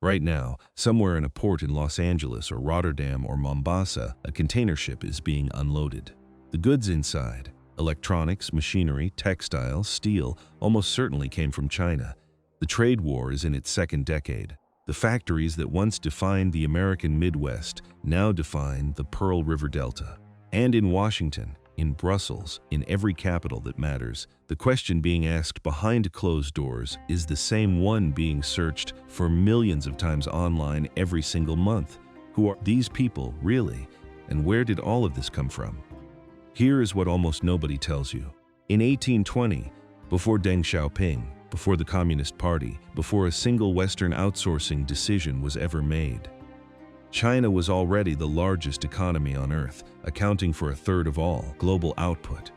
Right now, somewhere in a port in Los Angeles or Rotterdam or Mombasa, a container ship is being unloaded. The goods inside, electronics, machinery, textiles, steel, almost certainly came from China. The trade war is in its second decade. The factories that once defined the American Midwest now define the Pearl River Delta. And in Washington, in Brussels, in every capital that matters, the question being asked behind closed doors is the same one being searched for millions of times online every single month. Who are these people, really? And where did all of this come from? Here is what almost nobody tells you. In 1820, before Deng Xiaoping, before the Communist Party, before a single Western outsourcing decision was ever made, China was already the largest economy on Earth, accounting for a third of all global output.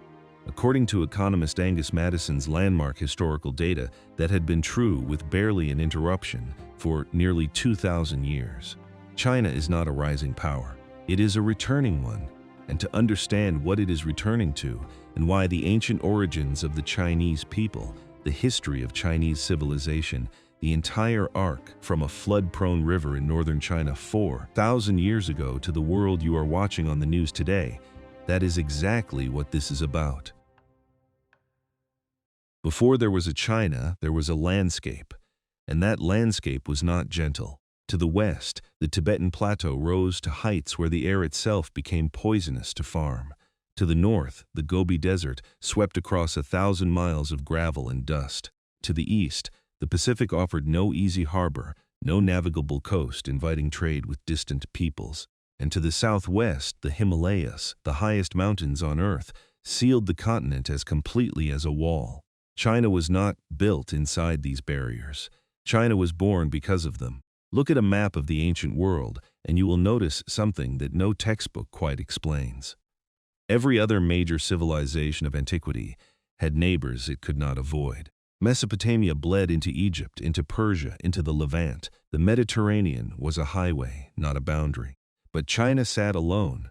According to economist Angus Maddison's landmark historical data, that had been true with barely an interruption for nearly 2,000 years. China is not a rising power. It is a returning one. And to understand what it is returning to and why the ancient origins of the Chinese people, the history of Chinese civilization, the entire arc from a flood-prone river in northern China 4,000 years ago to the world you are watching on the news today, that is exactly what this is about. Before there was a China, there was a landscape, and that landscape was not gentle. To the west, the Tibetan Plateau rose to heights where the air itself became poisonous to farm. To the north, the Gobi Desert swept across 1,000 miles of gravel and dust. To the east, the Pacific offered no easy harbor, no navigable coast inviting trade with distant peoples. And to the southwest, the Himalayas, the highest mountains on Earth, sealed the continent as completely as a wall. China was not built inside these barriers. China was born because of them. Look at a map of the ancient world, and you will notice something that no textbook quite explains. Every other major civilization of antiquity had neighbors it could not avoid. Mesopotamia bled into Egypt, into Persia, into the Levant. The Mediterranean was a highway, not a boundary. But China sat alone,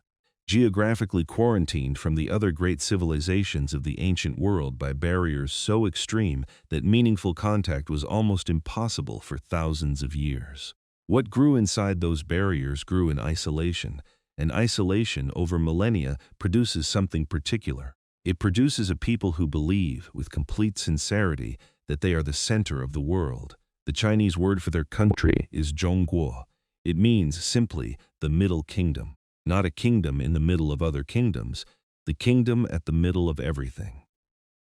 geographically quarantined from the other great civilizations of the ancient world by barriers so extreme that meaningful contact was almost impossible for thousands of years. What grew inside those barriers grew in isolation, and isolation over millennia produces something particular. It produces a people who believe, with complete sincerity, that they are the center of the world. The Chinese word for their country is Zhongguo. It means simply the middle kingdom. Not a kingdom in the middle of other kingdoms, the kingdom at the middle of everything.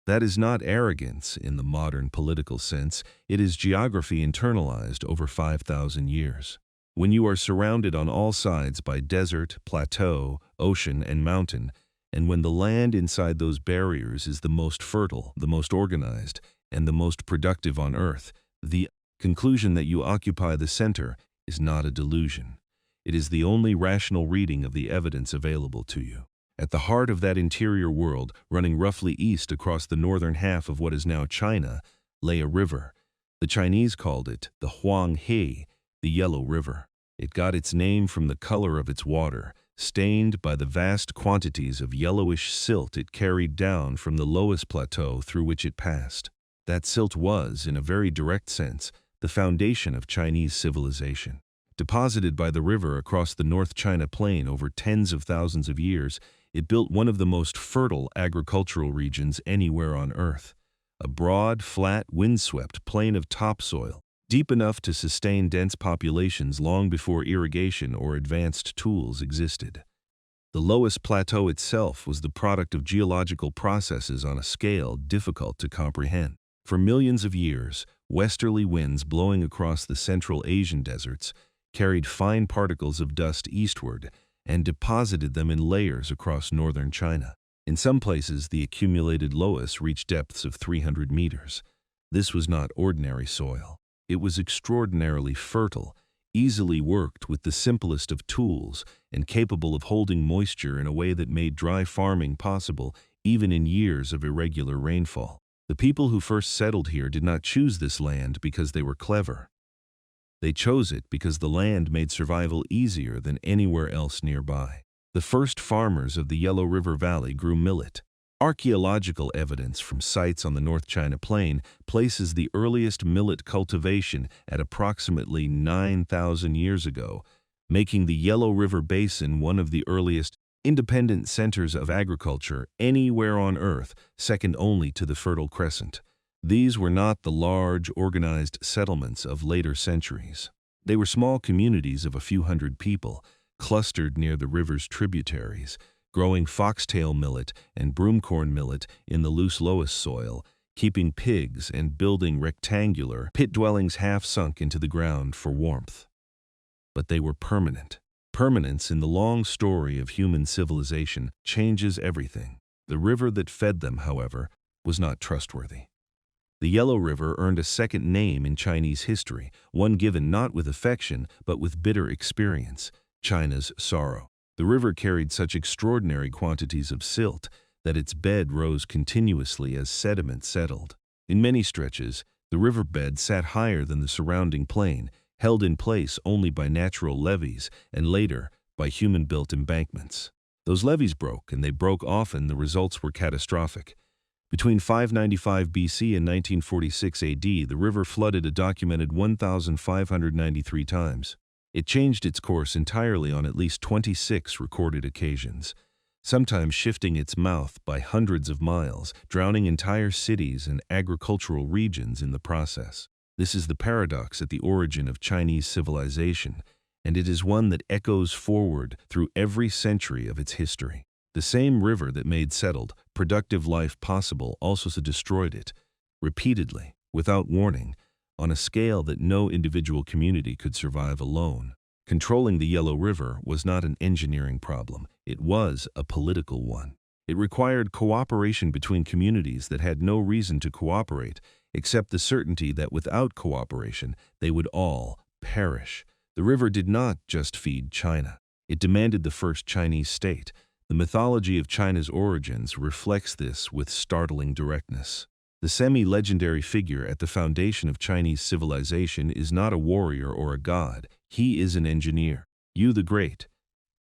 That is not arrogance in the modern political sense, it is geography internalized over 5,000 years. When you are surrounded on all sides by desert, plateau, ocean, and mountain, and when the land inside those barriers is the most fertile, the most organized, and the most productive on Earth, the conclusion that you occupy the center is not a delusion. It is the only rational reading of the evidence available to you. At the heart of that interior world, running roughly east across the northern half of what is now China, lay a river. The Chinese called it the Huang, the Yellow River. It got its name from the color of its water, stained by the vast quantities of yellowish silt it carried down from the lowest plateau through which it passed. That silt was, in a very direct sense, the foundation of Chinese civilization. Deposited by the river across the North China Plain over tens of thousands of years, it built one of the most fertile agricultural regions anywhere on Earth. A broad, flat, windswept plain of topsoil, deep enough to sustain dense populations long before irrigation or advanced tools existed. The lowest plateau itself was the product of geological processes on a scale difficult to comprehend. For millions of years, westerly winds blowing across the Central Asian deserts carried fine particles of dust eastward and deposited them in layers across northern China. In some places, the accumulated loess reached depths of 300 meters. This was not ordinary soil. It was extraordinarily fertile, easily worked with the simplest of tools, and capable of holding moisture in a way that made dry farming possible even in years of irregular rainfall. The people who first settled here did not choose this land because they were clever. They chose it because the land made survival easier than anywhere else nearby. The first farmers of the Yellow River Valley grew millet. Archaeological evidence from sites on the North China Plain places the earliest millet cultivation at approximately 9,000 years ago, making the Yellow River Basin one of the earliest independent centers of agriculture anywhere on Earth, second only to the Fertile Crescent. These were not the large, organized settlements of later centuries. They were small communities of a few hundred people, clustered near the river's tributaries, growing foxtail millet and broomcorn millet in the loose loess soil, keeping pigs and building rectangular pit dwellings half sunk into the ground for warmth. But they were permanent. Permanence in the long story of human civilization changes everything. The river that fed them, however, was not trustworthy. The Yellow River earned a second name in Chinese history, one given not with affection but with bitter experience: China's sorrow. The river carried such extraordinary quantities of silt that its bed rose continuously as sediment settled. In many stretches, the riverbed sat higher than the surrounding plain, held in place only by natural levees and later by human-built embankments. Those levees broke, and they broke often. The results were catastrophic. Between 595 BC and 1946 AD, the river flooded a documented 1,593 times. It changed its course entirely on at least 26 recorded occasions, sometimes shifting its mouth by hundreds of miles, drowning entire cities and agricultural regions in the process. This is the paradox at the origin of Chinese civilization, and it is one that echoes forward through every century of its history. The same river that made settled, productive life possible also destroyed it, repeatedly, without warning, on a scale that no individual community could survive alone. Controlling the Yellow River was not an engineering problem, it was a political one. It required cooperation between communities that had no reason to cooperate, except the certainty that without cooperation, they would all perish. The river did not just feed China. It demanded the first Chinese state. The mythology of China's origins reflects this with startling directness. The semi-legendary figure at the foundation of Chinese civilization is not a warrior or a god. He is an engineer. Yu the Great,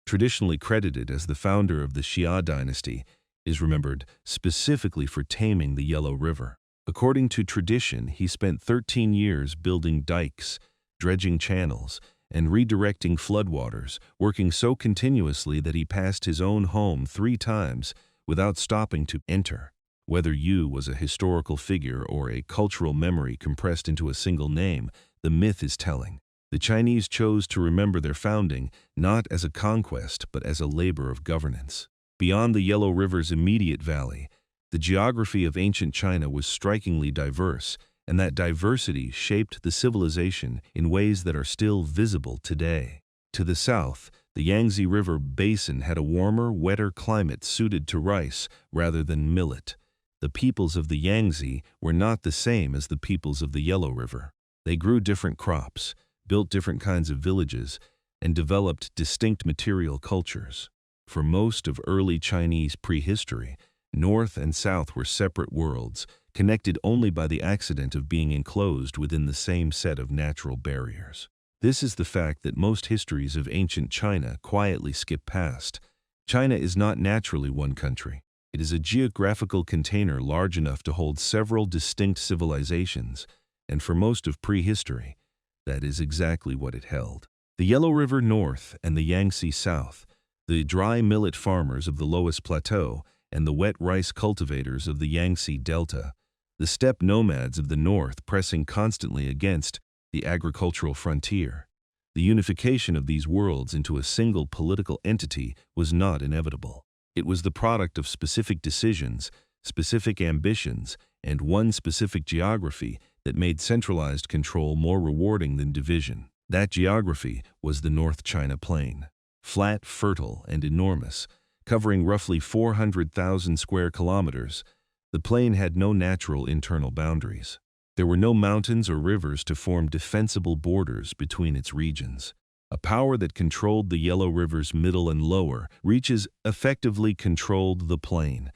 traditionally credited as the founder of the Xia dynasty, is remembered specifically for taming the Yellow River. According to tradition, he spent 13 years building dikes, dredging channels, and redirecting floodwaters, working so continuously that he passed his own home 3 times without stopping to enter. Whether Yu was a historical figure or a cultural memory compressed into a single name, the myth is telling. The Chinese chose to remember their founding not as a conquest but as a labor of governance. Beyond the Yellow River's immediate valley, the geography of ancient China was strikingly diverse, and that diversity shaped the civilization in ways that are still visible today. To the south, the Yangtze River basin had a warmer, wetter climate suited to rice rather than millet. The peoples of the Yangtze were not the same as the peoples of the Yellow River. They grew different crops, built different kinds of villages, and developed distinct material cultures. For most of early Chinese prehistory, North and South were separate worlds, connected only by the accident of being enclosed within the same set of natural barriers. This is the fact that most histories of ancient China quietly skip past. China is not naturally one country. It is a geographical container large enough to hold several distinct civilizations, and for most of prehistory, that is exactly what it held. The Yellow River North and the Yangtze South, the dry millet farmers of the Loess Plateau and the wet rice cultivators of the Yangtze Delta, the steppe nomads of the north pressing constantly against the agricultural frontier. The unification of these worlds into a single political entity was not inevitable. It was the product of specific decisions, specific ambitions, and one specific geography that made centralized control more rewarding than division. That geography was the North China Plain. Flat, fertile, and enormous, covering roughly 400,000 square kilometers, the plain had no natural internal boundaries. There were no mountains or rivers to form defensible borders between its regions. A power that controlled the Yellow River's middle and lower reaches effectively controlled the plain,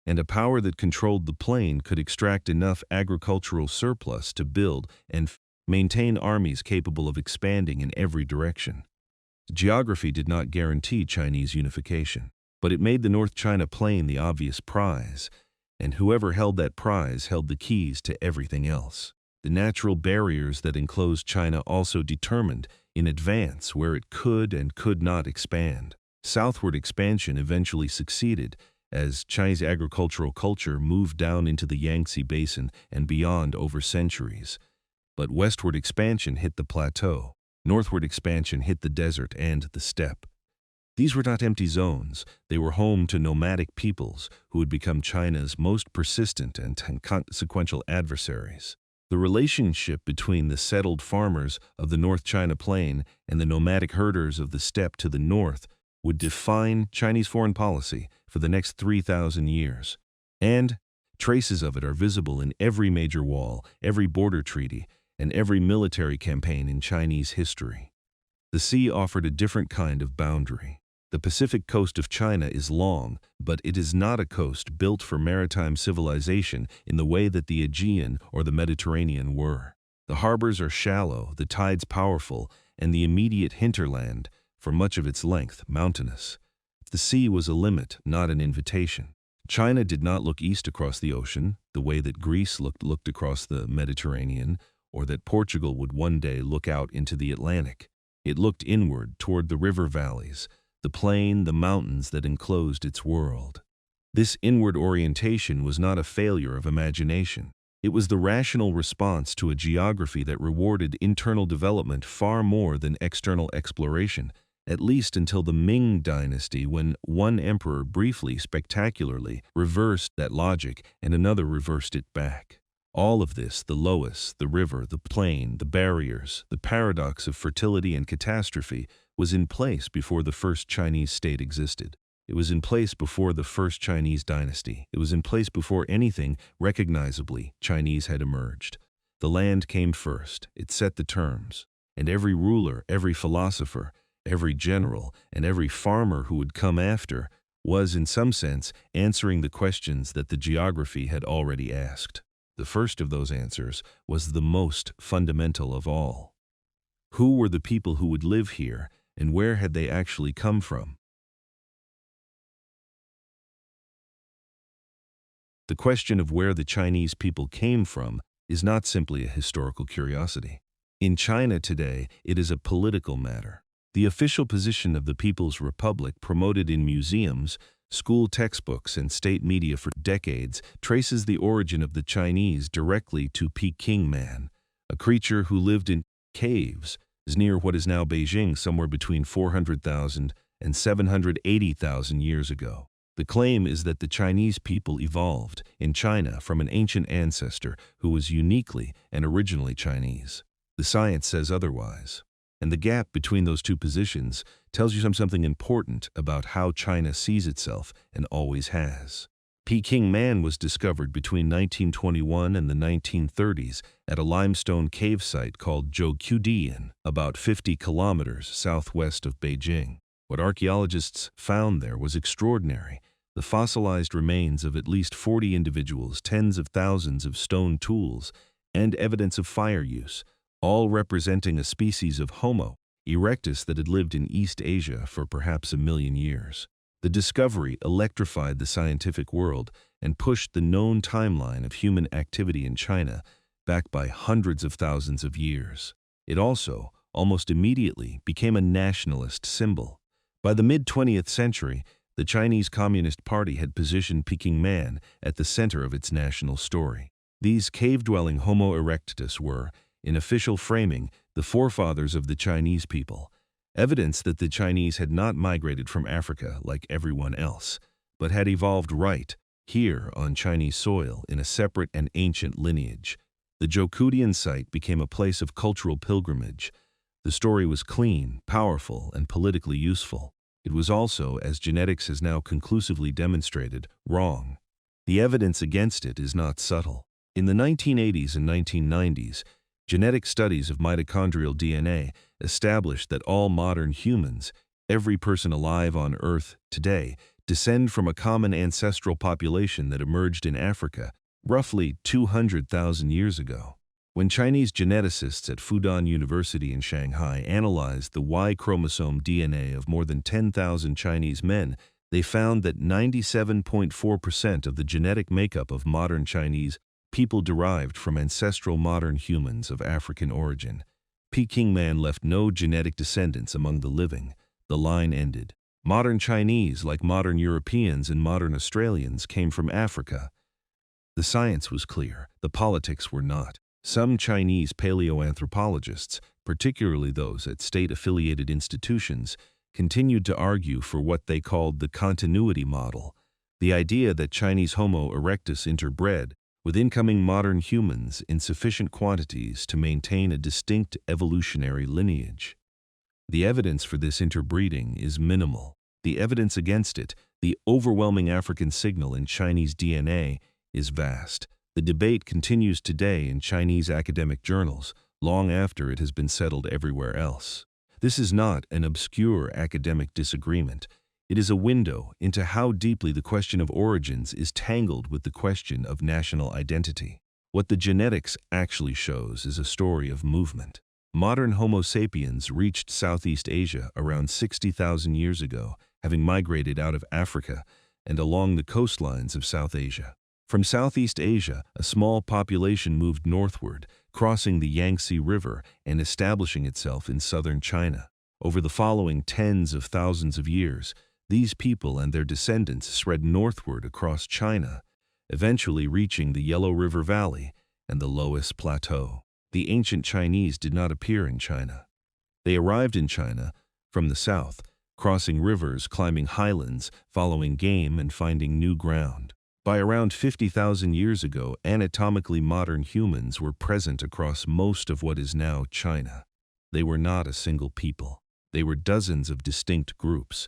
and a power that controlled the plain could extract enough agricultural surplus to build and maintain armies capable of expanding in every direction. Geography did not guarantee Chinese unification. But it made the North China Plain the obvious prize, and whoever held that prize held the keys to everything else. The natural barriers that enclosed China also determined in advance where it could and could not expand. Southward expansion eventually succeeded as Chinese agricultural culture moved down into the Yangtze Basin and beyond over centuries. But westward expansion hit the plateau. Northward expansion hit the desert and the steppe. These were not empty zones. They were home to nomadic peoples who would become China's most persistent and consequential adversaries. The relationship between the settled farmers of the North China Plain and the nomadic herders of the steppe to the north would define Chinese foreign policy for the next 3,000 years. And traces of it are visible in every major wall, every border treaty, and every military campaign in Chinese history. The sea offered a different kind of boundary. The Pacific coast of China is long, but it is not a coast built for maritime civilization in the way that the Aegean or the Mediterranean were. The harbors are shallow, the tides powerful, and the immediate hinterland, for much of its length, mountainous. The sea was a limit, not an invitation. China did not look east across the ocean, the way that Greece looked across the Mediterranean, or that Portugal would one day look out into the Atlantic. It looked inward toward the river valleys, the plain, the mountains that enclosed its world. This inward orientation was not a failure of imagination. It was the rational response to a geography that rewarded internal development far more than external exploration, at least until the Ming Dynasty, when one emperor briefly, spectacularly, reversed that logic and another reversed it back. All of this, the loess, the river, the plain, the barriers, the paradox of fertility and catastrophe, was in place before the first Chinese state existed. It was in place before the first Chinese dynasty. It was in place before anything recognizably Chinese had emerged. The land came first. It set the terms. And every ruler, every philosopher, every general, and every farmer who would come after was, in some sense, answering the questions that the geography had already asked. The first of those answers was the most fundamental of all. Who were the people who would live here, and where had they actually come from? The question of where the Chinese people came from is not simply a historical curiosity. In China today, it is a political matter. The official position of the People's Republic, promoted in museums, school textbooks, and state media for decades, traces the origin of the Chinese directly to Peking Man, a creature who lived in caves near what is now Beijing somewhere between 400,000 and 780,000 years ago. The claim is that the Chinese people evolved in China from an ancient ancestor who was uniquely and originally Chinese. The science says otherwise. And the gap between those two positions tells you something important about how China sees itself and always has. Peking Man was discovered between 1921 and the 1930s at a limestone cave site called Zhou, about 50 kilometers southwest of Beijing. What archaeologists found there was extraordinary. The fossilized remains of at least 40 individuals, tens of thousands of stone tools, and evidence of fire use, all representing a species of Homo erectus that had lived in East Asia for perhaps 1 million years. The discovery electrified the scientific world and pushed the known timeline of human activity in China back by hundreds of thousands of years. It also, almost immediately, became a nationalist symbol. By the mid-20th century, the Chinese Communist Party had positioned Peking Man at the center of its national story. These cave-dwelling Homo erectus were, in official framing, the forefathers of the Chinese people, evidence that the Chinese had not migrated from Africa like everyone else, but had evolved right here on Chinese soil in a separate and ancient lineage. The Zhou site became a place of cultural pilgrimage. The story was clean, powerful, and politically useful. It was also, as genetics has now conclusively demonstrated, wrong. The evidence against it is not subtle. In the 1980s and 1990s, genetic studies of mitochondrial DNA established that all modern humans, every person alive on Earth today, descend from a common ancestral population that emerged in Africa roughly 200,000 years ago. When Chinese geneticists at Fudan University in Shanghai analyzed the Y chromosome DNA of more than 10,000 Chinese men, They found that 97.4% of the genetic makeup of modern Chinese people derived from ancestral modern humans of African origin. Peking man left no genetic descendants among the living. The line ended. Modern Chinese, like modern Europeans and modern Australians, came from Africa. The science was clear, the politics were not. Some Chinese paleoanthropologists, particularly those at state-affiliated institutions, continued to argue for what they called the continuity model, the idea that Chinese Homo erectus interbred with incoming modern humans in sufficient quantities to maintain a distinct evolutionary lineage. The evidence for this interbreeding is minimal. The evidence against it, the overwhelming African signal in Chinese DNA, is vast. The debate continues today in Chinese academic journals, long after it has been settled everywhere else. This is not an obscure academic disagreement. It is a window into how deeply the question of origins is tangled with the question of national identity. What the genetics actually shows is a story of movement. Modern Homo sapiens reached Southeast Asia around 60,000 years ago, having migrated out of Africa and along the coastlines of South Asia. From Southeast Asia, a small population moved northward, crossing the Yangtze River and establishing itself in southern China. Over the following tens of thousands of years, these people and their descendants spread northward across China, eventually reaching the Yellow River Valley and the Loess Plateau. The ancient Chinese did not appear in China. They arrived in China from the south, crossing rivers, climbing highlands, following game, and finding new ground. By around 50,000 years ago, anatomically modern humans were present across most of what is now China. They were not a single people. They were dozens of distinct groups,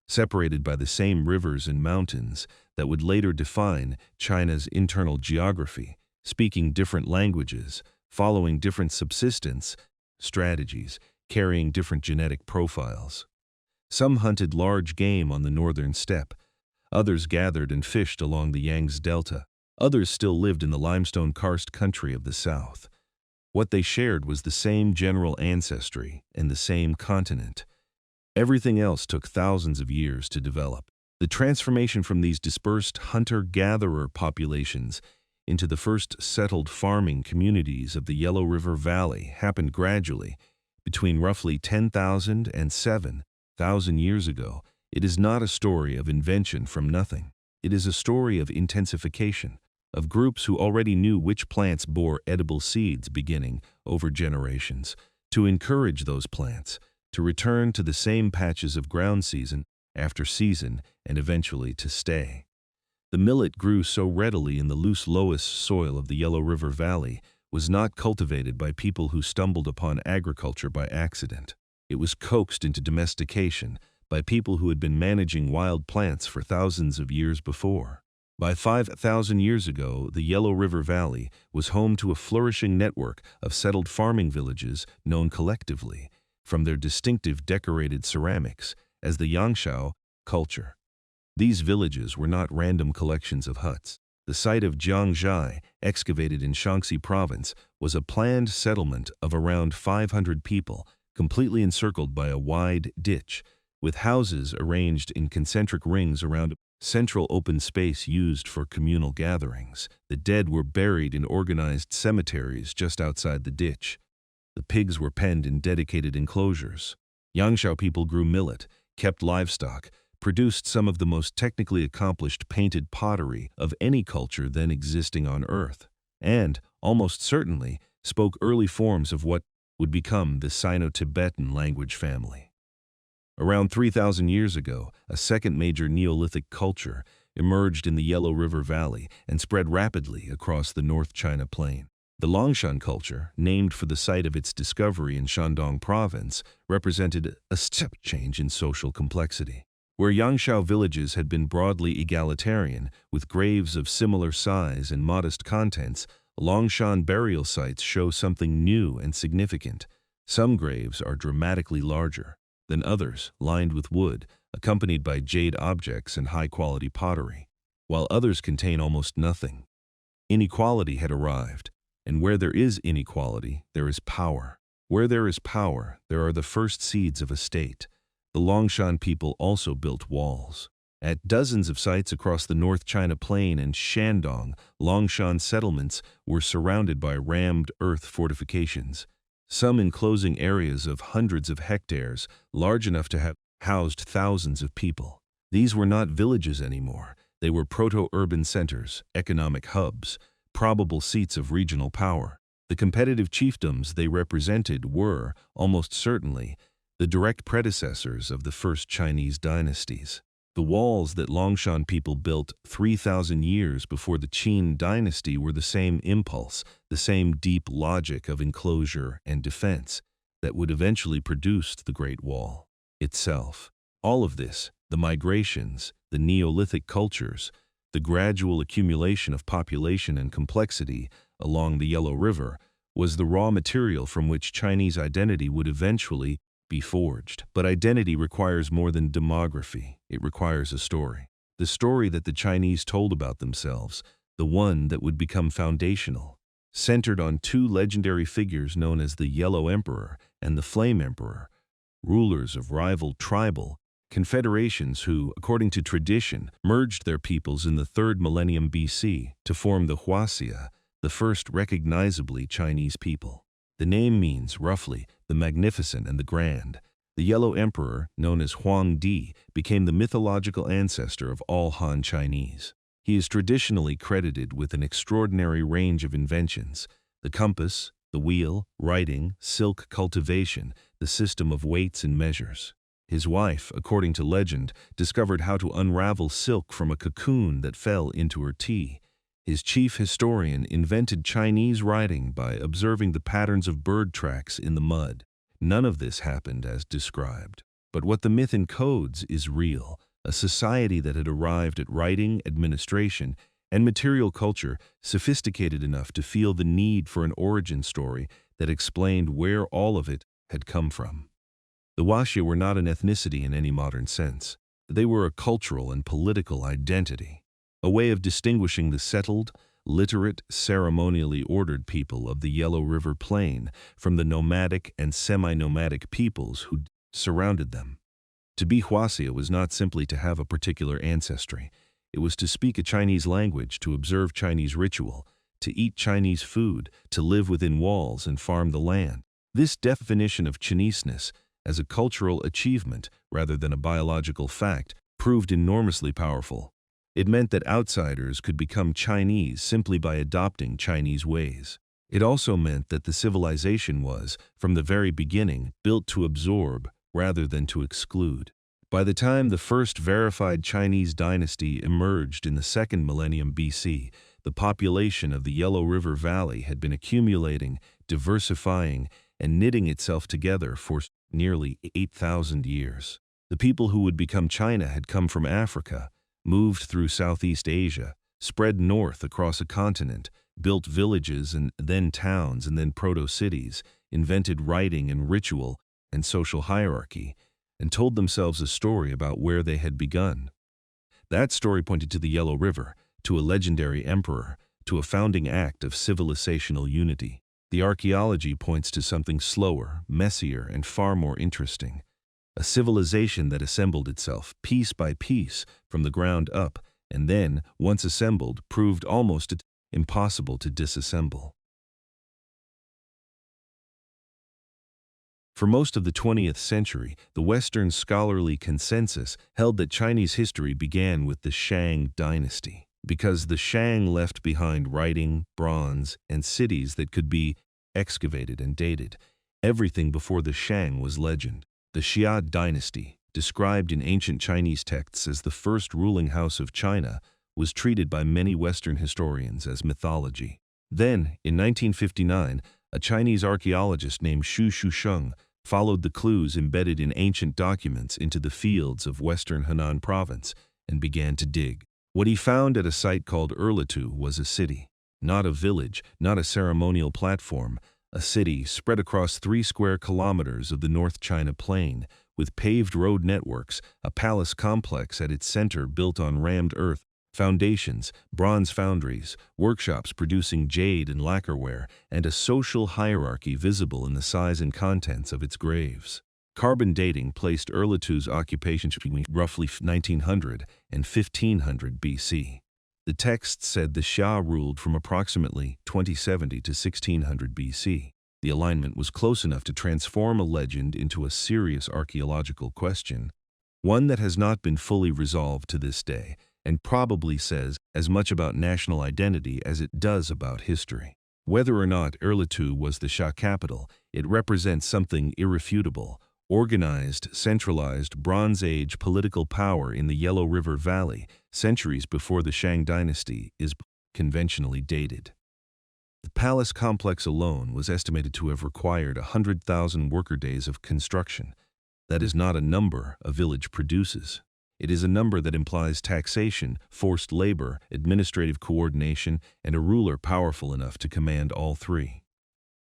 separated by the same rivers and mountains that would later define China's internal geography, speaking different languages, following different subsistence strategies, carrying different genetic profiles. Some hunted large game on the northern steppe. Others gathered and fished along the Yangtze Delta. Others still lived in the limestone karst country of the south. What they shared was the same general ancestry and the same continent. Everything else took thousands of years to develop. The transformation from these dispersed hunter-gatherer populations into the first settled farming communities of the Yellow River Valley happened gradually, between roughly 10,000 and 7,000 years ago. It is not a story of invention from nothing. It is a story of intensification, of groups who already knew which plants bore edible seeds beginning over generations, to encourage those plants to return to the same patches of ground season after season and eventually to stay. The millet grew so readily in the loose Loess soil of the Yellow River Valley was not cultivated by people who stumbled upon agriculture by accident. It was coaxed into domestication by people who had been managing wild plants for thousands of years before. By 5,000 years ago, the Yellow River Valley was home to a flourishing network of settled farming villages known collectively, from their distinctive decorated ceramics, as the Yangshao culture. These villages were not random collections of huts. The site of Jiangzhai, excavated in Shaanxi province, was a planned settlement of around 500 people, completely encircled by a wide ditch, with houses arranged in concentric rings around a central open space used for communal gatherings. The dead were buried in organized cemeteries just outside the ditch. The pigs were penned in dedicated enclosures. Yangshao people grew millet, kept livestock, produced some of the most technically accomplished painted pottery of any culture then existing on Earth, and, almost certainly, spoke early forms of what would become the Sino-Tibetan language family. Around 3,000 years ago, a second major Neolithic culture emerged in the Yellow River Valley and spread rapidly across the North China Plain. The Longshan culture, named for the site of its discovery in Shandong province, represented a step change in social complexity. Where Yangshao villages had been broadly egalitarian, with graves of similar size and modest contents, Longshan burial sites show something new and significant. Some graves are dramatically larger than others, lined with wood, accompanied by jade objects and high-quality pottery, while others contain almost nothing. Inequality had arrived, and where there is inequality, there is power. Where there is power, there are the first seeds of a state. The Longshan people also built walls. At dozens of sites across the North China Plain and Shandong, Longshan settlements were surrounded by rammed earth fortifications, some enclosing areas of hundreds of hectares, large enough to have housed thousands of people. These were not villages anymore. They were proto-urban centers, economic hubs, probable seats of regional power. The competitive chiefdoms they represented were, almost certainly, the direct predecessors of the first Chinese dynasties. The walls that Longshan people built 3,000 years before the Qin dynasty were the same impulse, the same deep logic of enclosure and defense that would eventually produce the Great Wall itself. All of this, the migrations, the Neolithic cultures, the gradual accumulation of population and complexity along the Yellow River, was the raw material from which Chinese identity would eventually be forged. But identity requires more than demography. It requires a story. The story that the Chinese told about themselves, the one that would become foundational, centered on two legendary figures known as the Yellow Emperor and the Flame Emperor, rulers of rival tribal confederations who, according to tradition, merged their peoples in the 3rd millennium BC to form the Huaxia, the first recognizably Chinese people. The name means, roughly, the magnificent and the grand. The Yellow Emperor, known as Huang, became the mythological ancestor of all Han Chinese. He is traditionally credited with an extraordinary range of inventions: the compass, the wheel, writing, silk cultivation, the system of weights and measures. His wife, according to legend, discovered how to unravel silk from a cocoon that fell into her tea. His chief historian invented Chinese writing by observing the patterns of bird tracks in the mud. None of this happened as described. But what the myth encodes is real, a society that had arrived at writing, administration, and material culture sophisticated enough to feel the need for an origin story that explained where all of it had come from. The Huaxia were not an ethnicity in any modern sense. They were a cultural and political identity, a way of distinguishing the settled, literate, ceremonially ordered people of the Yellow River Plain from the nomadic and semi-nomadic peoples who surrounded them. To be Huaxia was not simply to have a particular ancestry. It was to speak a Chinese language, to observe Chinese ritual, to eat Chinese food, to live within walls and farm the land. This definition of Chineseness as a cultural achievement rather than a biological fact proved enormously powerful. It meant that outsiders could become Chinese simply by adopting Chinese ways. It also meant that the civilization was, from the very beginning, built to absorb rather than to exclude. By the time the first verified Chinese dynasty emerged in the 2nd millennium BC, the population of the Yellow River Valley had been accumulating, diversifying, and knitting itself together for nearly 8,000 years. The people who would become China had come from Africa, moved through Southeast Asia, spread north across a continent, built villages and then towns and then proto-cities, invented writing and ritual and social hierarchy, and told themselves a story about where they had begun. That story pointed to the Yellow River, to a legendary emperor, to a founding act of civilizational unity. The archaeology points to something slower, messier, and far more interesting. A civilization that assembled itself piece by piece from the ground up, and then, once assembled, proved almost impossible to disassemble. For most of the 20th century, the Western scholarly consensus held that Chinese history began with the Shang dynasty, because the Shang left behind writing, bronze, and cities that could be excavated and dated. Everything before the Shang was legend. The Xia dynasty, described in ancient Chinese texts as the first ruling house of China, was treated by many Western historians as mythology. Then, in 1959, a Chinese archaeologist named Shang followed the clues embedded in ancient documents into the fields of western Henan province and began to dig. What he found at a site called Erlitu was a city. Not a village, not a ceremonial platform, a city spread across 3 square kilometers of the North China Plain, with paved road networks, a palace complex at its center built on rammed earth, foundations, bronze foundries, workshops producing jade and lacquerware, and a social hierarchy visible in the size and contents of its graves. Carbon dating placed Erlitu's occupation between roughly 1900 and 1500 BC. The text said the Xia ruled from approximately 2070 to 1600 BC. The alignment was close enough to transform a legend into a serious archaeological question, one that has not been fully resolved to this day, and probably says as much about national identity as it does about history. Whether or not Erlitou was the Xia capital, it represents something irrefutable: organized, centralized Bronze Age political power in the Yellow River Valley, centuries before the Shang dynasty is conventionally dated. The palace complex alone was estimated to have required 100,000 worker days of construction. That is not a number a village produces. It is a number that implies taxation, forced labor, administrative coordination, and a ruler powerful enough to command all three.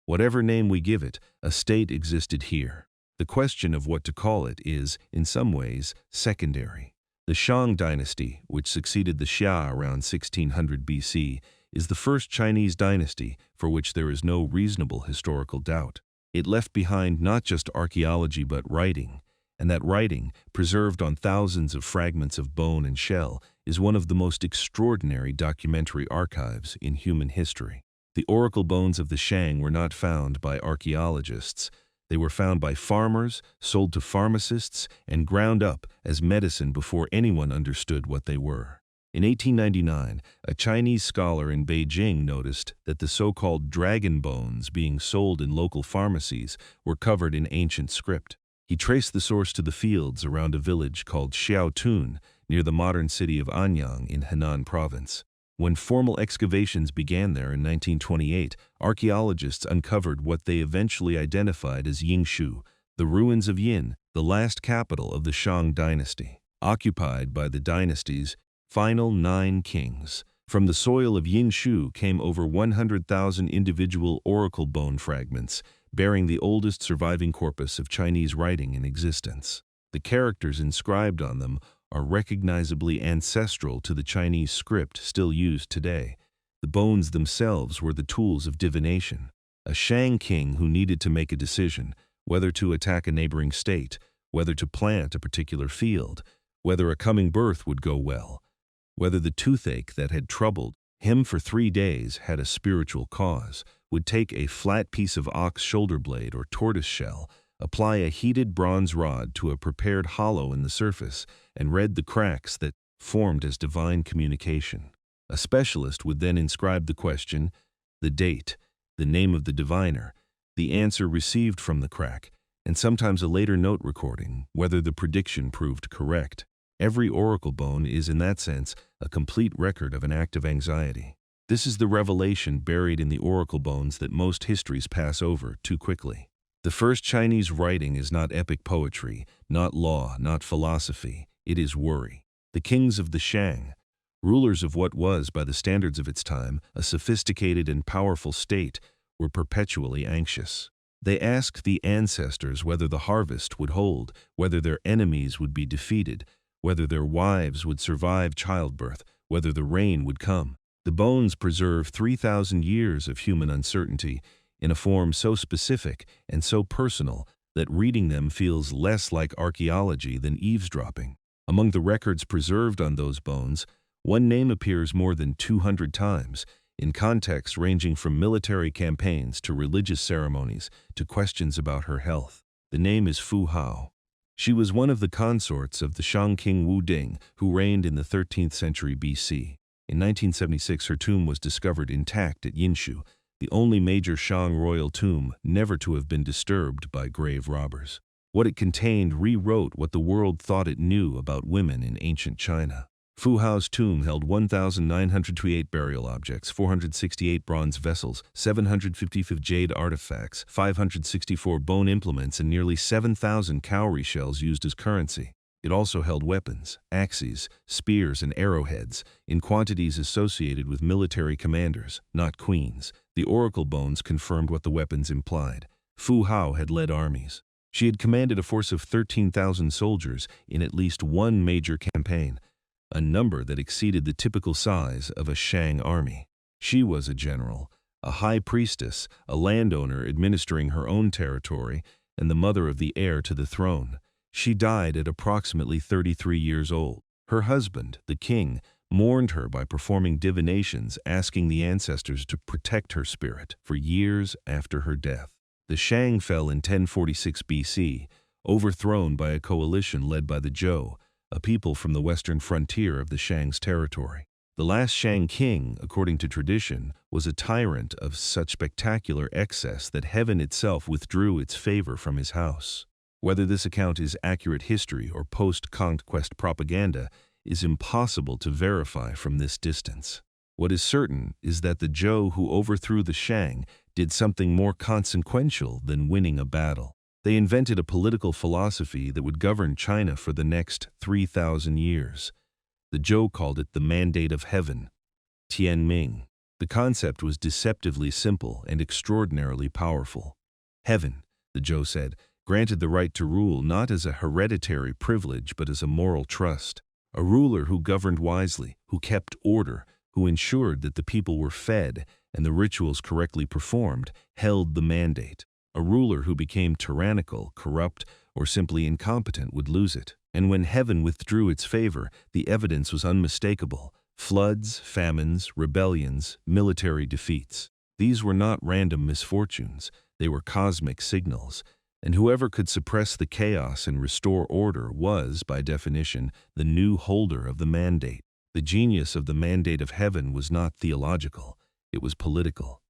Whatever name we give it, a state existed here. The question of what to call it is, in some ways, secondary. The Shang dynasty, which succeeded the Xia around 1600 BC, is the first Chinese dynasty for which there is no reasonable historical doubt. It left behind not just archaeology but writing, and that writing, preserved on thousands of fragments of bone and shell, is one of the most extraordinary documentary archives in human history. The oracle bones of the Shang were not found by archaeologists. They were found by farmers, sold to pharmacists, and ground up as medicine before anyone understood what they were. In 1899, a Chinese scholar in Beijing noticed that the so-called dragon bones being sold in local pharmacies were covered in ancient script. He traced the source to the fields around a village called Xiaotun, near the modern city of Anyang in Henan province. When formal excavations began there in 1928, archaeologists uncovered what they eventually identified as Yingshu, the ruins of Yin, the last capital of the Shang dynasty, occupied by the dynasty's final 9 kings. From the soil of Yinshu came over 100,000 individual oracle bone fragments, bearing the oldest surviving corpus of Chinese writing in existence. The characters inscribed on them are recognizably ancestral to the Chinese script still used today. The bones themselves were the tools of divination. A Shang king who needed to make a decision, whether to attack a neighboring state, whether to plant a particular field, whether a coming birth would go well, whether the toothache that had troubled him for 3 days had a spiritual cause, would take a flat piece of ox shoulder blade or tortoise shell, apply a heated bronze rod to a prepared hollow in the surface, and read the cracks that formed as divine communication. A specialist would then inscribe the question, the date, the name of the diviner, the answer received from the crack, and sometimes a later note recording whether the prediction proved correct. Every oracle bone is, in that sense, a complete record of an act of anxiety. This is the revelation buried in the oracle bones that most histories pass over too quickly. The first Chinese writing is not epic poetry, not law, not philosophy. It is worry. The kings of the Shang, rulers of what was, by the standards of its time, a sophisticated and powerful state, were perpetually anxious. They asked the ancestors whether the harvest would hold, whether their enemies would be defeated, whether their wives would survive childbirth, whether the rain would come. The bones preserve 3,000 years of human uncertainty in a form so specific and so personal that reading them feels less like archaeology than eavesdropping. Among the records preserved on those bones, one name appears more than 200 times, in contexts ranging from military campaigns to religious ceremonies to questions about her health. The name is Fu Hao. She was one of the consorts of the Shang king Wu Ding, who reigned in the 13th century BC. In 1976, her tomb was discovered intact at Yinshu, the only major Shang royal tomb never to have been disturbed by grave robbers. What it contained rewrote what the world thought it knew about women in ancient China. Fu Hao's tomb held 1,928 burial objects, 468 bronze vessels, 755 jade artifacts, 564 bone implements, and nearly 7,000 cowrie shells used as currency. It also held weapons, axes, spears, and arrowheads, in quantities associated with military commanders, not queens. The oracle bones confirmed what the weapons implied. Fu Hao had led armies. She had commanded a force of 13,000 soldiers in at least one major campaign, a number that exceeded the typical size of a Shang army. She was a general, a high priestess, a landowner administering her own territory, and the mother of the heir to the throne. She died at approximately 33 years old. Her husband, the king, mourned her by performing divinations asking the ancestors to protect her spirit for years after her death. The Shang fell in 1046 BC, overthrown by a coalition led by the Zhou, a people from the western frontier of the Shang's territory. The last Shang king, according to tradition, was a tyrant of such spectacular excess that heaven itself withdrew its favor from his house. Whether this account is accurate history or post-conquest propaganda is impossible to verify from this distance. What is certain is that the Zhou who overthrew the Shang did something more consequential than winning a battle. They invented a political philosophy that would govern China for the next 3,000 years. The Zhou called it the Mandate of Heaven, Ming. The concept was deceptively simple and extraordinarily powerful. Heaven, the Zhou said, granted the right to rule not as a hereditary privilege but as a moral trust. A ruler who governed wisely, who kept order, who ensured that the people were fed and the rituals correctly performed, held the mandate. A ruler who became tyrannical, corrupt, or simply incompetent would lose it. And when heaven withdrew its favor, the evidence was unmistakable. Floods, famines, rebellions, military defeats. These were not random misfortunes. They were cosmic signals. And whoever could suppress the chaos and restore order was, by definition, the new holder of the mandate. The genius of the mandate of heaven was not theological. It was political.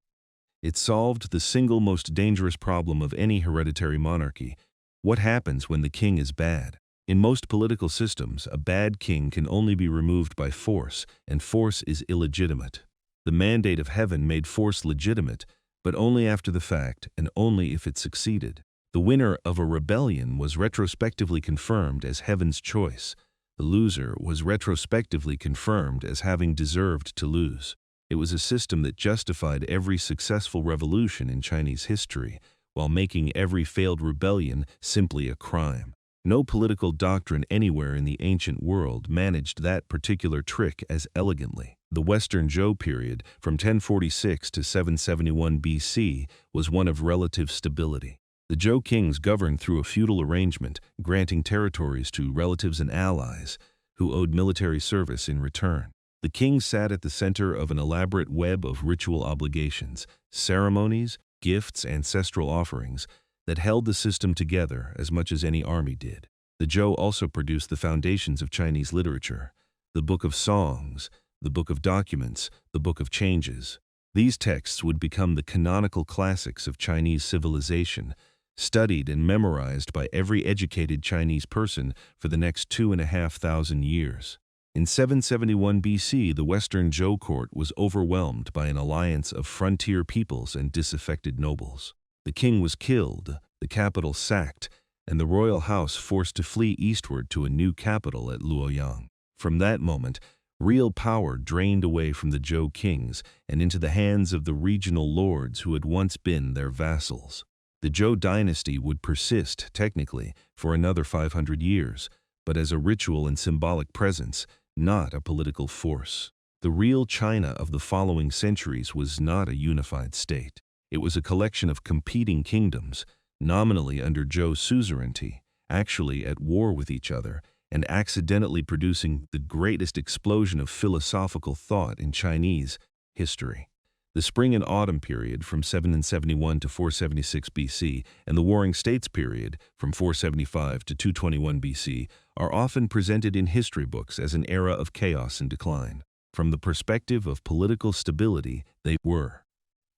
It solved the single most dangerous problem of any hereditary monarchy. What happens when the king is bad? In most political systems, a bad king can only be removed by force, and force is illegitimate. The mandate of heaven made force legitimate, but only after the fact and only if it succeeded. The winner of a rebellion was retrospectively confirmed as heaven's choice. The loser was retrospectively confirmed as having deserved to lose. It was a system that justified every successful revolution in Chinese history, while making every failed rebellion simply a crime. No political doctrine anywhere in the ancient world managed that particular trick as elegantly. The Western Zhou period, from 1046 to 771 BC, was one of relative stability. The Zhou kings governed through a feudal arrangement, granting territories to relatives and allies, who owed military service in return. The king sat at the center of an elaborate web of ritual obligations, ceremonies, gifts, ancestral offerings, that held the system together as much as any army did. The Zhou also produced the foundations of Chinese literature, the Book of Songs, the Book of Documents, the Book of Changes. These texts would become the canonical classics of Chinese civilization, studied and memorized by every educated Chinese person for the next 2,500 years. In 771 BC, the Western Zhou court was overwhelmed by an alliance of frontier peoples and disaffected nobles. The king was killed, the capital sacked, and the royal house forced to flee eastward to a new capital at Luoyang. From that moment, real power drained away from the Zhou kings and into the hands of the regional lords who had once been their vassals. The Zhou dynasty would persist, technically, for another 500 years, but as a ritual and symbolic presence, not a political force. The real China of the following centuries was not a unified state. It was a collection of competing kingdoms, nominally under Zhou suzerainty, actually at war with each other, and accidentally producing the greatest explosion of philosophical thought in Chinese history. The Spring and Autumn period from 771 to 476 BC and the Warring States period from 475 to 221 BC are often presented in history books as an era of chaos and decline. From the perspective of political stability, they were.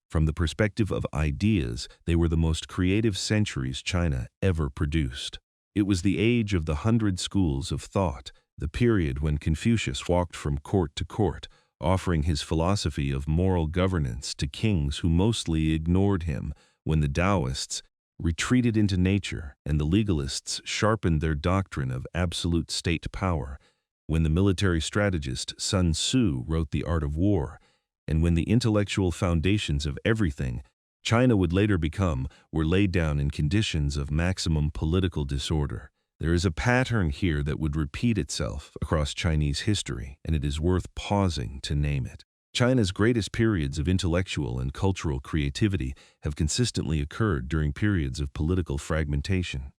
From the perspective of ideas, they were the most creative centuries China ever produced. It was the age of the 100 schools of thought, the period when Confucius walked from court to court, offering his philosophy of moral governance to kings who mostly ignored him, when the Taoists retreated into nature and the legalists sharpened their doctrine of absolute state power, when the military strategist Sun Tzu wrote The Art of War, and when the intellectual foundations of everything China would later become were laid down in conditions of maximum political disorder. There is a pattern here that would repeat itself across Chinese history, and it is worth pausing to name it. China's greatest periods of intellectual and cultural creativity have consistently occurred during periods of political fragmentation.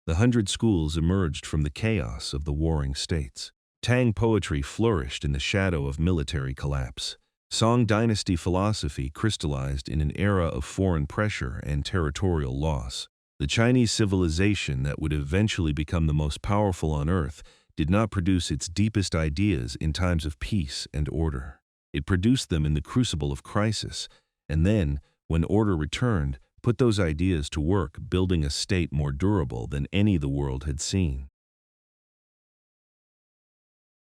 The 100 schools emerged from the chaos of the warring states. Tang poetry flourished in the shadow of military collapse. Song dynasty philosophy crystallized in an era of foreign pressure and territorial loss. The Chinese civilization that would eventually become the most powerful on earth did not produce its deepest ideas in times of peace and order. It produced them in the crucible of crisis, and then, when order returned, put those ideas to work, building a state more durable than any the world had seen.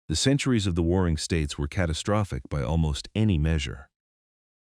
The centuries of the warring states were catastrophic by almost any measure.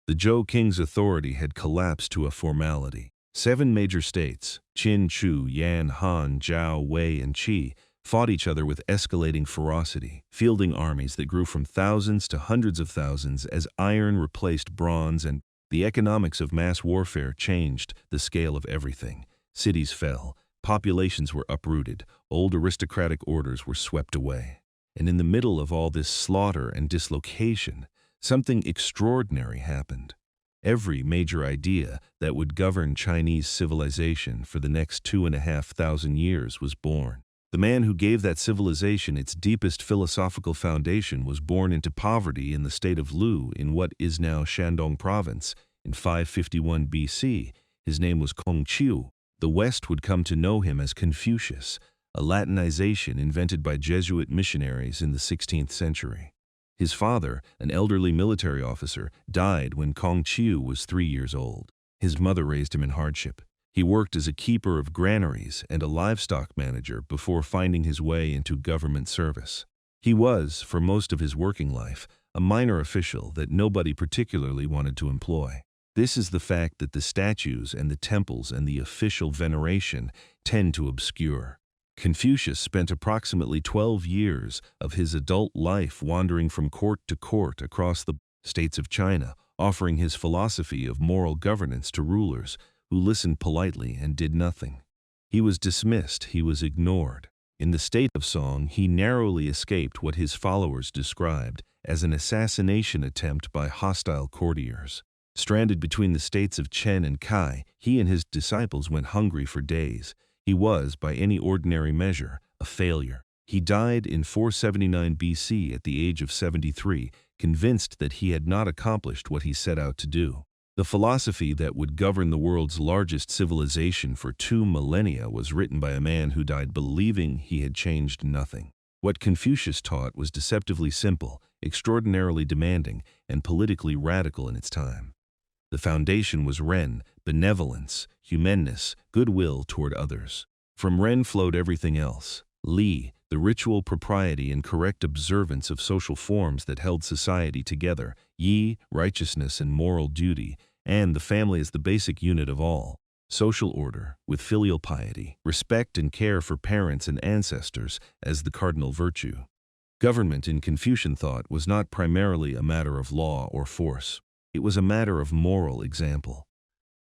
The Zhou king's authority had collapsed to a formality. 7 major states, Qin, Chu, Yan, Han, Zhao, Wei, and Qi, fought each other with escalating ferocity, fielding armies that grew from thousands to hundreds of thousands as iron replaced bronze, and the economics of mass warfare changed the scale of everything. Cities fell, populations were uprooted, old aristocratic orders were swept away. And in the middle of all this slaughter and dislocation, something extraordinary happened. Every major idea that would govern Chinese civilization for the next 2,500 years was born. The man who gave that civilization its deepest philosophical foundation was born into poverty in the state of Lu in what is now Shandong province in 551 BC. His name was Confucius. The West would come to know him as Confucius, a Latinization invented by Jesuit missionaries in the 16th century. His father, an elderly military officer, died when Confucius was 3 years old. His mother raised him in hardship. He worked as a keeper of granaries and a livestock manager before finding his way into government service. He was, for most of his working life, a minor official that nobody particularly wanted to employ. This is the fact that the statues and the temples and the official veneration tend to obscure. Confucius spent approximately 12 years of his adult life wandering from court to court across the states of China, offering his philosophy of moral governance to rulers who listened politely and did nothing. He was dismissed, he was ignored. In the state of Shang, he narrowly escaped what his followers described as an assassination attempt by hostile courtiers. Stranded between the states of Chen and Kai, he and his disciples went hungry for days. He was, by any ordinary measure, a failure. He died in 479 BC at the age of 73, convinced that he had not accomplished what he set out to do. The philosophy that would govern the world's largest civilization for 2 millennia was written by a man who died believing he had changed nothing. What Confucius taught was deceptively simple, extraordinarily demanding, and politically radical in its time. The foundation was Ren, benevolence, humanness, goodwill toward others. From Ren flowed everything else. Li, the ritual propriety and correct observance of social forms that held society together. Yi, righteousness and moral duty, and the family as the basic unit of all. Social order, with filial piety, respect and care for parents and ancestors as the cardinal virtue. Government in Confucian thought was not primarily a matter of law or force. It was a matter of moral example.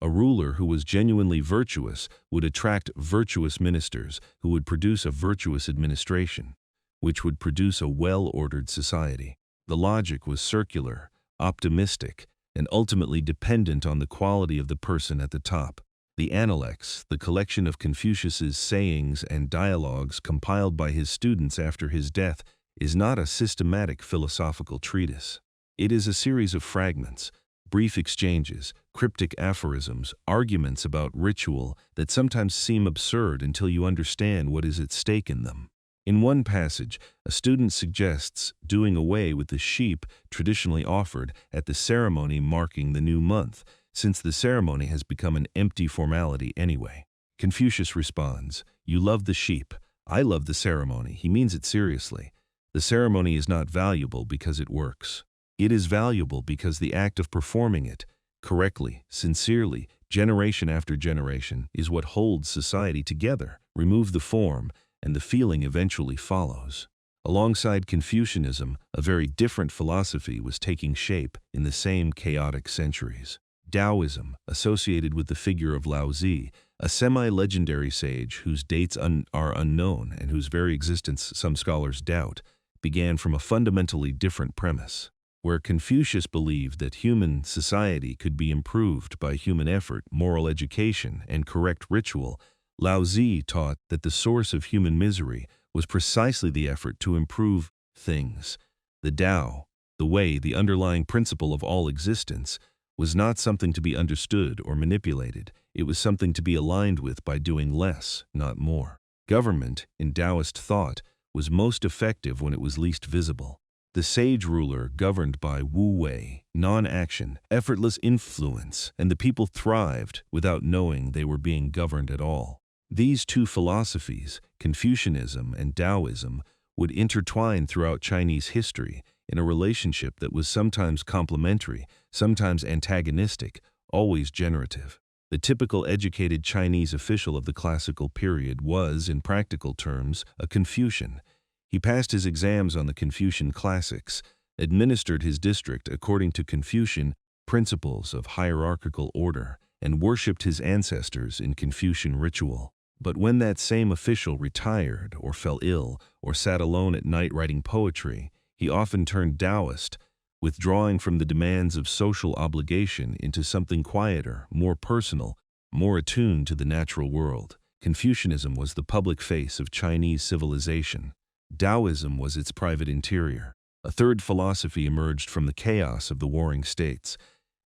A ruler who was genuinely virtuous would attract virtuous ministers who would produce a virtuous administration, which would produce a well-ordered society. The logic was circular, optimistic, and ultimately dependent on the quality of the person at the top. The Analects, the collection of Confucius's sayings and dialogues compiled by his students after his death, is not a systematic philosophical treatise. It is a series of fragments, brief exchanges, cryptic aphorisms, arguments about ritual that sometimes seem absurd until you understand what is at stake in them. In one passage, a student suggests doing away with the sheep traditionally offered at the ceremony marking the new month, since the ceremony has become an empty formality anyway. Confucius responds, "You love the sheep. I love the ceremony." He means it seriously. The ceremony is not valuable because it works. It is valuable because the act of performing it, correctly, sincerely, generation after generation, is what holds society together. Remove the form, and the feeling eventually follows. Alongside Confucianism, a very different philosophy was taking shape in the same chaotic centuries. Taoism, associated with the figure of Laozi, a semi-legendary sage whose dates are unknown and whose very existence some scholars doubt, began from a fundamentally different premise. Where Confucius believed that human society could be improved by human effort, moral education, and correct ritual, Lao Tzu taught that the source of human misery was precisely the effort to improve things. The Tao, the way, the underlying principle of all existence, was not something to be understood or manipulated. It was something to be aligned with by doing less, not more. Government, in Taoist thought, was most effective when it was least visible. The sage ruler governed by Wu Wei, non-action, effortless influence, and the people thrived without knowing they were being governed at all. These two philosophies, Confucianism and Taoism, would intertwine throughout Chinese history in a relationship that was sometimes complementary, sometimes antagonistic, always generative. The typical educated Chinese official of the classical period was, in practical terms, a Confucian. He passed his exams on the Confucian classics, administered his district according to Confucian principles of hierarchical order, and worshipped his ancestors in Confucian ritual. But when that same official retired or fell ill or sat alone at night writing poetry, he often turned Taoist, withdrawing from the demands of social obligation into something quieter, more personal, more attuned to the natural world. Confucianism was the public face of Chinese civilization. Taoism was its private interior. A third philosophy emerged from the chaos of the warring states,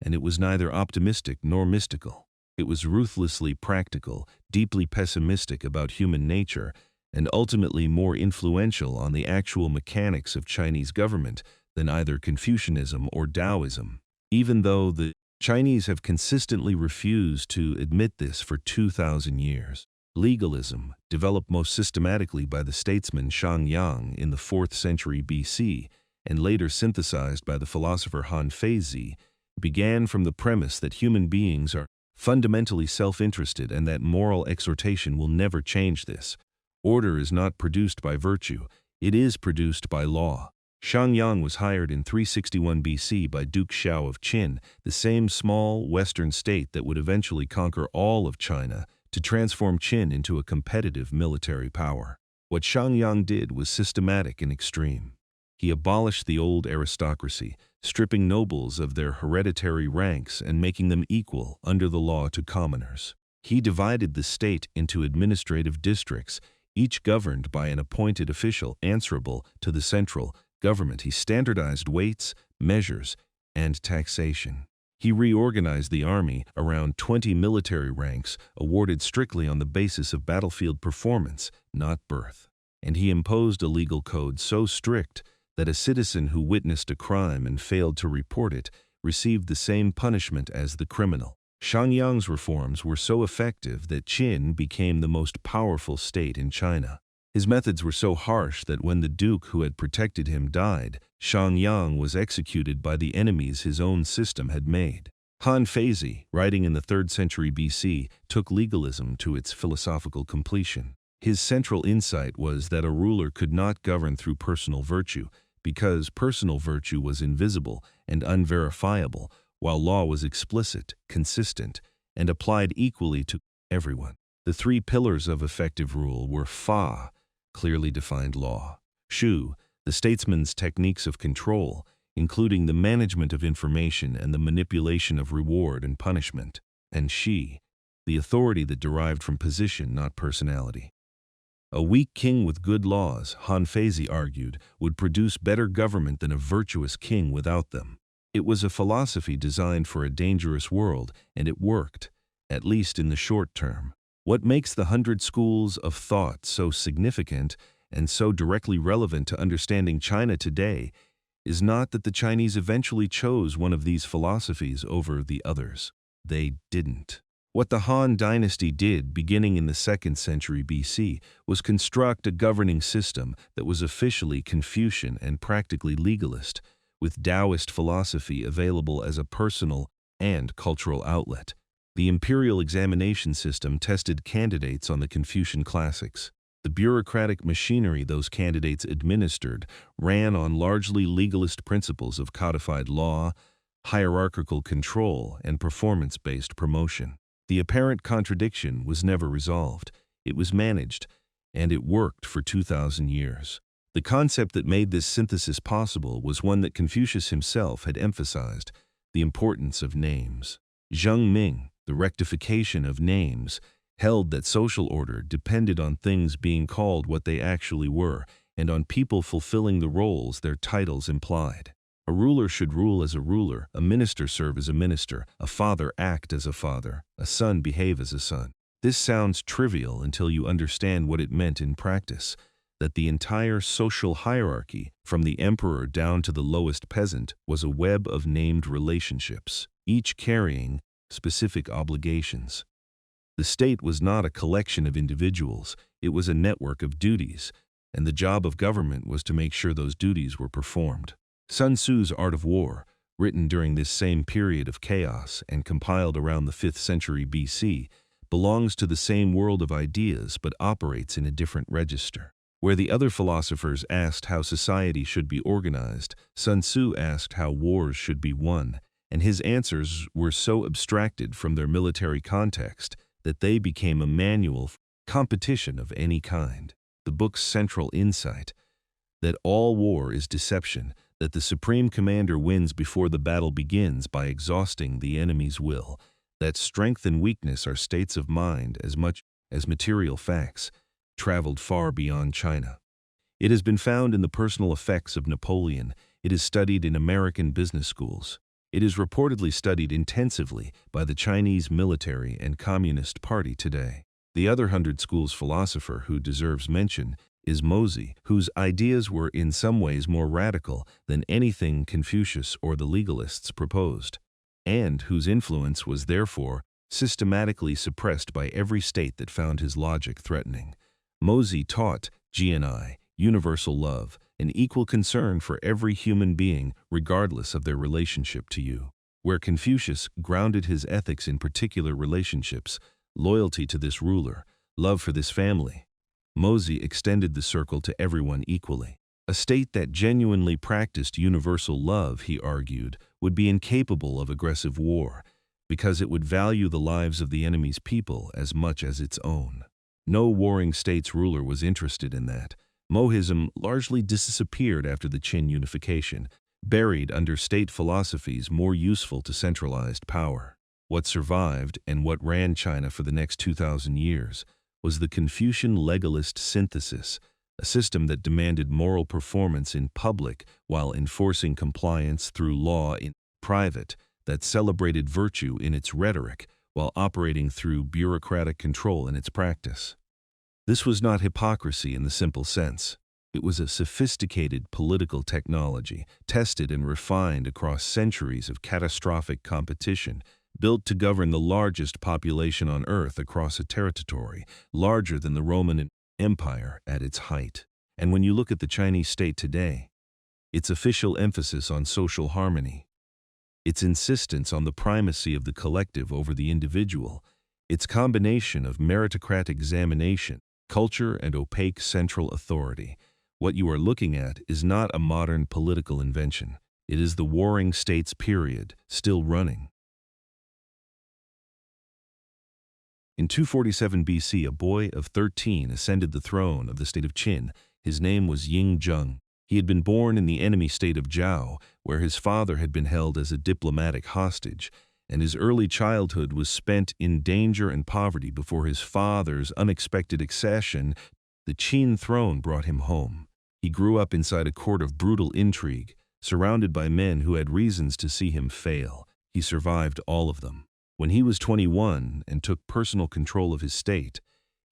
and it was neither optimistic nor mystical. It was ruthlessly practical, deeply pessimistic about human nature, and ultimately more influential on the actual mechanics of Chinese government than either Confucianism or Taoism. Even though the Chinese have consistently refused to admit this for 2,000 years. Legalism, developed most systematically by the statesman Shang in the 4th century BC, and later synthesized by the philosopher Han Feizi, began from the premise that human beings are fundamentally self-interested and that moral exhortation will never change this. Order is not produced by virtue, it is produced by law. Shang was hired in 361 BC by Duke Zhou of Qin, the same small western state that would eventually conquer all of China, to transform Qin into a competitive military power. What Shang did was systematic and extreme. He abolished the old aristocracy, stripping nobles of their hereditary ranks and making them equal under the law to commoners. He divided the state into administrative districts, each governed by an appointed official answerable to the central government. He standardized weights, measures, and taxation. He reorganized the army around 20 military ranks awarded strictly on the basis of battlefield performance, not birth. And he imposed a legal code so strict that a citizen who witnessed a crime and failed to report it received the same punishment as the criminal. Shang reforms were so effective that Qin became the most powerful state in China. His methods were so harsh that when the duke who had protected him died, Shang was executed by the enemies his own system had made. Han Feizi, writing in the 3rd century BC, took legalism to its philosophical completion. His central insight was that a ruler could not govern through personal virtue, because personal virtue was invisible and unverifiable, while law was explicit, consistent, and applied equally to everyone. The 3 pillars of effective rule were Fa, clearly defined law; Shu, the statesman's techniques of control, including the management of information and the manipulation of reward and punishment; and Shi, the authority that derived from position, not personality. A weak king with good laws, Han Feizi argued, would produce better government than a virtuous king without them. It was a philosophy designed for a dangerous world, and it worked, at least in the short term. What makes the 100 schools of thought so significant and so directly relevant to understanding China today is not that the Chinese eventually chose one of these philosophies over the others. They didn't. What the Han Dynasty did, beginning in the 2nd century BC, was construct a governing system that was officially Confucian and practically legalist, with Taoist philosophy available as a personal and cultural outlet. The imperial examination system tested candidates on the Confucian classics. The bureaucratic machinery those candidates administered ran on largely legalist principles of codified law, hierarchical control, and performance-based promotion. The apparent contradiction was never resolved. It was managed, and it worked for 2,000 years. The concept that made this synthesis possible was one that Confucius himself had emphasized: the importance of names. Ming, the rectification of names, held that social order depended on things being called what they actually were, and on people fulfilling the roles their titles implied. A ruler should rule as a ruler, a minister serve as a minister, a father act as a father, a son behave as a son. This sounds trivial until you understand what it meant in practice, that the entire social hierarchy, from the emperor down to the lowest peasant, was a web of named relationships, each carrying specific obligations. The state was not a collection of individuals, it was a network of duties, and the job of government was to make sure those duties were performed. Sun Tzu's Art of War, written during this same period of chaos and compiled around the 5th century BC, belongs to the same world of ideas but operates in a different register. Where the other philosophers asked how society should be organized, Sun Tzu asked how wars should be won, and his answers were so abstracted from their military context that they became a manual for competition of any kind. The book's central insight, that all war is deception, that the supreme commander wins before the battle begins by exhausting the enemy's will, that strength and weakness are states of mind as much as material facts, traveled far beyond China. It has been found in the personal effects of Napoleon. It is studied in American business schools. It is reportedly studied intensively by the Chinese military and Communist Party today. The other 100 schools philosopher who deserves mention is Mozi, whose ideas were in some ways more radical than anything Confucius or the legalists proposed, and whose influence was therefore systematically suppressed by every state that found his logic threatening. Mozi taught GNI, universal love, an equal concern for every human being regardless of their relationship to you. Where Confucius grounded his ethics in particular relationships, loyalty to this ruler, love for this family, Mozi extended the circle to everyone equally. A state that genuinely practiced universal love, he argued, would be incapable of aggressive war, because it would value the lives of the enemy's people as much as its own. No warring state's ruler was interested in that. Mohism largely disappeared after the Qin unification, buried under state philosophies more useful to centralized power. What survived, and what ran China for the next 2,000 years, was the Confucian legalist synthesis, a system that demanded moral performance in public while enforcing compliance through law in private, that celebrated virtue in its rhetoric while operating through bureaucratic control in its practice. This was not hypocrisy in the simple sense. It was a sophisticated political technology, tested and refined across centuries of catastrophic competition, built to govern the largest population on Earth across a territory larger than the Roman Empire at its height. And when you look at the Chinese state today, its official emphasis on social harmony, its insistence on the primacy of the collective over the individual, its combination of meritocratic examination, culture, and opaque central authority, what you are looking at is not a modern political invention. It is the warring states period, still running. In 247 BC, a boy of 13 ascended the throne of the state of Qin. His name was Zhou. He had been born in the enemy state of Zhou, where his father had been held as a diplomatic hostage, and his early childhood was spent in danger and poverty before his father's unexpected accession. The Qin throne brought him home. He grew up inside a court of brutal intrigue, surrounded by men who had reasons to see him fail. He survived all of them. When he was 21 and took personal control of his state,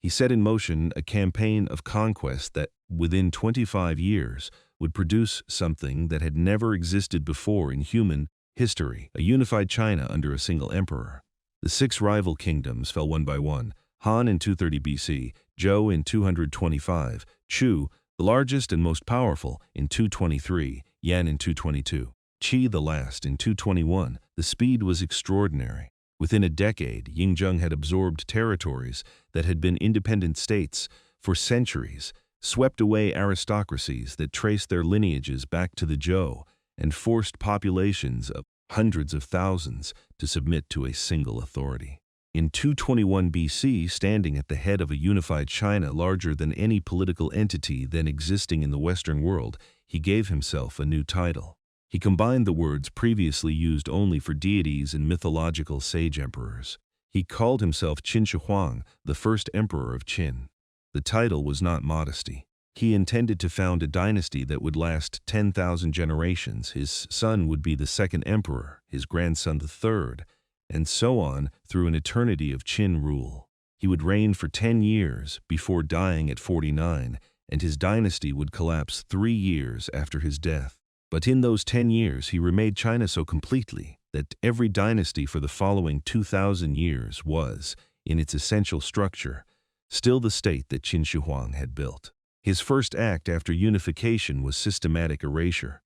he set in motion a campaign of conquest that, within 25 years, would produce something that had never existed before in human history: a unified China under a single emperor. The 6 rival kingdoms fell one by one: Han in 230 BC, Zhou in 225, Chu, the largest and most powerful, in 223, Yan in 222, Qi the last in 221. The speed was extraordinary. Within a decade, Yingzheng had absorbed territories that had been independent states for centuries, swept away aristocracies that traced their lineages back to the Zhou, and forced populations of hundreds of thousands to submit to a single authority. In 221 BC, standing at the head of a unified China larger than any political entity then existing in the Western world, he gave himself a new title. He combined the words previously used only for deities and mythological sage emperors. He called himself Qin Shi Huang, the first emperor of Qin. The title was not modesty. He intended to found a dynasty that would last 10,000 generations. His son would be the second emperor, his grandson the third, and so on through an eternity of Qin rule. He would reign for 10 years before dying at 49, and his dynasty would collapse 3 years after his death. But in those 10 years he remade China so completely that every dynasty for the following 2,000 years was, in its essential structure, still the state that Qin Shi Huang had built. His first act after unification was systematic erasure.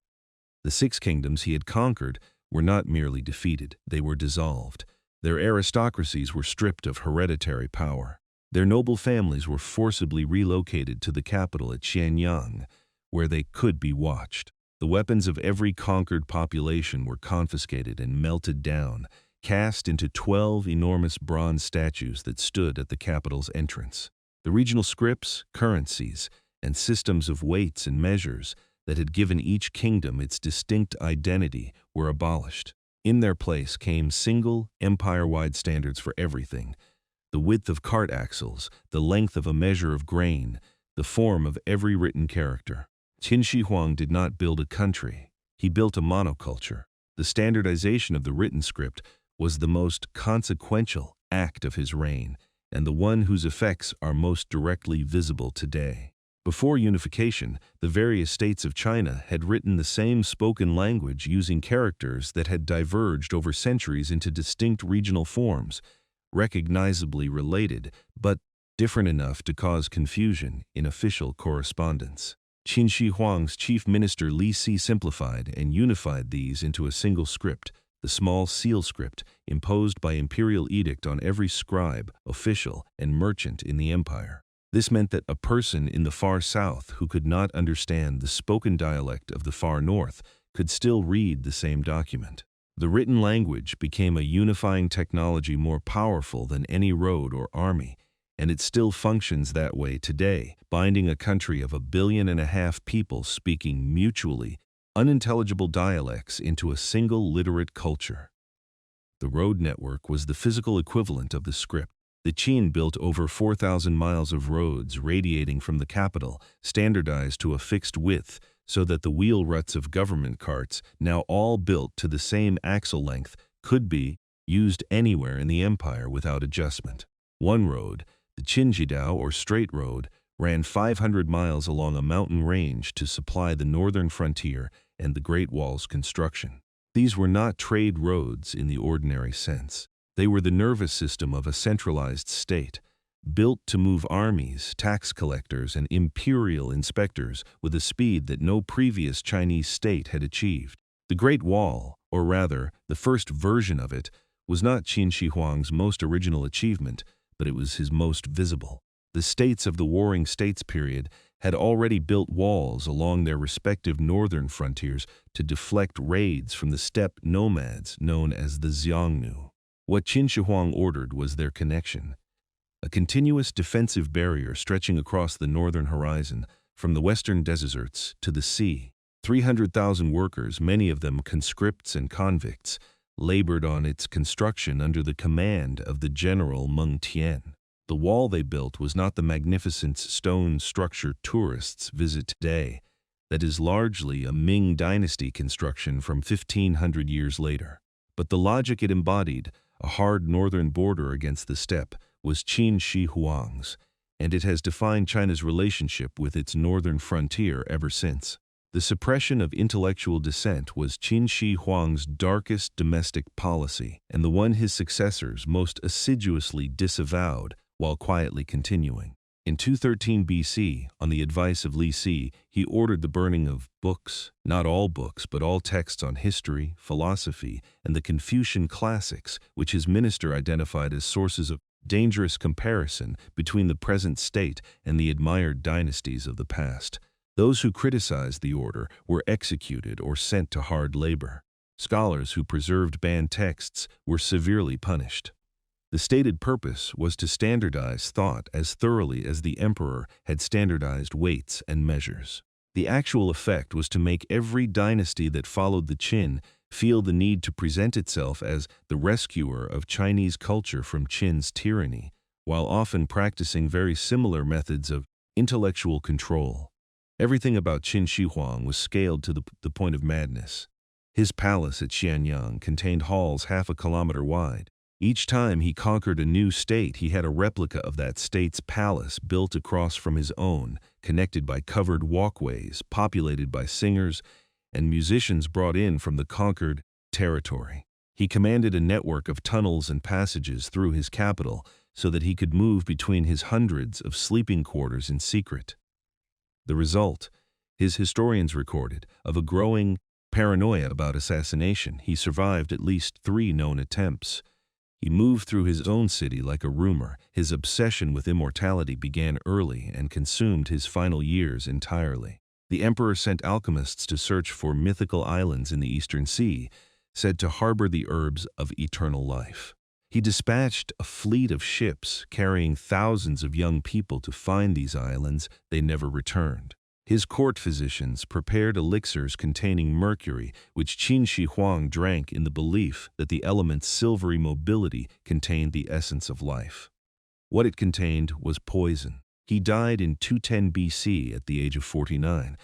The 6 kingdoms he had conquered were not merely defeated, they were dissolved. Their aristocracies were stripped of hereditary power. Their noble families were forcibly relocated to the capital at Xianyang, where they could be watched. The weapons of every conquered population were confiscated and melted down, cast into 12 enormous bronze statues that stood at the capital's entrance. The regional scripts, currencies, and systems of weights and measures that had given each kingdom its distinct identity were abolished. In their place came single, empire-wide standards for everything: the width of cart axles, the length of a measure of grain, the form of every written character. Qin Shi Huang did not build a country, he built a monoculture. The standardization of the written script was the most consequential act of his reign, and the one whose effects are most directly visible today. Before unification, the various states of China had written the same spoken language using characters that had diverged over centuries into distinct regional forms, recognizably related, but different enough to cause confusion in official correspondence. Qin Shi Huang's chief minister Li Si simplified and unified these into a single script, the small seal script imposed by imperial edict on every scribe, official, and merchant in the empire. This meant that a person in the far south who could not understand the spoken dialect of the far north could still read the same document. The written language became a unifying technology more powerful than any road or army, and it still functions that way today, binding a country of 1.5 billion people speaking mutually unintelligible dialects into a single literate culture. The road network was the physical equivalent of the script. The Qin built over 4,000 miles of roads radiating from the capital, standardized to a fixed width, so that the wheel ruts of government carts, now all built to the same axle length, could be used anywhere in the empire without adjustment. One road, the Qinjidao or Straight Road, ran 500 miles along a mountain range to supply the northern frontier and the Great Wall's construction. These were not trade roads in the ordinary sense. They were the nervous system of a centralized state, built to move armies, tax collectors, and imperial inspectors with a speed that no previous Chinese state had achieved. The Great Wall, or rather, the first version of it, was not Qin Shi Huang's most original achievement, but it was his most visible. The states of the Warring States period had already built walls along their respective northern frontiers to deflect raids from the steppe nomads known as the Xiongnu. What Qin Shi Huang ordered was their connection, a continuous defensive barrier stretching across the northern horizon, from the western deserts to the sea. 300,000 workers, many of them conscripts and convicts, labored on its construction under the command of the general Meng. The wall they built was not the magnificent stone structure tourists visit today. That is largely a Ming Dynasty construction from 1,500 years later. But the logic it embodied, a hard northern border against the steppe, was Qin Shi Huang's, and it has defined China's relationship with its northern frontier ever since. The suppression of intellectual dissent was Qin Shi Huang's darkest domestic policy, and the one his successors most assiduously disavowed while quietly continuing. In 213 BC, on the advice of Li Si, he ordered the burning of books, not all books, but all texts on history, philosophy, and the Confucian classics, which his minister identified as sources of dangerous comparison between the present state and the admired dynasties of the past. Those who criticized the order were executed or sent to hard labor. Scholars who preserved banned texts were severely punished. The stated purpose was to standardize thought as thoroughly as the emperor had standardized weights and measures. The actual effect was to make every dynasty that followed the Qin feel the need to present itself as the rescuer of Chinese culture from Qin's tyranny, while often practicing very similar methods of intellectual control. Everything about Qin Shi Huang was scaled to the point of madness. His palace at Xianyang contained halls half a kilometer wide. Each time he conquered a new state, he had a replica of that state's palace built across from his own, connected by covered walkways, populated by singers and musicians brought in from the conquered territory. He commanded a network of tunnels and passages through his capital so that he could move between his hundreds of sleeping quarters in secret. The result, his historians recorded, of a growing paranoia about assassination. He survived at least 3 known attempts. He moved through his own city like a rumor. His obsession with immortality began early and consumed his final years entirely. The emperor sent alchemists to search for mythical islands in the Eastern Sea, said to harbor the herbs of eternal life. He dispatched a fleet of ships carrying thousands of young people to find these islands. They never returned. His court physicians prepared elixirs containing mercury, which Qin Shi Huang drank in the belief that the element's silvery mobility contained the essence of life. What it contained was poison. He died in 210 BC at the age of 49,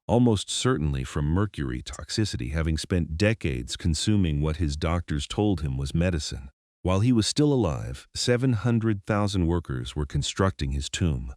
almost certainly from mercury toxicity, having spent decades consuming what his doctors told him was medicine. While he was still alive, 700,000 workers were constructing his tomb.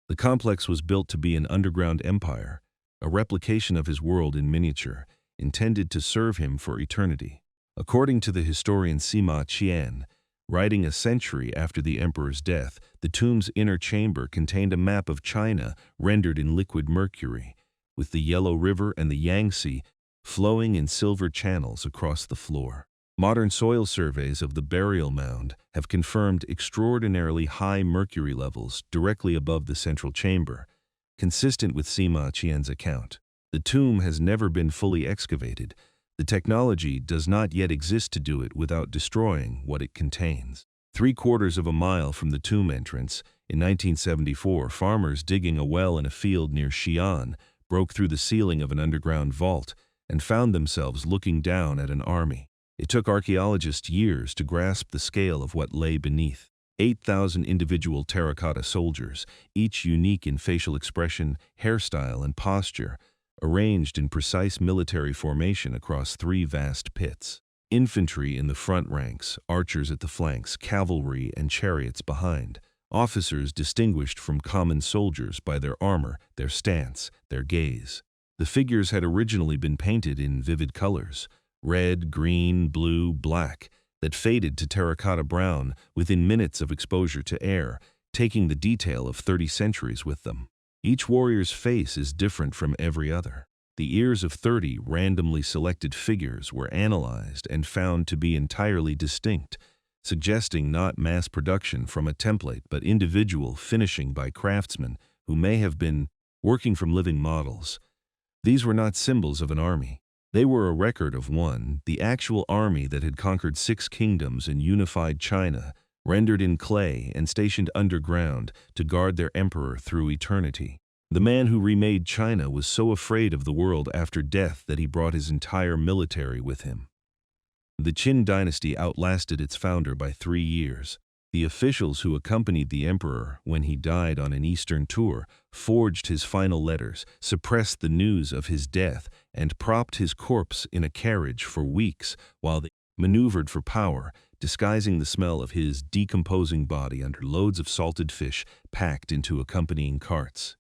The complex was built to be an underground empire, a replication of his world in miniature, intended to serve him for eternity. According to the historian Sima Qian, writing a century after the emperor's death, the tomb's inner chamber contained a map of China rendered in liquid mercury, with the Yellow River and the Yangtze flowing in silver channels across the floor. Modern soil surveys of the burial mound have confirmed extraordinarily high mercury levels directly above the central chamber, consistent with Sima Qian's account. The tomb has never been fully excavated. The technology does not yet exist to do it without destroying what it contains. 3/4 of a mile from the tomb entrance, in 1974, farmers digging a well in a field near Xi'an broke through the ceiling of an underground vault and found themselves looking down at an army. It took archaeologists years to grasp the scale of what lay beneath. 8,000 individual terracotta soldiers, each unique in facial expression, hairstyle, and posture, arranged in precise military formation across 3 vast pits. Infantry in the front ranks, archers at the flanks, cavalry and chariots behind. Officers distinguished from common soldiers by their armor, their stance, their gaze. The figures had originally been painted in vivid colors, red, green, blue, black, that faded to terracotta brown within minutes of exposure to air, taking the detail of 30 centuries with them. Each warrior's face is different from every other. The ears of 30 randomly selected figures were analyzed and found to be entirely distinct, suggesting not mass production from a template but individual finishing by craftsmen who may have been working from living models. These were not symbols of an army. They were a record of one, the actual army that had conquered 6 kingdoms and unified China, rendered in clay and stationed underground to guard their emperor through eternity. The man who remade China was so afraid of the world after death that he brought his entire military with him. The Qin dynasty outlasted its founder by 3 years. The officials who accompanied the emperor when he died on an eastern tour forged his final letters, suppressed the news of his death, and propped his corpse in a carriage for weeks while they maneuvered for power, disguising the smell of his decomposing body under loads of salted fish packed into accompanying carts.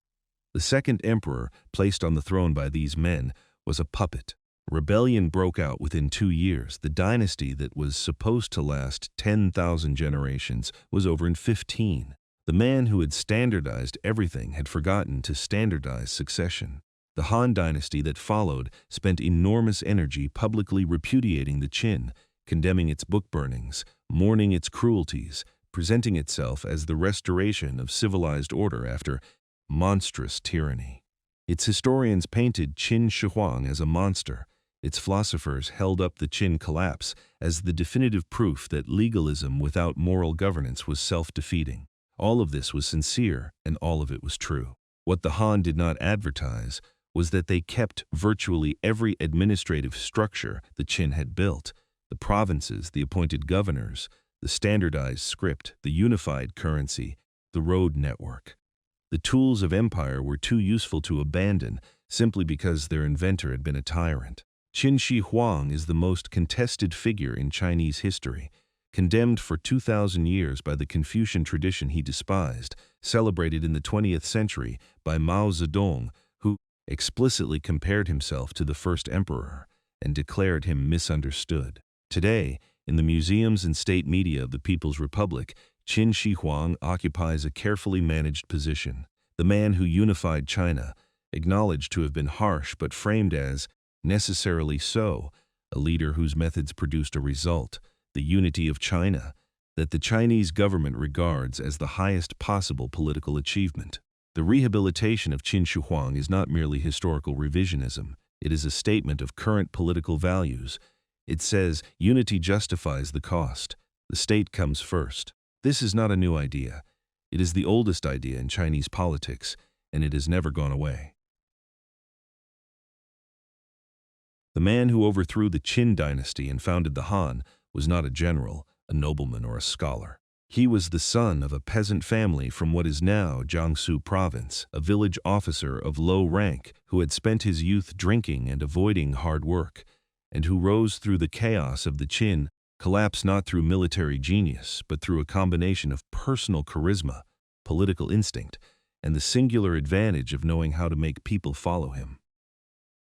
The second emperor, placed on the throne by these men, was a puppet. Rebellion broke out within 2 years. The dynasty that was supposed to last 10,000 generations was over in 15. The man who had standardized everything had forgotten to standardize succession. The Han dynasty that followed spent enormous energy publicly repudiating the Qin, condemning its book burnings, mourning its cruelties, presenting itself as the restoration of civilized order after monstrous tyranny. Its historians painted Qin Shi Huang as a monster, Its philosophers held up the Qin collapse as the definitive proof that legalism without moral governance was self-defeating. All of this was sincere, and all of it was true. What the Han did not advertise was that they kept virtually every administrative structure the Qin had built: the provinces, the appointed governors, the standardized script, the unified currency, the road network. The tools of empire were too useful to abandon simply because their inventor had been a tyrant. Qin Shi Huang is the most contested figure in Chinese history, condemned for 2,000 years by the Confucian tradition he despised, celebrated in the 20th century by Mao Zedong, who explicitly compared himself to the first emperor and declared him misunderstood. Today, in the museums and state media of the People's Republic, Qin Shi Huang occupies a carefully managed position. The man who unified China, acknowledged to have been harsh but framed as necessarily so, a leader whose methods produced a result, the unity of China, that the Chinese government regards as the highest possible political achievement. The rehabilitation of Qin Shi Huang is not merely historical revisionism. It is a statement of current political values. It says unity justifies the cost. The state comes first. This is not a new idea. It is the oldest idea in Chinese politics, and it has never gone away. The man who overthrew the Qin dynasty and founded the Han was not a general, a nobleman, or a scholar. He was the son of a peasant family from what is now Jiangsu province, a village officer of low rank who had spent his youth drinking and avoiding hard work, and who rose through the chaos of the Qin collapse not through military genius, but through a combination of personal charisma, political instinct, and the singular advantage of knowing how to make people follow him.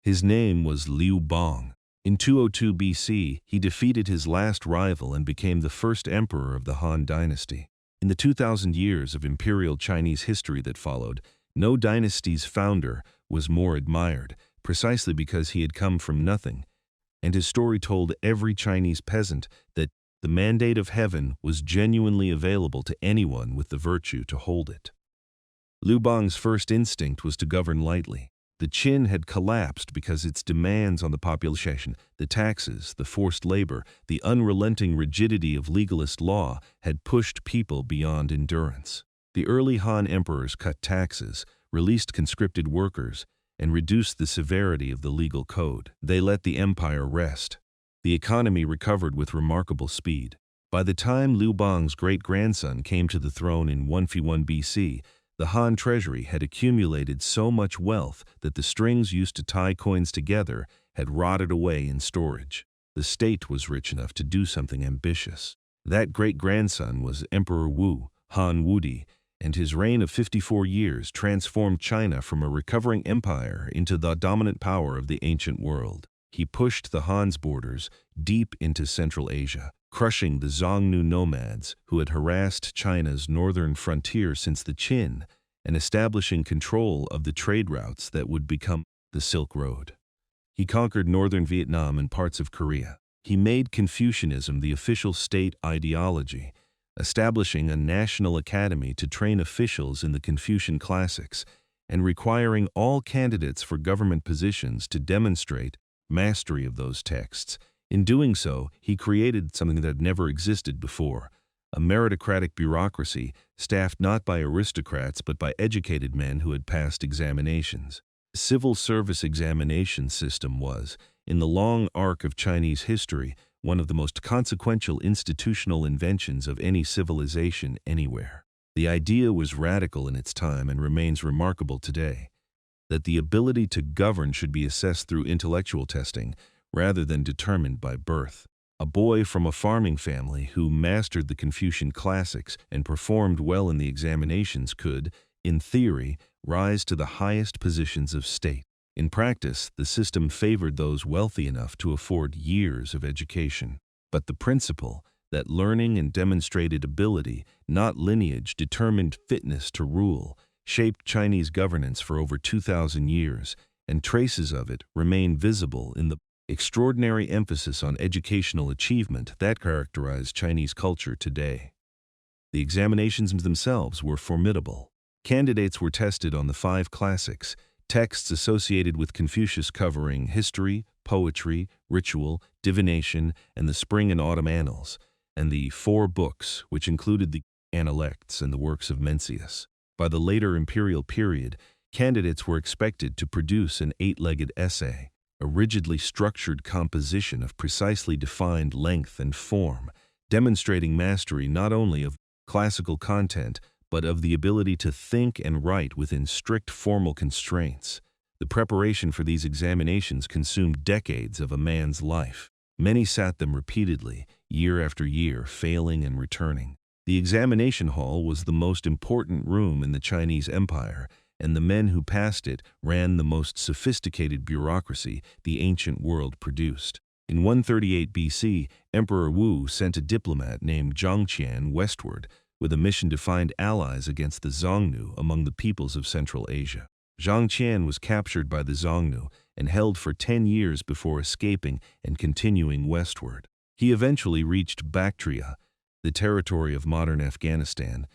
His name was Liu Bang. In 202 BC, he defeated his last rival and became the first emperor of the Han dynasty. In the 2,000 years of imperial Chinese history that followed, no dynasty's founder was more admired, precisely because he had come from nothing, and his story told every Chinese peasant that the mandate of heaven was genuinely available to anyone with the virtue to hold it. Liu Bang's first instinct was to govern lightly. The Qin had collapsed because its demands on the population, the taxes, the forced labor, the unrelenting rigidity of legalist law had pushed people beyond endurance. The early Han emperors cut taxes, released conscripted workers, and reduced the severity of the legal code. They let the empire rest. The economy recovered with remarkable speed. By the time Liu Bang's great-grandson came to the throne in 151 BC, the Han treasury had accumulated so much wealth that the strings used to tie coins together had rotted away in storage. The state was rich enough to do something ambitious. That great-grandson was Emperor Wu, Han Wudi, and his reign of 54 years transformed China from a recovering empire into the dominant power of the ancient world. He pushed the Han's borders deep into Central Asia, crushing the Xiongnu nomads who had harassed China's northern frontier since the Qin, and establishing control of the trade routes that would become the Silk Road. He conquered northern Vietnam and parts of Korea. He made Confucianism the official state ideology, establishing a national academy to train officials in the Confucian classics, and requiring all candidates for government positions to demonstrate mastery of those texts. In doing so, he created something that had never existed before, a meritocratic bureaucracy staffed not by aristocrats but by educated men who had passed examinations. The civil service examination system was, in the long arc of Chinese history, one of the most consequential institutional inventions of any civilization anywhere. The idea was radical in its time and remains remarkable today, that the ability to govern should be assessed through intellectual testing rather than determined by birth. A boy from a farming family who mastered the Confucian classics and performed well in the examinations could, in theory, rise to the highest positions of state. In practice, the system favored those wealthy enough to afford years of education. But the principle that learning and demonstrated ability, not lineage, determined fitness to rule, shaped Chinese governance for over 2,000 years, and traces of it remain visible in the extraordinary emphasis on educational achievement that characterized Chinese culture today. The examinations themselves were formidable. Candidates were tested on the 5 classics, texts associated with Confucius covering history, poetry, ritual, divination, and the spring and autumn annals, and the 4 books, which included the Analects and the works of Mencius. By the later imperial period, candidates were expected to produce an 8-legged essay, a rigidly structured composition of precisely defined length and form, demonstrating mastery not only of classical content, but of the ability to think and write within strict formal constraints. The preparation for these examinations consumed decades of a man's life. Many sat them repeatedly, year after year, failing and returning. The examination hall was the most important room in the Chinese Empire, and the men who passed it ran the most sophisticated bureaucracy the ancient world produced. In 138 BC, Emperor Wu sent a diplomat named Zhang Qian westward with a mission to find allies against the Xiongnu among the peoples of Central Asia. Zhang Qian was captured by the Xiongnu and held for 10 years before escaping and continuing westward. He eventually reached Bactria, the territory of modern Afghanistan,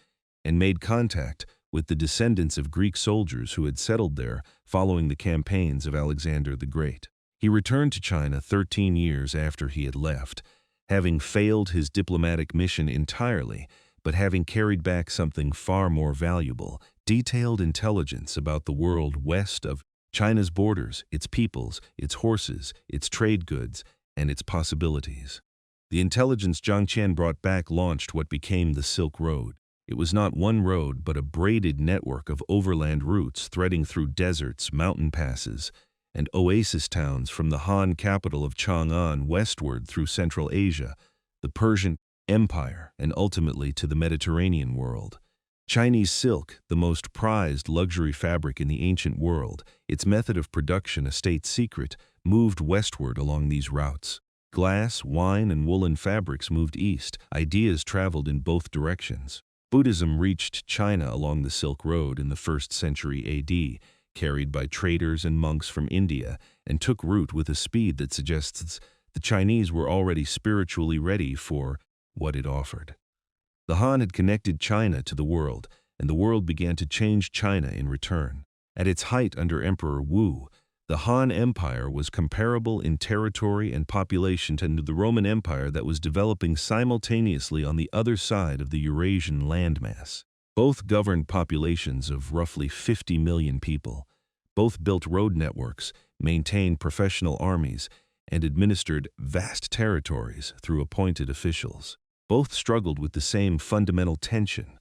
and made contact with the descendants of Greek soldiers who had settled there following the campaigns of Alexander the Great. He returned to China 13 years after he had left, having failed his diplomatic mission entirely, but having carried back something far more valuable: detailed intelligence about the world west of China's borders, its peoples, its horses, its trade goods, and its possibilities. The intelligence Zhang Qian brought back launched what became the Silk Road. It was not one road, but a braided network of overland routes threading through deserts, mountain passes, and oasis towns from the Han capital of Chang'an westward through Central Asia, the Persian Empire, and ultimately to the Mediterranean world. Chinese silk, the most prized luxury fabric in the ancient world, its method of production a state secret, moved westward along these routes. Glass, wine, and woolen fabrics moved east. Ideas traveled in both directions. Buddhism reached China along the Silk Road in the 1st century AD, carried by traders and monks from India, and took root with a speed that suggests the Chinese were already spiritually ready for what it offered. The Han had connected China to the world, and the world began to change China in return. At its height under Emperor Wu, the Han Empire was comparable in territory and population to the Roman Empire that was developing simultaneously on the other side of the Eurasian landmass. Both governed populations of roughly 50 million people. Both built road networks, maintained professional armies, and administered vast territories through appointed officials. Both struggled with the same fundamental tension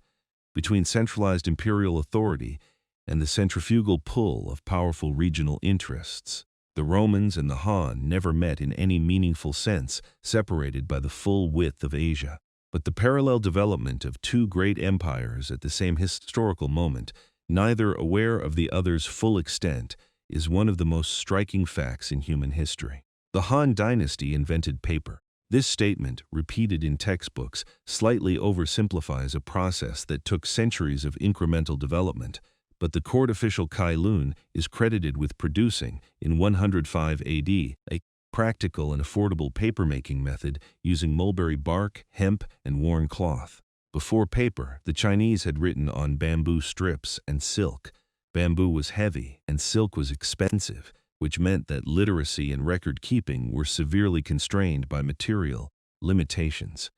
between centralized imperial authority and the centrifugal pull of powerful regional interests. The Romans and the Han never met in any meaningful sense, separated by the full width of Asia. But the parallel development of two great empires at the same historical moment, neither aware of the other's full extent, is one of the most striking facts in human history. The Han Dynasty invented paper. This statement, repeated in textbooks, slightly oversimplifies a process that took centuries of incremental development, but the court official Kai Lun is credited with producing, in 105 AD, a practical and affordable papermaking method using mulberry bark, hemp, and worn cloth. Before paper, the Chinese had written on bamboo strips and silk. Bamboo was heavy and silk was expensive, which meant that literacy and record-keeping were severely constrained by material limitations.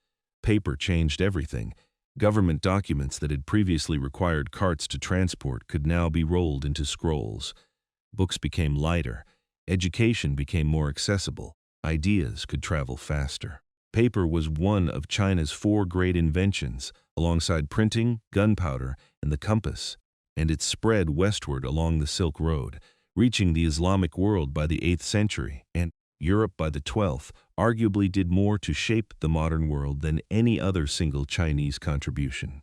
Paper changed everything. Government documents that had previously required carts to transport could now be rolled into scrolls. Books became lighter. Education became more accessible. Ideas could travel faster. Paper was one of China's 4 great inventions, alongside printing, gunpowder, and the compass, and it spread westward along the Silk Road, reaching the Islamic world by the 8th century, and Europe by the 12th, arguably did more to shape the modern world than any other single Chinese contribution.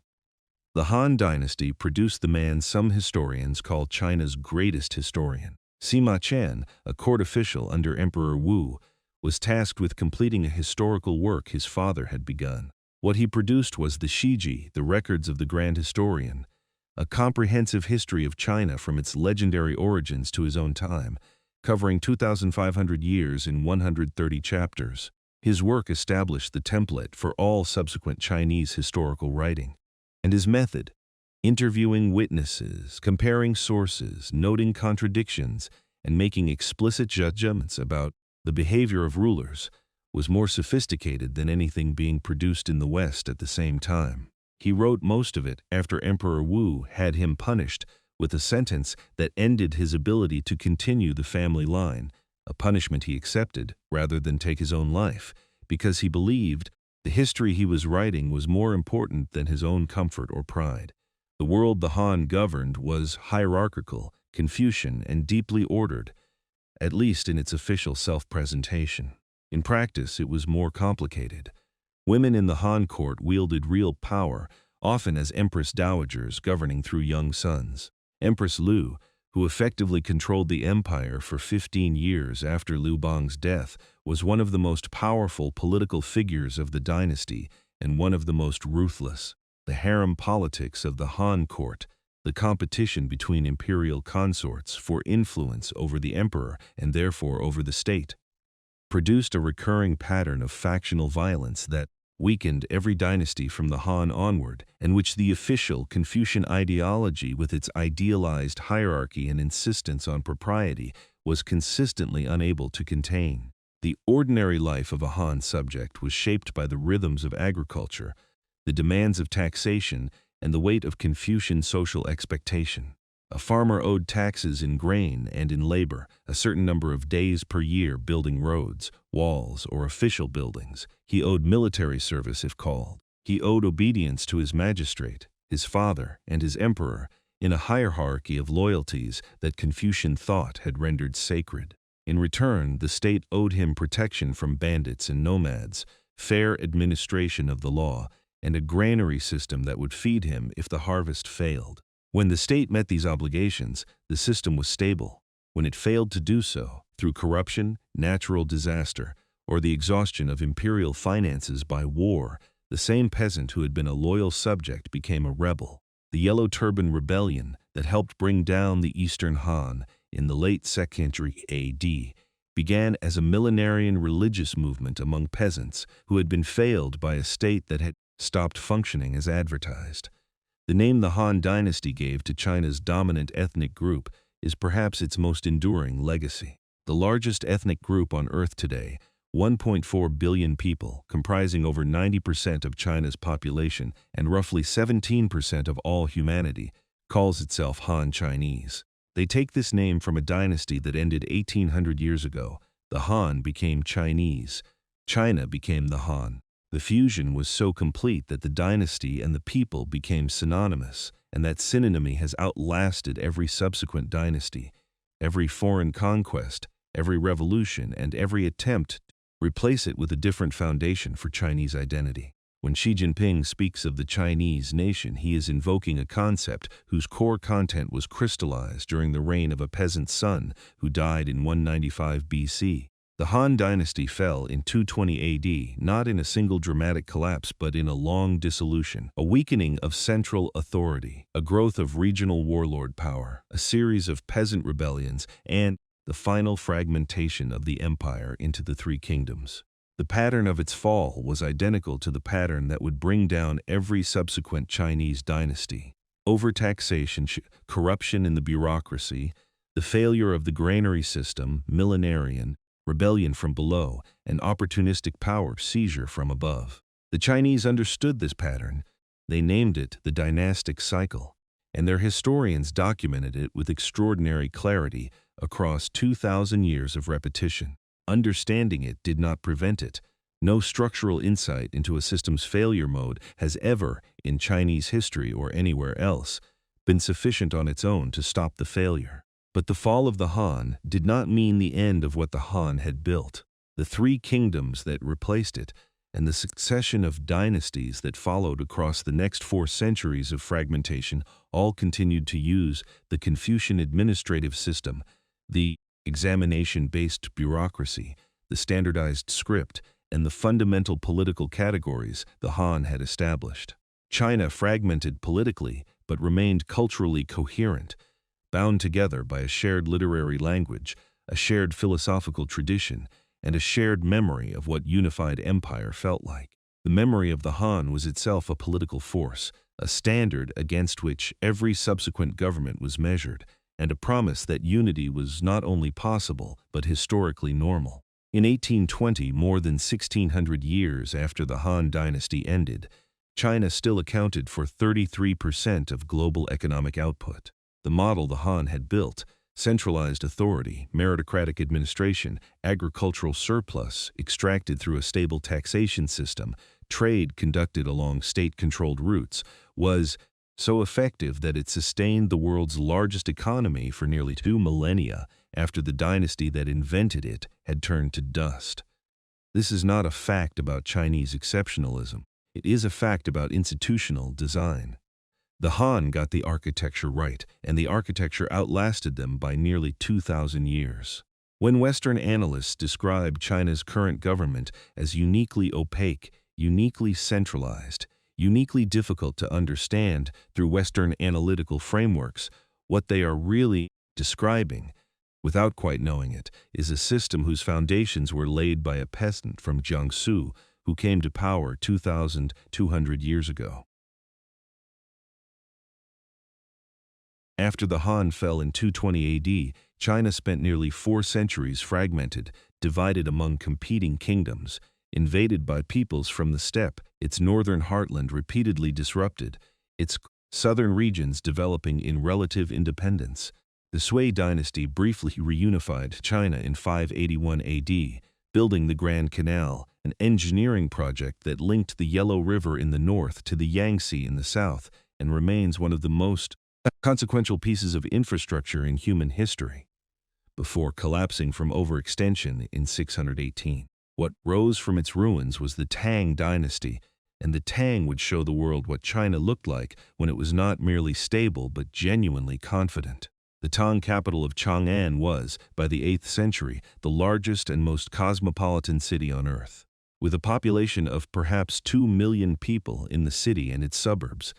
The Han Dynasty produced the man some historians call China's greatest historian. Sima Qian, a court official under Emperor Wu, was tasked with completing a historical work his father had begun. What he produced was the Shiji, the records of the Grand Historian, a comprehensive history of China from its legendary origins to his own time, covering 2,500 years in 130 chapters. His work established the template for all subsequent Chinese historical writing. And his method, interviewing witnesses, comparing sources, noting contradictions, and making explicit judgments about The behavior of rulers was more sophisticated than anything being produced in the West at the same time. He wrote most of it after Emperor Wu had him punished with a sentence that ended his ability to continue the family line, a punishment he accepted rather than take his own life, because he believed the history he was writing was more important than his own comfort or pride. The world the Han governed was hierarchical, Confucian, and deeply ordered, at least in its official self-presentation. In practice, it was more complicated. Women in the Han court wielded real power, often as empress dowagers governing through young sons. Empress Lu, who effectively controlled the empire for 15 years after Liu Bang's death, was one of the most powerful political figures of the dynasty and one of the most ruthless. The harem politics of the Han court, the competition between imperial consorts for influence over the emperor and therefore over the state, produced a recurring pattern of factional violence that weakened every dynasty from the Han onward, and which the official Confucian ideology, with its idealized hierarchy and insistence on propriety, was consistently unable to contain. The ordinary life of a Han subject was shaped by the rhythms of agriculture, the demands of taxation, and the weight of Confucian social expectation. A farmer owed taxes in grain and in labor, a certain number of days per year building roads, walls, or official buildings. He owed military service if called. He owed obedience to his magistrate, his father, and his emperor, in a hierarchy of loyalties that Confucian thought had rendered sacred. In return, the state owed him protection from bandits and nomads, fair administration of the law, and a granary system that would feed him if the harvest failed. When the state met these obligations, the system was stable. When it failed to do so, through corruption, natural disaster, or the exhaustion of imperial finances by war, the same peasant who had been a loyal subject became a rebel. The Yellow Turban Rebellion that helped bring down the Eastern Han in the late 2nd century AD began as a millenarian religious movement among peasants who had been failed by a state that had stopped functioning as advertised. The name the Han Dynasty gave to China's dominant ethnic group is perhaps its most enduring legacy. The largest ethnic group on Earth today, 1.4 billion people, comprising over 90% of China's population and roughly 17% of all humanity, calls itself Han Chinese. They take this name from a dynasty that ended 1800 years ago. The Han became Chinese. China became the Han. The fusion was so complete that the dynasty and the people became synonymous, and that synonymy has outlasted every subsequent dynasty, every foreign conquest, every revolution, and every attempt to replace it with a different foundation for Chinese identity. When Xi Jinping speaks of the Chinese nation, he is invoking a concept whose core content was crystallized during the reign of a peasant's son who died in 195 BC. The Han Dynasty fell in 220 AD, not in a single dramatic collapse but in a long dissolution, a weakening of central authority, a growth of regional warlord power, a series of peasant rebellions, and the final fragmentation of the empire into the three kingdoms. The pattern of its fall was identical to the pattern that would bring down every subsequent Chinese dynasty. Overtaxation, corruption in the bureaucracy, the failure of the granary system, millenarian, rebellion from below, and opportunistic power seizure from above. The Chinese understood this pattern. They named it the dynastic cycle, and their historians documented it with extraordinary clarity across 2,000 years of repetition. Understanding it did not prevent it. No structural insight into a system's failure mode has ever, in Chinese history or anywhere else, been sufficient on its own to stop the failure. But the fall of the Han did not mean the end of what the Han had built. The three kingdoms that replaced it, and the succession of dynasties that followed across the next 4 centuries of fragmentation, all continued to use the Confucian administrative system, the examination-based bureaucracy, the standardized script, and the fundamental political categories the Han had established. China fragmented politically, but remained culturally coherent, bound together by a shared literary language, a shared philosophical tradition, and a shared memory of what unified empire felt like. The memory of the Han was itself a political force, a standard against which every subsequent government was measured, and a promise that unity was not only possible but historically normal. In 1820, more than 1600 years after the Han Dynasty ended, China still accounted for 33% of global economic output. The model the Han had built, centralized authority, meritocratic administration, agricultural surplus extracted through a stable taxation system, trade conducted along state-controlled routes, was so effective that it sustained the world's largest economy for nearly 2 millennia after the dynasty that invented it had turned to dust. This is not a fact about Chinese exceptionalism. It is a fact about institutional design. The Han got the architecture right, and the architecture outlasted them by nearly 2,000 years. When Western analysts describe China's current government as uniquely opaque, uniquely centralized, uniquely difficult to understand through Western analytical frameworks, what they are really describing, without quite knowing it, is a system whose foundations were laid by a peasant from Jiangsu who came to power 2,200 years ago. After the Han fell in 220 AD, China spent nearly 4 centuries fragmented, divided among competing kingdoms, invaded by peoples from the steppe, its northern heartland repeatedly disrupted, its southern regions developing in relative independence. The Sui dynasty briefly reunified China in 581 AD, building the Grand Canal, an engineering project that linked the Yellow River in the north to the Yangtze in the south, and remains one of the most consequential pieces of infrastructure in human history, before collapsing from overextension in 618. What rose from its ruins was the Tang dynasty, and the Tang would show the world what China looked like when it was not merely stable but genuinely confident. The Tang capital of Chang'an was, by the 8th century, the largest and most cosmopolitan city on earth. With a population of perhaps 2 million people in the city and its suburbs,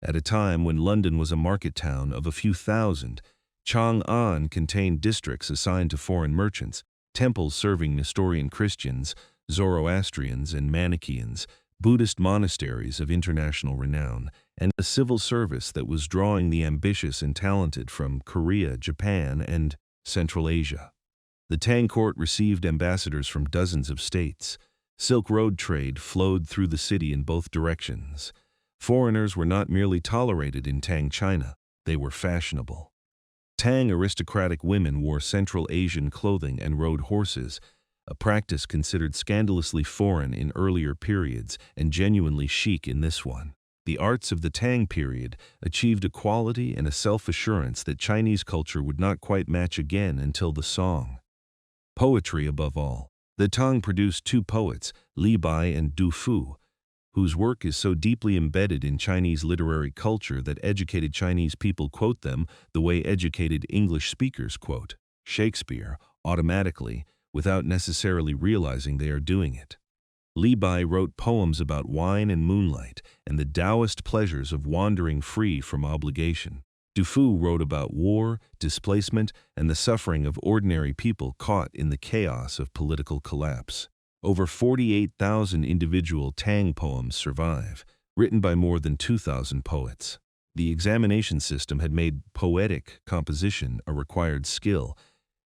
at a time when London was a market town of a few thousand, Chang'an contained districts assigned to foreign merchants, temples serving Nestorian Christians, Zoroastrians and Manichaeans, Buddhist monasteries of international renown, and a civil service that was drawing the ambitious and talented from Korea, Japan, and Central Asia. The Tang court received ambassadors from dozens of states. Silk Road trade flowed through the city in both directions. Foreigners were not merely tolerated in Tang China, they were fashionable. Tang aristocratic women wore Central Asian clothing and rode horses, a practice considered scandalously foreign in earlier periods and genuinely chic in this one. The arts of the Tang period achieved a quality and a self-assurance that Chinese culture would not quite match again until the Song. Poetry above all. The Tang produced 2 poets, Li Bai and Du Fu, whose work is so deeply embedded in Chinese literary culture that educated Chinese people quote them the way educated English speakers quote Shakespeare automatically, without necessarily realizing they are doing it. Li Bai wrote poems about wine and moonlight and the Taoist pleasures of wandering free from obligation. Du Fu wrote about war, displacement, and the suffering of ordinary people caught in the chaos of political collapse. Over 48,000 individual Tang poems survive, written by more than 2,000 poets. The examination system had made poetic composition a required skill,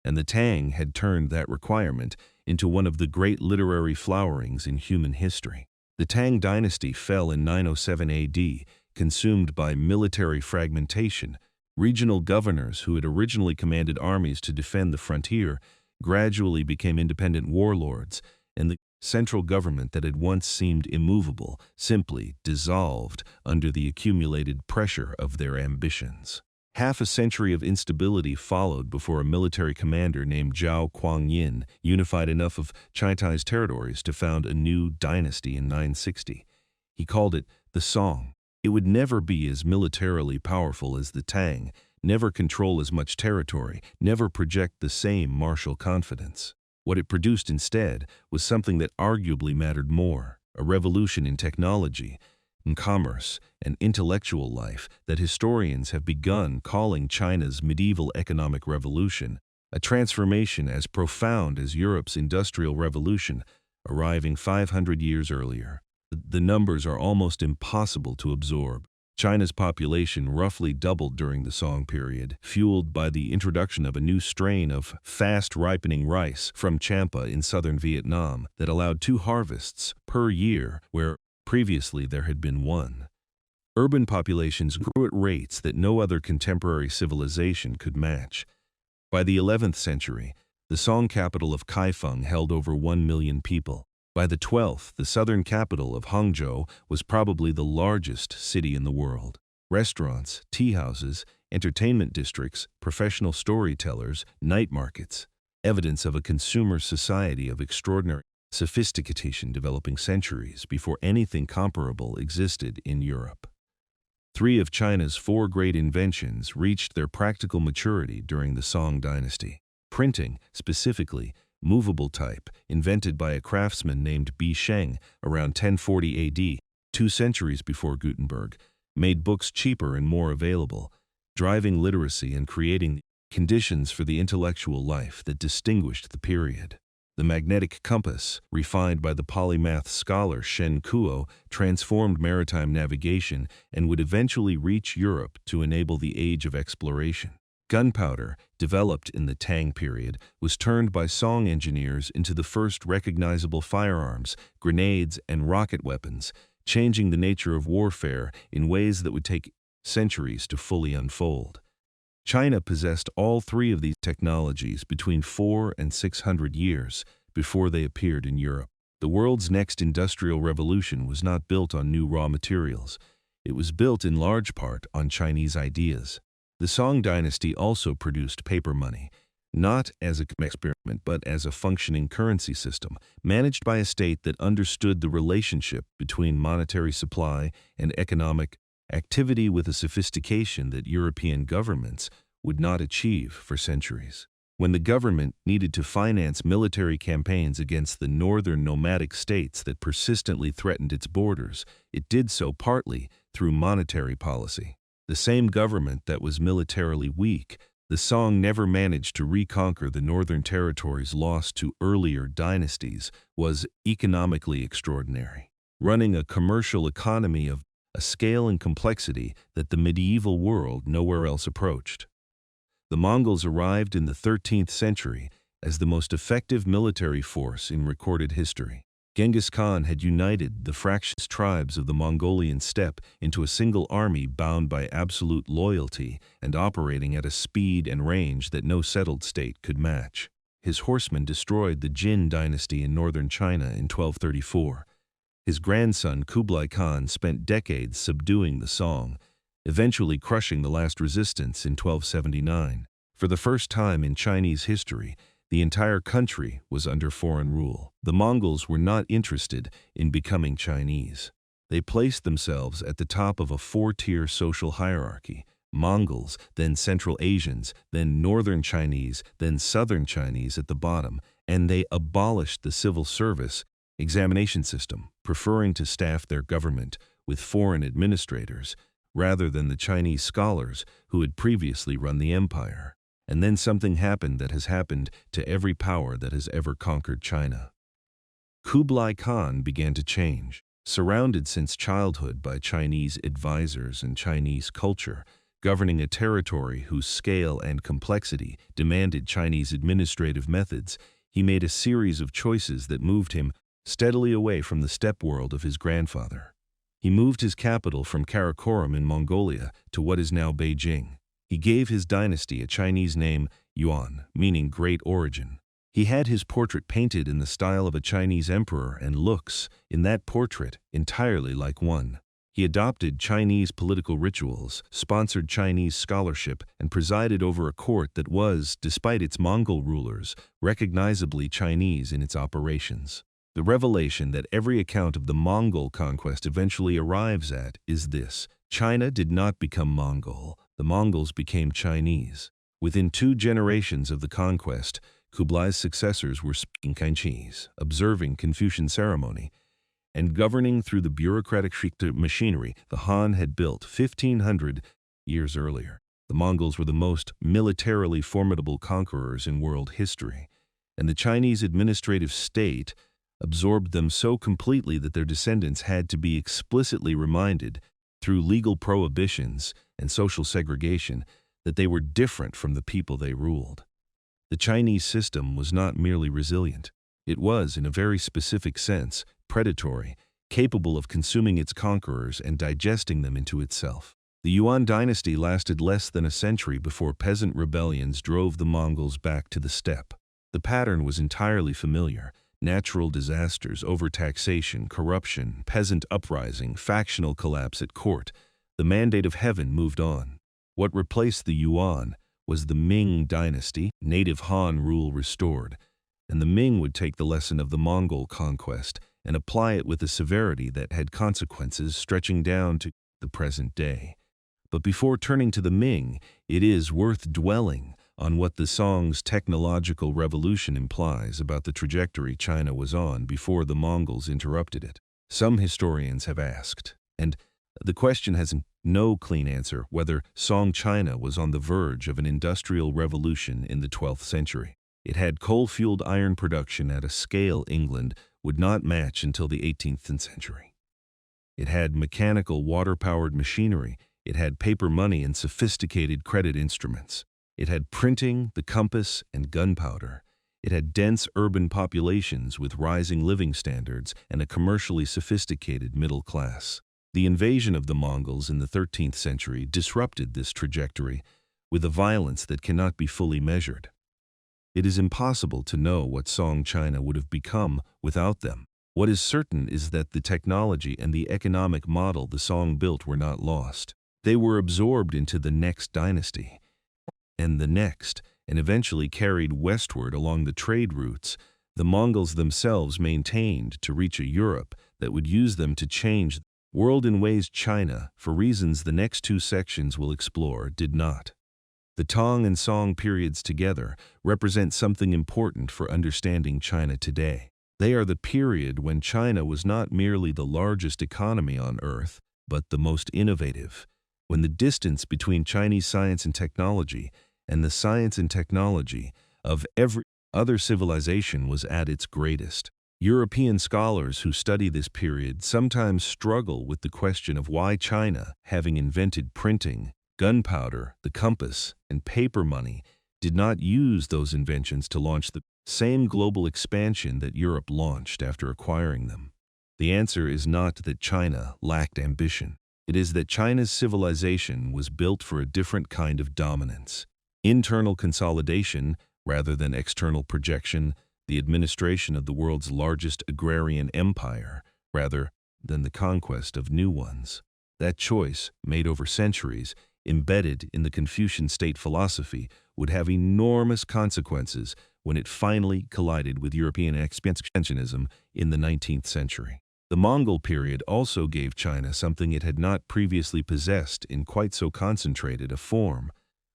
and the Tang had turned that requirement into one of the great literary flowerings in human history. The Tang dynasty fell in 907 AD, consumed by military fragmentation. Regional governors who had originally commanded armies to defend the frontier gradually became independent warlords, and the central government that had once seemed immovable simply dissolved under the accumulated pressure of their ambitions. Half a century of instability followed before a military commander named Zhou Guangyin unified enough of Chintai's territories to found a new dynasty in 960. He called it the Song. It would never be as militarily powerful as the Tang, never control as much territory, never project the same martial confidence. What it produced instead was something that arguably mattered more, a revolution in technology, in commerce, and intellectual life that historians have begun calling China's medieval economic revolution, a transformation as profound as Europe's Industrial Revolution, arriving 500 years earlier. The numbers are almost impossible to absorb. China's population roughly doubled during the Song period, fueled by the introduction of a new strain of fast-ripening rice from Champa in southern Vietnam that allowed 2 harvests per year where previously there had been 1. Urban populations grew at rates that no other contemporary civilization could match. By the 11th century, the Song capital of Kaifeng held over 1 million people. By the 12th, the southern capital of Hangzhou was probably the largest city in the world. Restaurants, tea houses, entertainment districts, professional storytellers, night markets, evidence of a consumer society of extraordinary sophistication developing centuries before anything comparable existed in Europe. 3 of China's 4 great inventions reached their practical maturity during the Song dynasty. Printing, specifically, movable type, invented by a craftsman named Shang around 1040 AD, 2 centuries before Gutenberg, made books cheaper and more available, driving literacy and creating conditions for the intellectual life that distinguished the period. The magnetic compass, refined by the polymath scholar Shen Kuo, transformed maritime navigation and would eventually reach Europe to enable the age of exploration. Gunpowder, developed in the Tang period, was turned by Song engineers into the first recognizable firearms, grenades, and rocket weapons, changing the nature of warfare in ways that would take centuries to fully unfold. China possessed all 3 of these technologies between 400 and 600 years before they appeared in Europe. The world's next industrial revolution was not built on new raw materials. It was built in large part on Chinese ideas. The Song dynasty also produced paper money, not as an experiment but as a functioning currency system, managed by a state that understood the relationship between monetary supply and economic activity with a sophistication that European governments would not achieve for centuries. When the government needed to finance military campaigns against the northern nomadic states that persistently threatened its borders, it did so partly through monetary policy. The same government that was militarily weak, the Song never managed to reconquer the northern territories lost to earlier dynasties, was economically extraordinary, running a commercial economy of a scale and complexity that the medieval world nowhere else approached. The Mongols arrived in the 13th century as the most effective military force in recorded history. Genghis Khan had united the fractious tribes of the Mongolian steppe into a single army bound by absolute loyalty and operating at a speed and range that no settled state could match. His horsemen destroyed the Jin dynasty in northern China in 1234. His grandson Kublai Khan spent decades subduing the Song, eventually crushing the last resistance in 1279. For the first time in Chinese history, the entire country was under foreign rule. The Mongols were not interested in becoming Chinese. They placed themselves at the top of a 4-tier social hierarchy: Mongols, then Central Asians, then Northern Chinese, then Southern Chinese at the bottom, and they abolished the civil service examination system, preferring to staff their government with foreign administrators rather than the Chinese scholars who had previously run the empire. And then something happened that has happened to every power that has ever conquered China. Kublai Khan began to change. Surrounded since childhood by Chinese advisors and Chinese culture, governing a territory whose scale and complexity demanded Chinese administrative methods, he made a series of choices that moved him steadily away from the steppe world of his grandfather. He moved his capital from Karakoram in Mongolia to what is now Beijing. He gave his dynasty a Chinese name, Yuan, meaning great origin. He had his portrait painted in the style of a Chinese emperor and looks, in that portrait, entirely like one. He adopted Chinese political rituals, sponsored Chinese scholarship, and presided over a court that was, despite its Mongol rulers, recognizably Chinese in its operations. The revelation that every account of the Mongol conquest eventually arrives at is this: China did not become Mongol. The Mongols became Chinese. Within 2 generations of the conquest, Kublai's successors were speaking Chinese, observing Confucian ceremony, and governing through the bureaucratic machinery the Han had built 1,500 years earlier. The Mongols were the most militarily formidable conquerors in world history, and the Chinese administrative state absorbed them so completely that their descendants had to be explicitly reminded through legal prohibitions and social segregation, that they were different from the people they ruled. The Chinese system was not merely resilient. It was, in a very specific sense, predatory, capable of consuming its conquerors and digesting them into itself. The Yuan dynasty lasted less than a century before peasant rebellions drove the Mongols back to the steppe. The pattern was entirely familiar: natural disasters, overtaxation, corruption, peasant uprising, factional collapse at court. The mandate of heaven moved on. What replaced the Yuan was the Ming dynasty, native Han rule restored, and the Ming would take the lesson of the Mongol conquest and apply it with a severity that had consequences stretching down to the present day. But before turning to the Ming, it is worth dwelling on what the Song's technological revolution implies about the trajectory China was on before the Mongols interrupted it. Some historians have asked, and the question has no clean answer, whether Song China was on the verge of an industrial revolution in the 12th century. It had coal-fueled iron production at a scale England would not match until the 18th century. It had mechanical, water-powered machinery. It had paper money and sophisticated credit instruments. It had printing, the compass, and gunpowder. It had dense urban populations with rising living standards and a commercially sophisticated middle class. The invasion of the Mongols in the 13th century disrupted this trajectory with a violence that cannot be fully measured. It is impossible to know what Song China would have become without them. What is certain is that the technology and the economic model the Song built were not lost. They were absorbed into the next dynasty, and the next, and eventually carried westward along the trade routes the Mongols themselves maintained to reach a Europe that would use them to change the world in ways China, for reasons the next two sections will explore, did not. The Tang and Song periods together represent something important for understanding China today. They are the period when China was not merely the largest economy on Earth, but the most innovative, when the distance between Chinese science and technology and the science and technology of every other civilization was at its greatest. European scholars who study this period sometimes struggle with the question of why China, having invented printing, gunpowder, the compass, and paper money, did not use those inventions to launch the same global expansion that Europe launched after acquiring them. The answer is not that China lacked ambition. It is that China's civilization was built for a different kind of dominance. Internal consolidation rather than external projection, the administration of the world's largest agrarian empire rather than the conquest of new ones. That choice, made over centuries, embedded in the Confucian state philosophy, would have enormous consequences when it finally collided with European expansionism in the 19th century. The Mongol period also gave China something it had not previously possessed in quite so concentrated a form: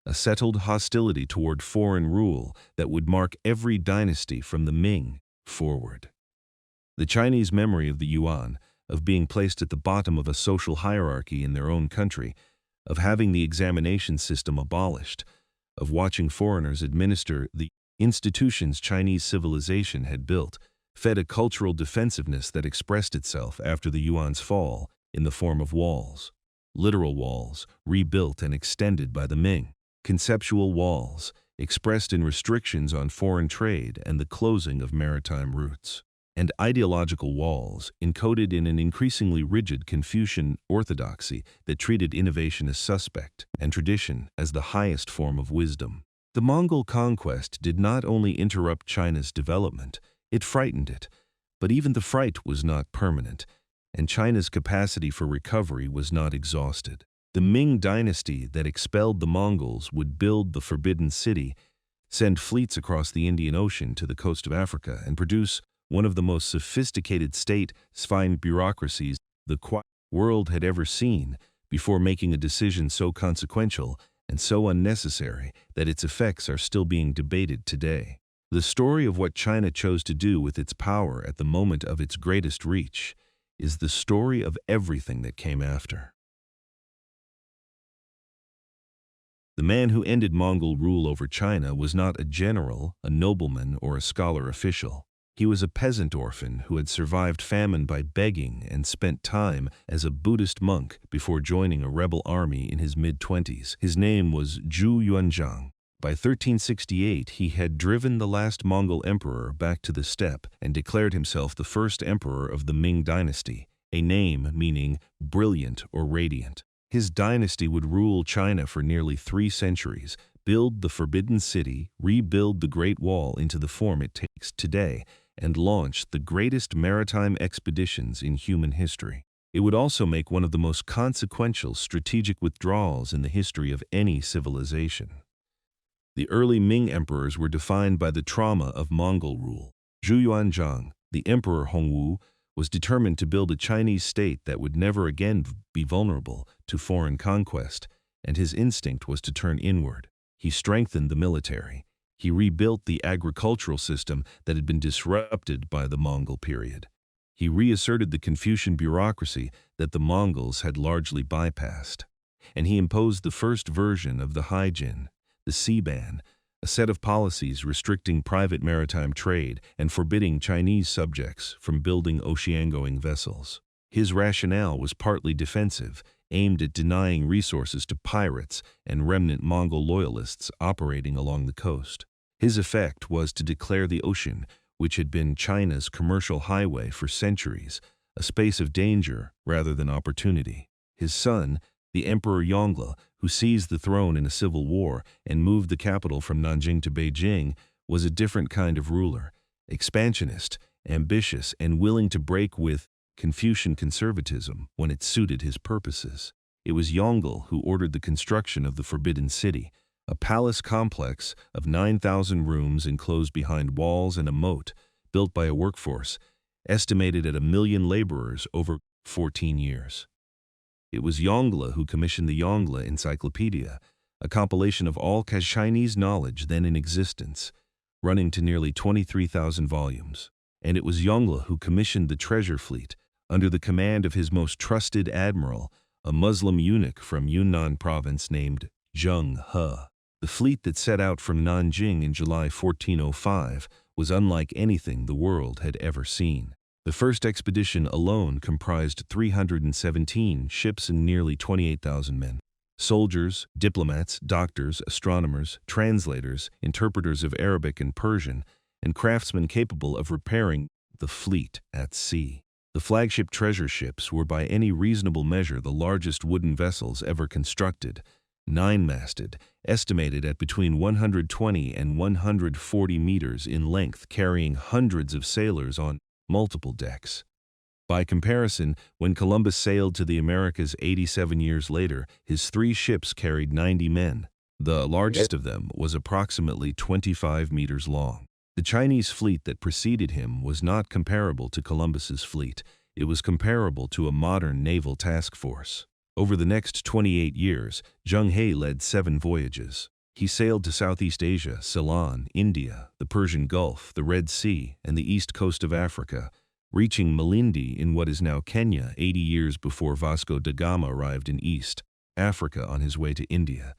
a settled hostility toward foreign rule that would mark every dynasty from the Ming forward. The Chinese memory of the Yuan, of being placed at the bottom of a social hierarchy in their own country, of having the examination system abolished, of watching foreigners administer the institutions Chinese civilization had built, fed a cultural defensiveness that expressed itself after the Yuan's fall in the form of walls. Literal walls, rebuilt and extended by the Ming. Conceptual walls, expressed in restrictions on foreign trade and the closing of maritime routes. And ideological walls, encoded in an increasingly rigid Confucian orthodoxy that treated innovation as suspect and tradition as the highest form of wisdom. The Mongol conquest did not only interrupt China's development, it frightened it, but even the fright was not permanent, and China's capacity for recovery was not exhausted. The Ming dynasty that expelled the Mongols would build the Forbidden City, send fleets across the Indian Ocean to the coast of Africa, and produce one of the most sophisticated state-spine bureaucracies the world had ever seen, before making a decision so consequential and so unnecessary that its effects are still being debated today. The story of what China chose to do with its power at the moment of its greatest reach is the story of everything that came after. The man who ended Mongol rule over China was not a general, a nobleman, or a scholar official. He was a peasant orphan who had survived famine by begging and spent time as a Buddhist monk before joining a rebel army in his mid-20s. His name was Zhou Yuanzhang. By 1368, he had driven the last Mongol emperor back to the steppe and declared himself the first emperor of the Ming dynasty, a name meaning brilliant or radiant. His dynasty would rule China for nearly 3 centuries, build the Forbidden City, rebuild the Great Wall into the form it takes today, and launch the greatest maritime expeditions in human history. It would also make one of the most consequential strategic withdrawals in the history of any civilization. The early Ming emperors were defined by the trauma of Mongol rule. Zhou Yuanzhang, the emperor Huang, was determined to build a Chinese state that would never again be vulnerable to foreign conquest, and his instinct was to turn inward. He strengthened the military. He rebuilt the agricultural system that had been disrupted by the Mongol period. He reasserted the Confucian bureaucracy that the Mongols had largely bypassed. And he imposed the first version of the Haijin, the sea ban, a set of policies restricting private maritime trade and forbidding Chinese subjects from building ocean-going vessels. His rationale was partly defensive, aimed at denying resources to pirates and remnant Mongol loyalists operating along the coast. His effect was to declare the ocean, which had been China's commercial highway for centuries, a space of danger rather than opportunity. His son, the Emperor Yongle, who seized the throne in a civil war and moved the capital from Nanjing to Beijing, was a different kind of ruler, expansionist, ambitious, and willing to break with Confucian conservatism when it suited his purposes. It was Yongle who ordered the construction of the Forbidden City, a palace complex of 9,000 rooms enclosed behind walls and a moat, built by a workforce estimated at 1 million laborers over 14 years. It was Yongle who commissioned the Yongle Encyclopedia, a compilation of all Chinese knowledge then in existence, running to nearly 23,000 volumes. And it was Yongle who commissioned the treasure fleet, under the command of his most trusted admiral, a Muslim eunuch from Yunnan province named Zheng He. The fleet that set out from Nanjing in July 1405 was unlike anything the world had ever seen. The first expedition alone comprised 317 ships and nearly 28,000 men. Soldiers, diplomats, doctors, astronomers, translators, interpreters of Arabic and Persian, and craftsmen capable of repairing the fleet at sea. The flagship treasure ships were by any reasonable measure the largest wooden vessels ever constructed, 9-masted, estimated at between 120 and 140 meters in length, carrying hundreds of sailors on multiple decks. By comparison, when Columbus sailed to the Americas 87 years later, his 3 ships carried 90 men. The largest of them was approximately 25 meters long. The Chinese fleet that preceded him was not comparable to Columbus's fleet. It was comparable to a modern naval task force. Over the next 28 years, Zheng He led 7 voyages. He sailed to Southeast Asia, Ceylon, India, the Persian Gulf, the Red Sea, and the east coast of Africa, reaching Malindi in what is now Kenya 80 years before Vasco da Gama arrived in East Africa on his way to India.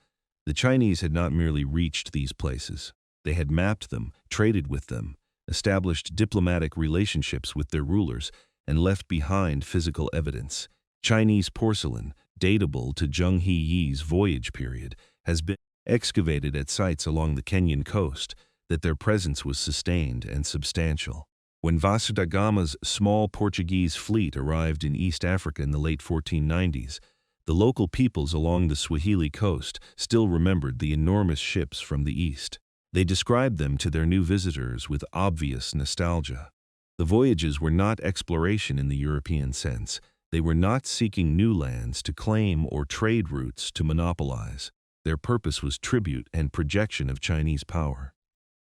The Chinese had not merely reached these places. They had mapped them, traded with them, established diplomatic relationships with their rulers, and left behind physical evidence. Chinese porcelain, datable to Zheng He's voyage period, has been excavated at sites along the Kenyan coast, that their presence was sustained and substantial. When Vasco da Gama's small Portuguese fleet arrived in East Africa in the late 1490s, the local peoples along the Swahili coast still remembered the enormous ships from the east. They described them to their new visitors with obvious nostalgia. The voyages were not exploration in the European sense. They were not seeking new lands to claim or trade routes to monopolize. Their purpose was tribute and projection of Chinese power.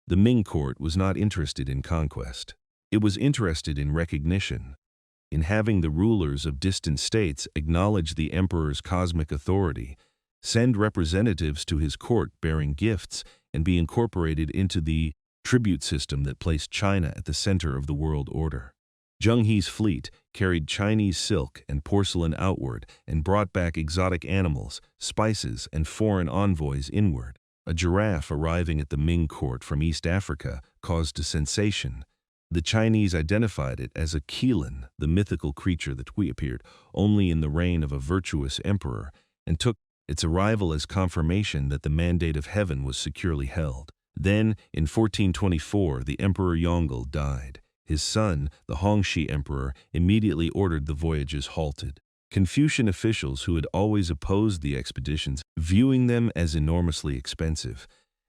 The Ming court was not interested in conquest. It was interested in recognition, in having the rulers of distant states acknowledge the emperor's cosmic authority, send representatives to his court bearing gifts, and be incorporated into the tribute system that placed China at the center of the world order. Zheng He's fleet carried Chinese silk and porcelain outward and brought back exotic animals, spices, and foreign envoys inward. A giraffe arriving at the Ming court from East Africa caused a sensation. The Chinese identified it as a Qilin, the mythical creature that appeared only in the reign of a virtuous emperor, and took its arrival as confirmation that the mandate of heaven was securely held. Then, in 1424, the Emperor Yongle died. His son, the Hongxi Emperor, immediately ordered the voyages halted. Confucian officials who had always opposed the expeditions, viewing them as enormously expensive,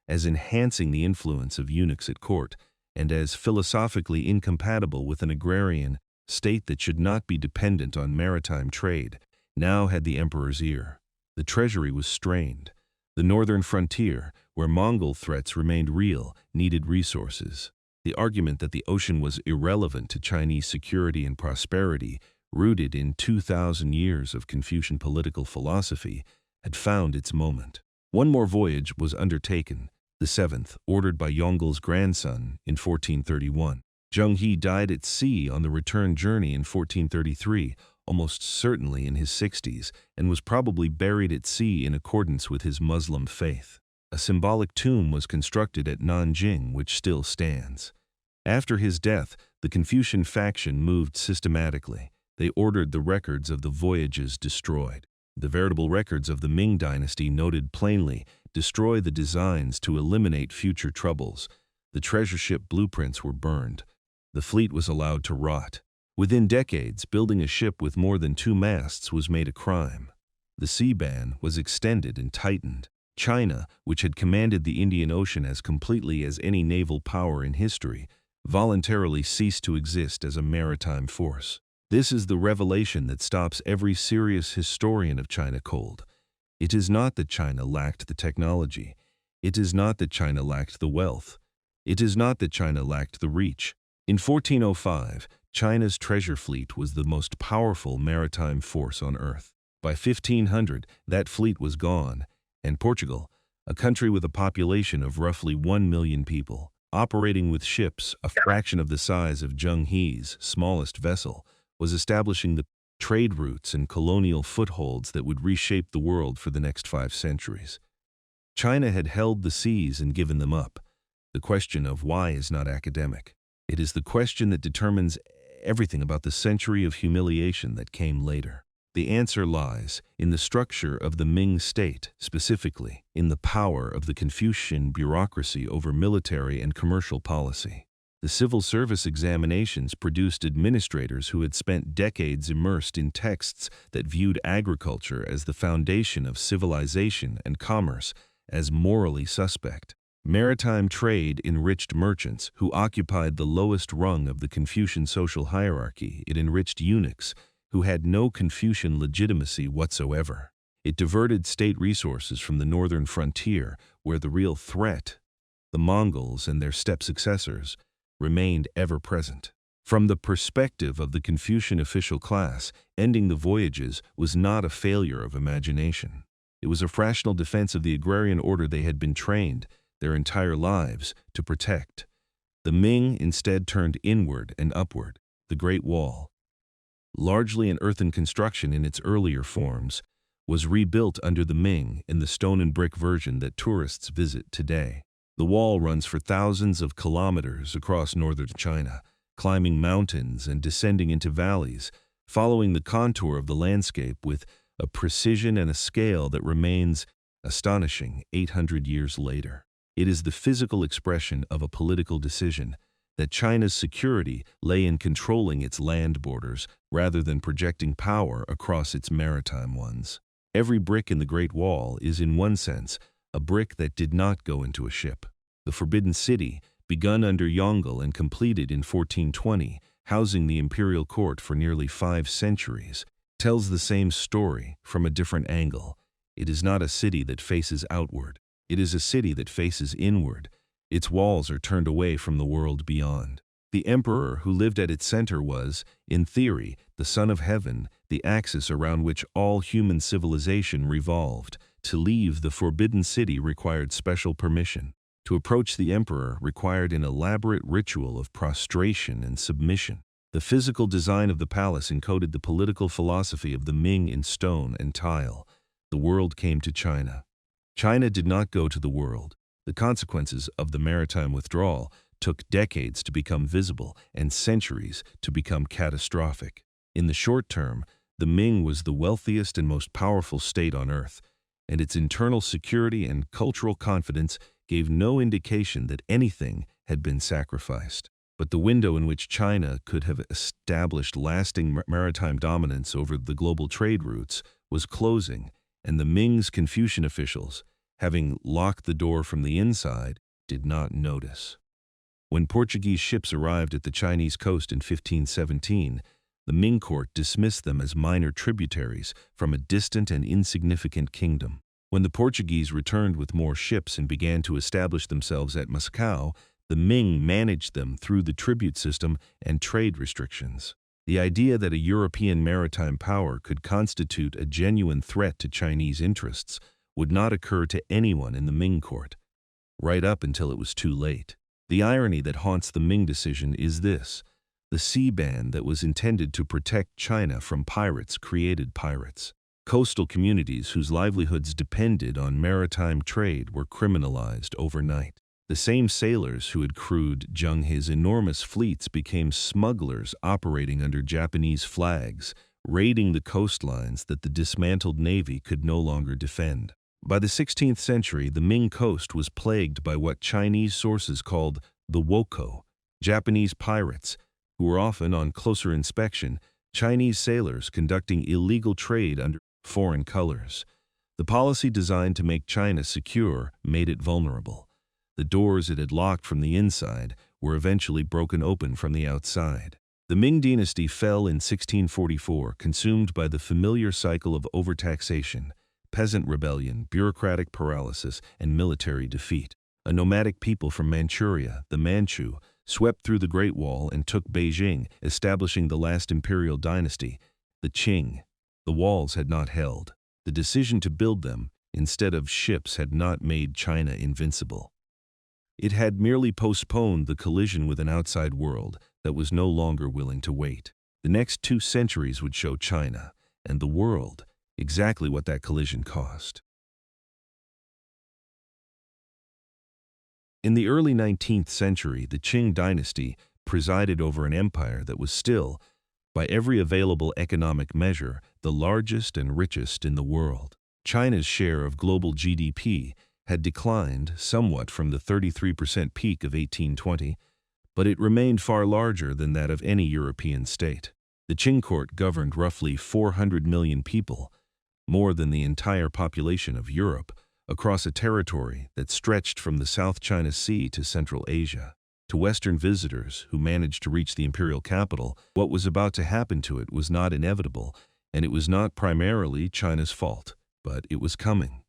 as enhancing the influence of eunuchs at court, and as philosophically incompatible with an agrarian state that should not be dependent on maritime trade, now had the emperor's ear. The treasury was strained. The northern frontier, where Mongol threats remained real, needed resources. The argument that the ocean was irrelevant to Chinese security and prosperity, rooted in 2,000 years of Confucian political philosophy, had found its moment. One more voyage was undertaken, the seventh, ordered by Yongle's grandson in 1431. Zheng He died at sea on the return journey in 1433, almost certainly in his 60s, and was probably buried at sea in accordance with his Muslim faith. A symbolic tomb was constructed at Nanjing, which still stands. After his death, the Confucian faction moved systematically. They ordered the records of the voyages destroyed. The veritable records of the Ming dynasty noted plainly, destroy the designs to eliminate future troubles. The treasure ship blueprints were burned. The fleet was allowed to rot. Within decades, building a ship with more than 2 masts was made a crime. The sea ban was extended and tightened. China, which had commanded the Indian Ocean as completely as any naval power in history, voluntarily ceased to exist as a maritime force. This is the revelation that stops every serious historian of China cold. It is not that China lacked the technology. It is not that China lacked the wealth. It is not that China lacked the reach. In 1405, China's treasure fleet was the most powerful maritime force on earth. By 1500, that fleet was gone, and Portugal, a country with a population of roughly 1 million people, operating with ships a fraction of the size of Zheng He's smallest vessel, was establishing the trade routes and colonial footholds that would reshape the world for the next 5 centuries. China had held the seas and given them up. The question of why is not academic. It is the question that determines everything about the century of humiliation that came later. The answer lies in the structure of the Ming state, specifically in the power of the Confucian bureaucracy over military and commercial policy. The civil service examinations produced administrators who had spent decades immersed in texts that viewed agriculture as the foundation of civilization and commerce as morally suspect. Maritime trade enriched merchants who occupied the lowest rung of the Confucian social hierarchy. It enriched eunuchs who had no Confucian legitimacy whatsoever. It diverted state resources from the northern frontier, where the real threat, the Mongols and their step successors, remained ever present. From the perspective of the Confucian official class, ending the voyages was not a failure of imagination. It was a rational defense of the agrarian order they had been trained their entire lives to protect. The Ming instead turned inward and upward. The Great Wall, largely an earthen construction in its earlier forms, was rebuilt under the Ming in the stone and brick version that tourists visit today. The wall runs for thousands of kilometers across northern China, climbing mountains and descending into valleys, following the contour of the landscape with a precision and a scale that remains astonishing 800 years later. It is the physical expression of a political decision that China's security lay in controlling its land borders rather than projecting power across its maritime ones. Every brick in the Great Wall is, in one sense, a brick that did not go into a ship. The Forbidden City, begun under Yongle and completed in 1420, housing the imperial court for nearly 5 centuries, tells the same story from a different angle. It is not a city that faces outward. It is a city that faces inward. Its walls are turned away from the world beyond. The emperor who lived at its center was, in theory, the Son of Heaven, the axis around which all human civilization revolved. To leave the Forbidden City required special permission. To approach the emperor required an elaborate ritual of prostration and submission. The physical design of the palace encoded the political philosophy of the Ming in stone and tile. The world came to China. China did not go to the world. The consequences of the maritime withdrawal took decades to become visible and centuries to become catastrophic. In the short term, the Ming was the wealthiest and most powerful state on earth, and its internal security and cultural confidence gave no indication that anything had been sacrificed. But the window in which China could have established lasting maritime dominance over the global trade routes was closing, and the Ming's Confucian officials, having locked the door from the inside, did not notice. When Portuguese ships arrived at the Chinese coast in 1517, the Ming court dismissed them as minor tributaries from a distant and insignificant kingdom. When the Portuguese returned with more ships and began to establish themselves at Moscow, the Ming managed them through the tribute system and trade restrictions. The idea that a European maritime power could constitute a genuine threat to Chinese interests would not occur to anyone in the Ming court, right up until it was too late. The irony that haunts the Ming decision is this: the sea ban that was intended to protect China from pirates created pirates. Coastal communities whose livelihoods depended on maritime trade were criminalized overnight. The same sailors who had crewed Zheng He's enormous fleets became smugglers operating under Japanese flags, raiding the coastlines that the dismantled navy could no longer defend. By the 16th century, the Ming coast was plagued by what Chinese sources called the woko, Japanese pirates, who were often, on closer inspection, Chinese sailors conducting illegal trade under foreign colors. The policy designed to make China secure made it vulnerable. The doors it had locked from the inside were eventually broken open from the outside. The Ming dynasty fell in 1644, consumed by the familiar cycle of overtaxation, peasant rebellion, bureaucratic paralysis, and military defeat. A nomadic people from Manchuria, the Manchu, swept through the Great Wall and took Beijing, establishing the last imperial dynasty, the Qing. The walls had not held. The decision to build them instead of ships had not made China invincible. It had merely postponed the collision with an outside world that was no longer willing to wait. The next 2 centuries would show China and the world exactly what that collision cost. In the early 19th century, the Qing dynasty presided over an empire that was still, by every available economic measure, the largest and richest in the world. China's share of global GDP had declined somewhat from the 33% peak of 1820, but it remained far larger than that of any European state. The Qing court governed roughly 400 million people, more than the entire population of Europe, across a territory that stretched from the South China Sea to Central Asia. To Western visitors who managed to reach the imperial capital, what was about to happen to it was not inevitable, and it was not primarily China's fault, but it was coming.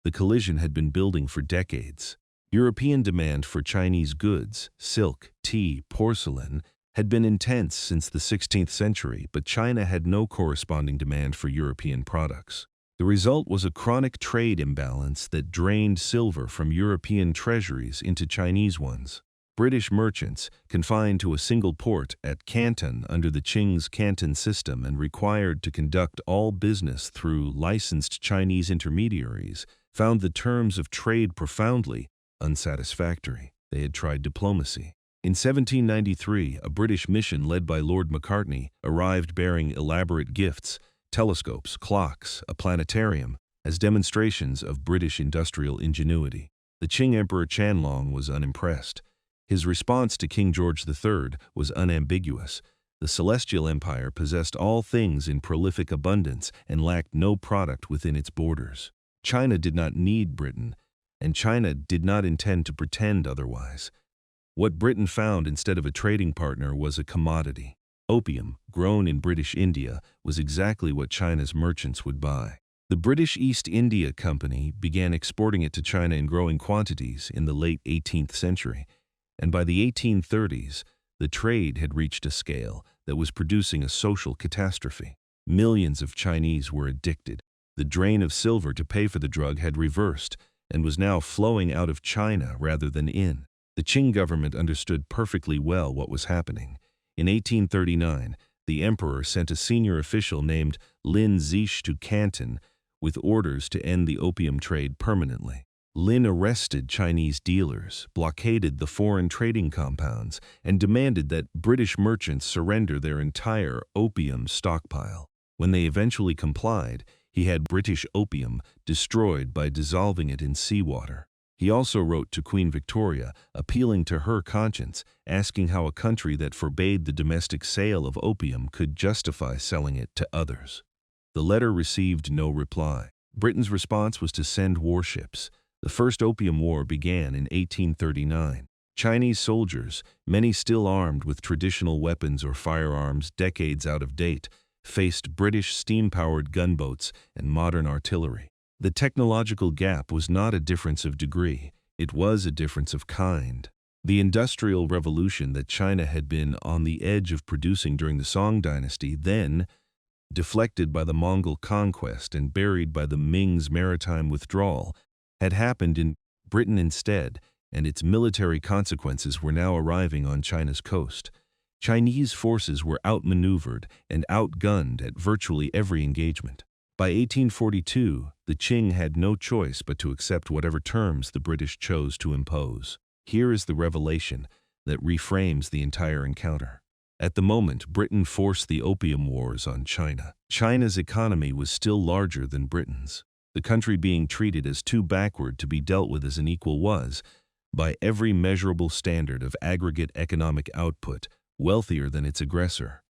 The collision had been building for decades. European demand for Chinese goods, silk, tea, porcelain, had been intense since the 16th century, but China had no corresponding demand for European products. The result was a chronic trade imbalance that drained silver from European treasuries into Chinese ones. British merchants, confined to a single port at Canton under the Qing's Canton system and required to conduct all business through licensed Chinese intermediaries, found the terms of trade profoundly unsatisfactory. They had tried diplomacy. In 1793, a British mission led by Lord Macartney arrived bearing elaborate gifts, telescopes, clocks, a planetarium, as demonstrations of British industrial ingenuity. The Qing Emperor Qianlong was unimpressed. His response to King George III was unambiguous. The Celestial Empire possessed all things in prolific abundance and lacked no product within its borders. China did not need Britain, and China did not intend to pretend otherwise. What Britain found instead of a trading partner was a commodity. Opium, grown in British India, was exactly what China's merchants would buy. The British East India Company began exporting it to China in growing quantities in the late 18th century, and by the 1830s, the trade had reached a scale that was producing a social catastrophe. Millions of Chinese were addicted. The drain of silver to pay for the drug had reversed and was now flowing out of China rather than in. The Qing government understood perfectly well what was happening. In 1839, the emperor sent a senior official named Lin Zish to Canton with orders to end the opium trade permanently. Lin arrested Chinese dealers, blockaded the foreign trading compounds, and demanded that British merchants surrender their entire opium stockpile. When they eventually complied, he had British opium destroyed by dissolving it in seawater. He also wrote to Queen Victoria, appealing to her conscience, asking how a country that forbade the domestic sale of opium could justify selling it to others. The letter received no reply. Britain's response was to send warships. The First Opium War began in 1839. Chinese soldiers, many still armed with traditional weapons or firearms decades out of date, faced British steam-powered gunboats and modern artillery. The technological gap was not a difference of degree, it was a difference of kind. The Industrial Revolution that China had been on the edge of producing during the Song Dynasty, then deflected by the Mongol conquest and buried by the Ming's maritime withdrawal, had happened in Britain instead, and its military consequences were now arriving on China's coast. Chinese forces were outmaneuvered and outgunned at virtually every engagement. By 1842, the Qing had no choice but to accept whatever terms the British chose to impose. Here is the revelation that reframes the entire encounter. At the moment, Britain forced the Opium Wars on China. China's economy was still larger than Britain's. The country being treated as too backward to be dealt with as an equal was, by every measurable standard of aggregate economic output, wealthier than its aggressor.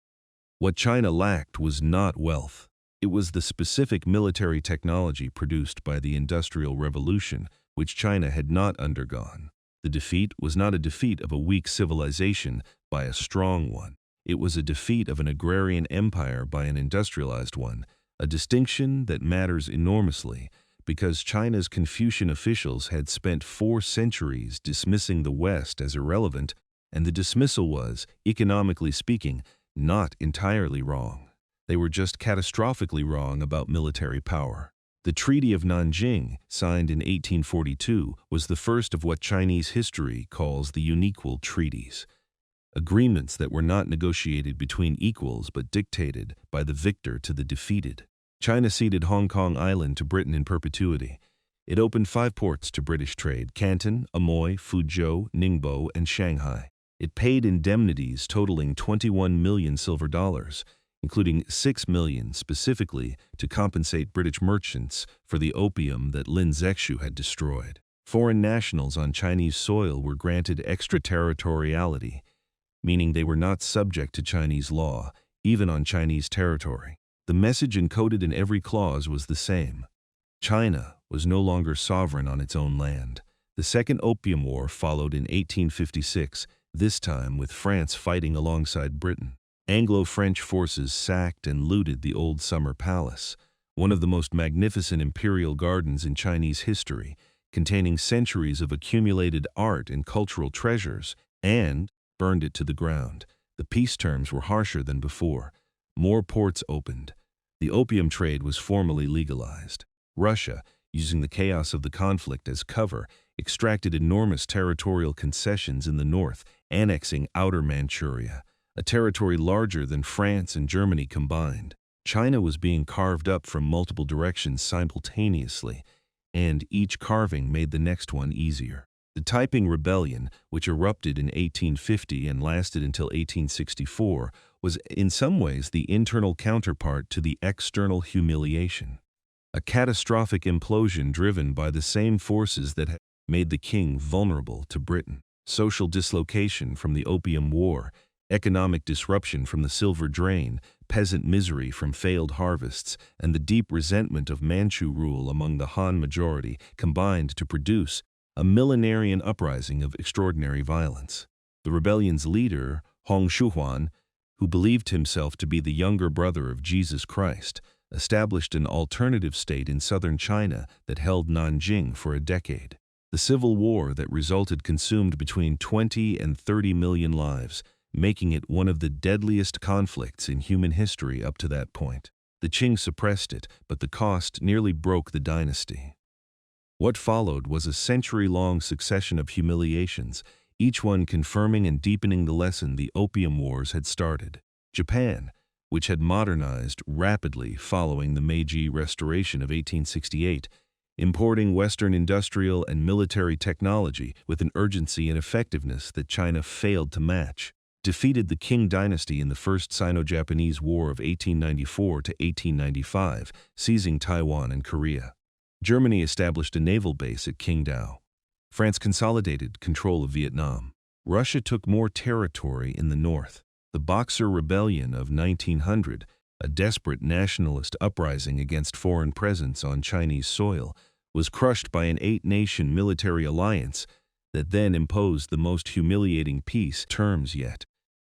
What China lacked was not wealth. It was the specific military technology produced by the Industrial Revolution, which China had not undergone. The defeat was not a defeat of a weak civilization by a strong one. It was a defeat of an agrarian empire by an industrialized one, a distinction that matters enormously because China's Confucian officials had spent 4 centuries dismissing the West as irrelevant, and the dismissal was, economically speaking, not entirely wrong. They were just catastrophically wrong about military power. The Treaty of Nanjing, signed in 1842, was the first of what Chinese history calls the unequal treaties. Agreements that were not negotiated between equals but dictated by the victor to the defeated. China ceded Hong Kong Island to Britain in perpetuity. It opened 5 ports to British trade: Canton, Amoy, Fuzhou, Ningbo, and Shanghai. It paid indemnities totaling 21 million silver dollars, including 6 million specifically to compensate British merchants for the opium that Lin Zexu had destroyed. Foreign nationals on Chinese soil were granted extraterritoriality, meaning they were not subject to Chinese law, even on Chinese territory. The message encoded in every clause was the same. China was no longer sovereign on its own land. The Second Opium War followed in 1856, this time with France fighting alongside Britain. Anglo-French forces sacked and looted the old Summer Palace, one of the most magnificent imperial gardens in Chinese history, containing centuries of accumulated art and cultural treasures, and burned it to the ground. The peace terms were harsher than before. More ports opened. The opium trade was formally legalized. Russia, using the chaos of the conflict as cover, extracted enormous territorial concessions in the north, annexing Outer Manchuria, a territory larger than France and Germany combined. China was being carved up from multiple directions simultaneously, and each carving made the next one easier. The Taiping Rebellion, which erupted in 1850 and lasted until 1864, was in some ways the internal counterpart to the external humiliation. A catastrophic implosion driven by the same forces that had made the king vulnerable to Britain. Social dislocation from the Opium War, economic disruption from the Silver Drain, peasant misery from failed harvests, and the deep resentment of Manchu rule among the Han majority combined to produce a millenarian uprising of extraordinary violence. The rebellion's leader, Huang, who believed himself to be the younger brother of Jesus Christ, established an alternative state in southern China that held Nanjing for a decade. The civil war that resulted consumed between 20 and 30 million lives, making it one of the deadliest conflicts in human history up to that point. The Qing suppressed it, but the cost nearly broke the dynasty. What followed was a century-long succession of humiliations, each one confirming and deepening the lesson the Opium Wars had started. Japan, which had modernized rapidly following the Meiji Restoration of 1868, importing Western industrial and military technology with an urgency and effectiveness that China failed to match, defeated the Qing dynasty in the First Sino-Japanese War of 1894 to 1895, seizing Taiwan and Korea. Germany established a naval base at Qingdao. France consolidated control of Vietnam. Russia took more territory in the north. The Boxer Rebellion of 1900, a desperate nationalist uprising against foreign presence on Chinese soil, was crushed by an 8-nation military alliance that then imposed the most humiliating peace terms yet: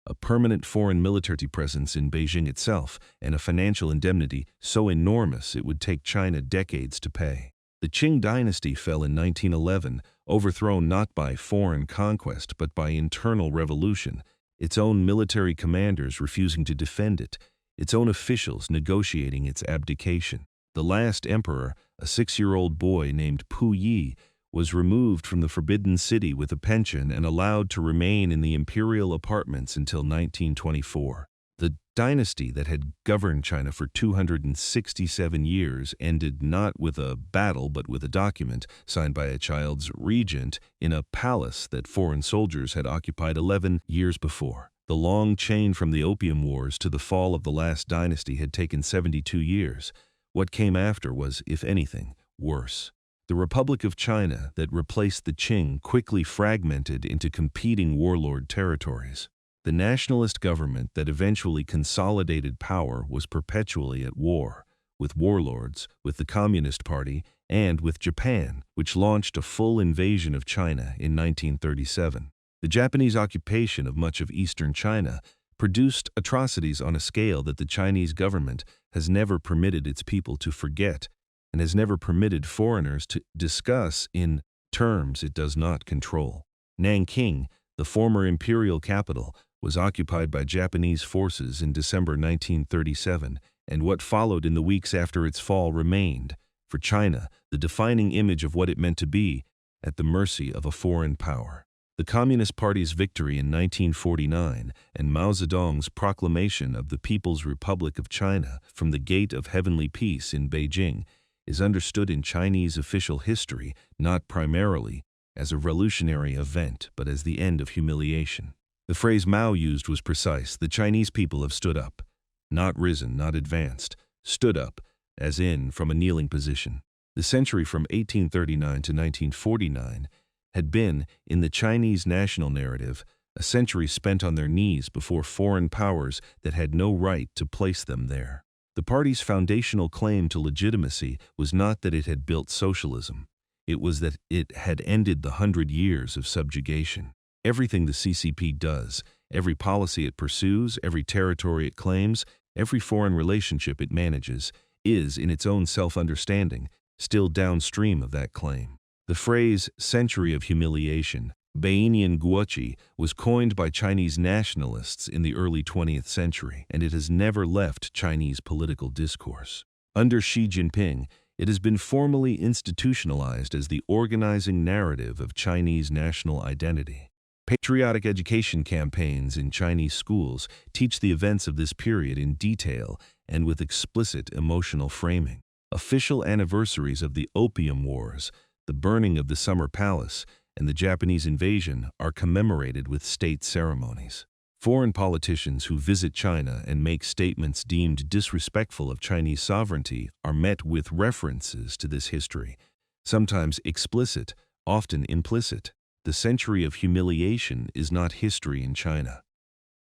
a permanent foreign military presence in Beijing itself, and a financial indemnity so enormous it would take China decades to pay. The Qing dynasty fell in 1911, overthrown not by foreign conquest but by internal revolution, its own military commanders refusing to defend it, its own officials negotiating its abdication. The last emperor, a 6-year-old boy named Puyi, was removed from the Forbidden City with a pension and allowed to remain in the imperial apartments until 1924. The dynasty that had governed China for 267 years ended not with a battle but with a document signed by a child's regent in a palace that foreign soldiers had occupied 11 years before. The long chain from the Opium Wars to the fall of the last dynasty had taken 72 years. What came after was, if anything, worse. The Republic of China that replaced the Qing quickly fragmented into competing warlord territories. The nationalist government that eventually consolidated power was perpetually at war, with warlords, with the Communist Party, and with Japan, which launched a full invasion of China in 1937. The Japanese occupation of much of eastern China produced atrocities on a scale that the Chinese government has never permitted its people to forget, and has never permitted foreigners to discuss in terms it does not control. Nanking, the former imperial capital, was occupied by Japanese forces in December 1937, and what followed in the weeks after its fall remained, for China, the defining image of what it meant to be at the mercy of a foreign power. The Communist Party's victory in 1949 and Mao Zedong's proclamation of the People's Republic of China from the Gate of Heavenly Peace in Beijing is understood in Chinese official history not primarily as a revolutionary event but as the end of humiliation. The phrase Mao used was precise. The Chinese people have stood up, not risen, not advanced, stood up, as in from a kneeling position. The century from 1839 to 1949 had been, in the Chinese national narrative, a century spent on their knees before foreign powers that had no right to place them there. The party's foundational claim to legitimacy was not that it had built socialism. It was that it had ended the 100 years of subjugation. Everything the CCP does, every policy it pursues, every territory it claims, every foreign relationship it manages, is, in its own self-understanding, still downstream of that claim. The phrase "century of humiliation," Beinian Guoqi, was coined by Chinese nationalists in the early 20th century, and it has never left Chinese political discourse. Under Xi Jinping, it has been formally institutionalized as the organizing narrative of Chinese national identity. Patriotic education campaigns in Chinese schools teach the events of this period in detail and with explicit emotional framing. Official anniversaries of the Opium Wars, the burning of the Summer Palace, and the Japanese invasion are commemorated with state ceremonies. Foreign politicians who visit China and make statements deemed disrespectful of Chinese sovereignty are met with references to this history, sometimes explicit, often implicit. The century of humiliation is not history in China.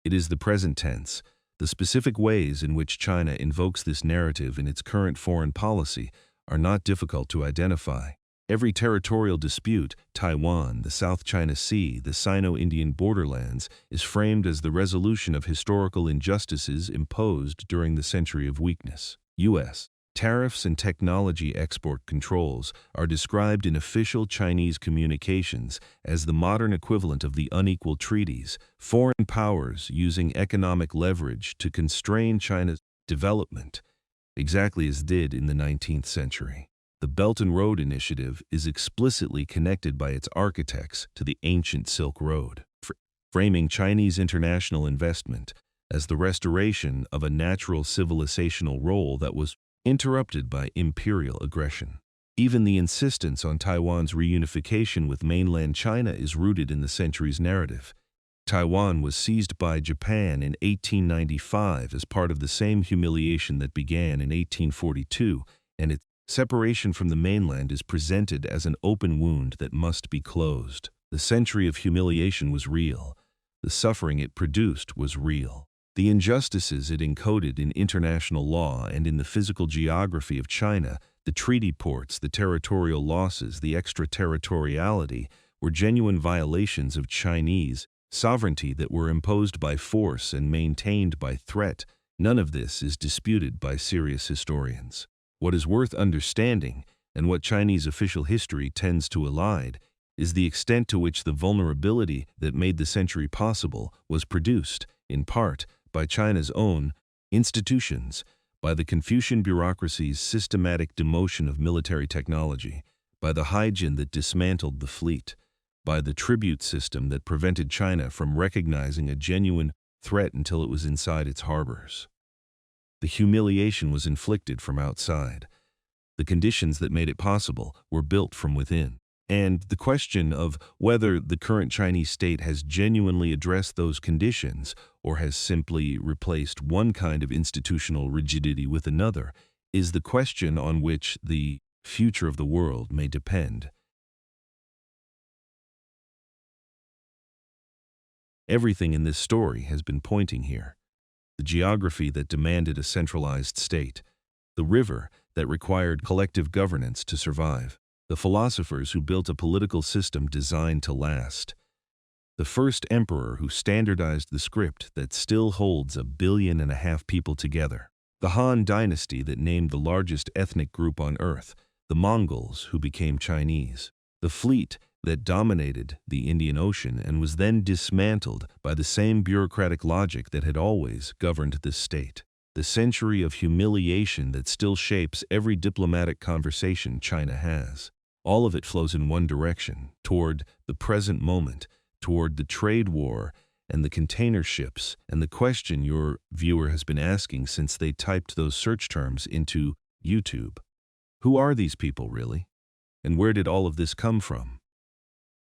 It is the present tense. The specific ways in which China invokes this narrative in its current foreign policy are not difficult to identify. Every territorial dispute, Taiwan, the South China Sea, the Sino-Indian borderlands, is framed as the resolution of historical injustices imposed during the century of weakness. U.S. tariffs and technology export controls are described in official Chinese communications as the modern equivalent of the unequal treaties, foreign powers using economic leverage to constrain China's development, exactly as did in the 19th century. The Belt and Road Initiative is explicitly connected by its architects to the ancient Silk Road, framing Chinese international investment as the restoration of a natural civilizational role that was interrupted by imperial aggression. Even the insistence on Taiwan's reunification with mainland China is rooted in the century's narrative. Taiwan was seized by Japan in 1895 as part of the same humiliation that began in 1842, and its separation from the mainland is presented as an open wound that must be closed. The century of humiliation was real. The suffering it produced was real. The injustices it encoded in international law and in the physical geography of China, the treaty ports, the territorial losses, the extraterritoriality, were genuine violations of Chinese sovereignty that were imposed by force and maintained by threat. None of this is disputed by serious historians. What is worth understanding, and what Chinese official history tends to elide, is the extent to which the vulnerability that made the century possible was produced, in part, by China's own institutions, by the Confucian bureaucracy's systematic demotion of military technology, by the Haijin that dismantled the fleet, by the tribute system that prevented China from recognizing a genuine threat until it was inside its harbors. The humiliation was inflicted from outside. The conditions that made it possible were built from within. And the question of whether the current Chinese state has genuinely addressed those conditions or has simply replaced one kind of institutional rigidity with another is the question on which the future of the world may depend. Everything in this story has been pointing here. The geography that demanded a centralized state, the river that required collective governance to survive, the philosophers who built a political system designed to last, the first emperor who standardized the script that still holds 1.5 billion people together, the Han Dynasty that named the largest ethnic group on Earth, the Mongols who became Chinese, the fleet that dominated the Indian Ocean and was then dismantled by the same bureaucratic logic that had always governed this state, the century of humiliation that still shapes every diplomatic conversation China has. All of it flows in one direction, toward the present moment, toward the trade war and the container ships, and the question your viewer has been asking since they typed those search terms into YouTube. Who are these people really? And where did all of this come from?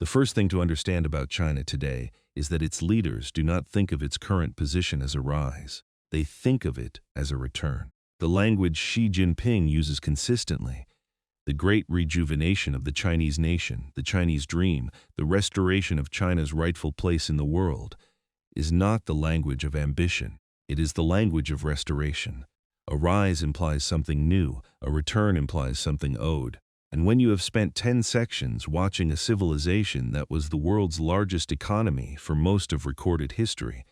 The first thing to understand about China today is that its leaders do not think of its current position as a rise. They think of it as a return. The language Xi Jinping uses consistently, the great rejuvenation of the Chinese nation, the Chinese dream, the restoration of China's rightful place in the world, is not the language of ambition. It is the language of restoration. A rise implies something new, a return implies something owed. And when you have spent 10 sections watching a civilization that was the world's largest economy for most of recorded history,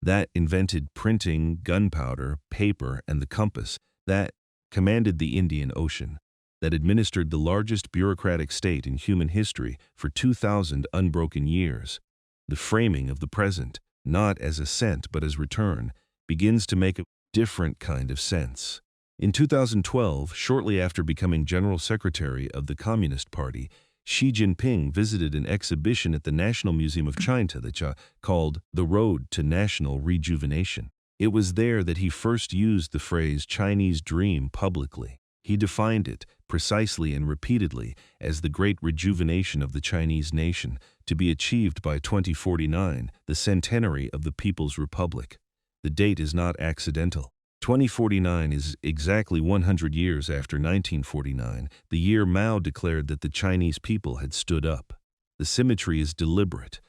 that invented printing, gunpowder, paper, and the compass, that commanded the Indian Ocean, that administered the largest bureaucratic state in human history for 2,000 unbroken years, the framing of the present, not as ascent but as return, begins to make a different kind of sense. In 2012, shortly after becoming General Secretary of the Communist Party, Xi Jinping visited an exhibition at the National Museum of China that called The Road to National Rejuvenation. It was there that he first used the phrase Chinese dream publicly. He defined it, precisely and repeatedly, as the great rejuvenation of the Chinese nation, to be achieved by 2049, the centenary of the People's Republic. The date is not accidental. 2049 is exactly 100 years after 1949, the year Mao declared that the Chinese people had stood up. The symmetry is deliberate.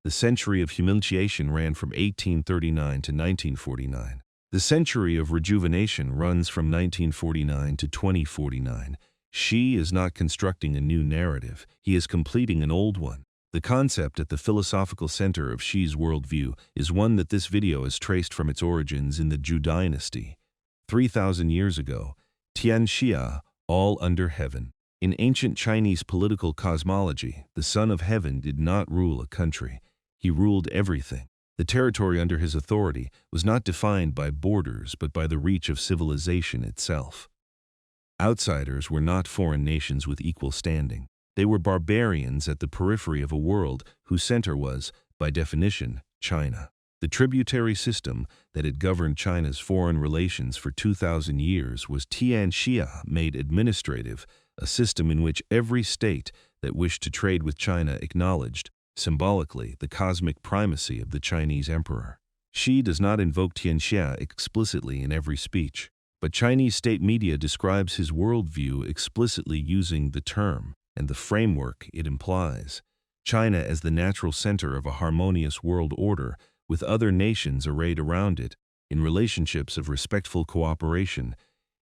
The century of humiliation ran from 1839 to 1949. The century of rejuvenation runs from 1949 to 2049. Xi is not constructing a new narrative. He is completing an old one. The concept at the philosophical center of Xi's worldview is one that this video is traced from its origins in the Zhou dynasty. 3,000 years ago, Tianxia, all under heaven. In ancient Chinese political cosmology, the Son of Heaven did not rule a country. He ruled everything. The territory under his authority was not defined by borders but by the reach of civilization itself. Outsiders were not foreign nations with equal standing. They were barbarians at the periphery of a world whose center was, by definition, China. The tributary system that had governed China's foreign relations for 2,000 years was Tianxia, made administrative a system in which every state that wished to trade with China acknowledged, symbolically, the cosmic primacy of the Chinese emperor. Xi does not invoke Tianxia explicitly in every speech, but Chinese state media describes his worldview explicitly using the term and the framework it implies. China as the natural center of a harmonious world order with other nations arrayed around it, in relationships of respectful cooperation,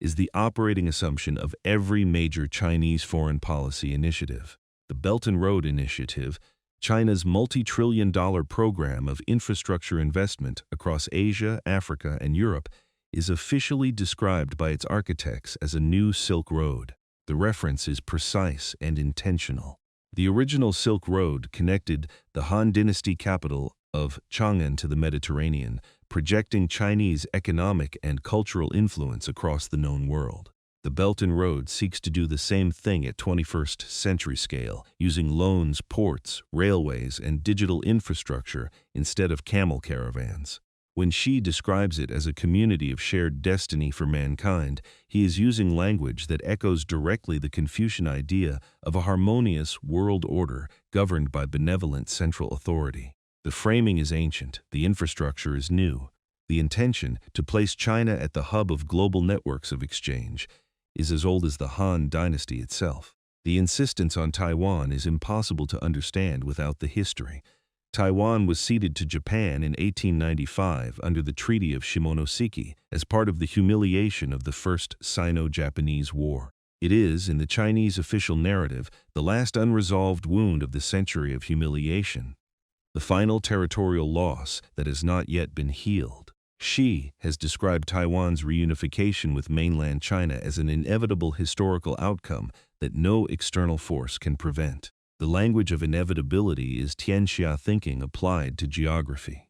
is the operating assumption of every major Chinese foreign policy initiative. The Belt and Road Initiative, China's multi-trillion-dollar program of infrastructure investment across Asia, Africa, and Europe, is officially described by its architects as a new Silk Road. The reference is precise and intentional. The original Silk Road connected the Han Dynasty capital of Chang'an to the Mediterranean, projecting Chinese economic and cultural influence across the known world. The Belt and Road seeks to do the same thing at 21st century scale, using loans, ports, railways, and digital infrastructure instead of camel caravans. When Xi describes it as a community of shared destiny for mankind, he is using language that echoes directly the Confucian idea of a harmonious world order governed by benevolent central authority. The framing is ancient, the infrastructure is new. The intention, to place China at the hub of global networks of exchange, is as old as the Han Dynasty itself. The insistence on Taiwan is impossible to understand without the history. Taiwan was ceded to Japan in 1895 under the Treaty of Shimonoseki as part of the humiliation of the First Sino-Japanese War. It is, in the Chinese official narrative, the last unresolved wound of the century of humiliation, the final territorial loss that has not yet been healed. Xi has described Taiwan's reunification with mainland China as an inevitable historical outcome that no external force can prevent. The language of inevitability is Tianxia thinking applied to geography.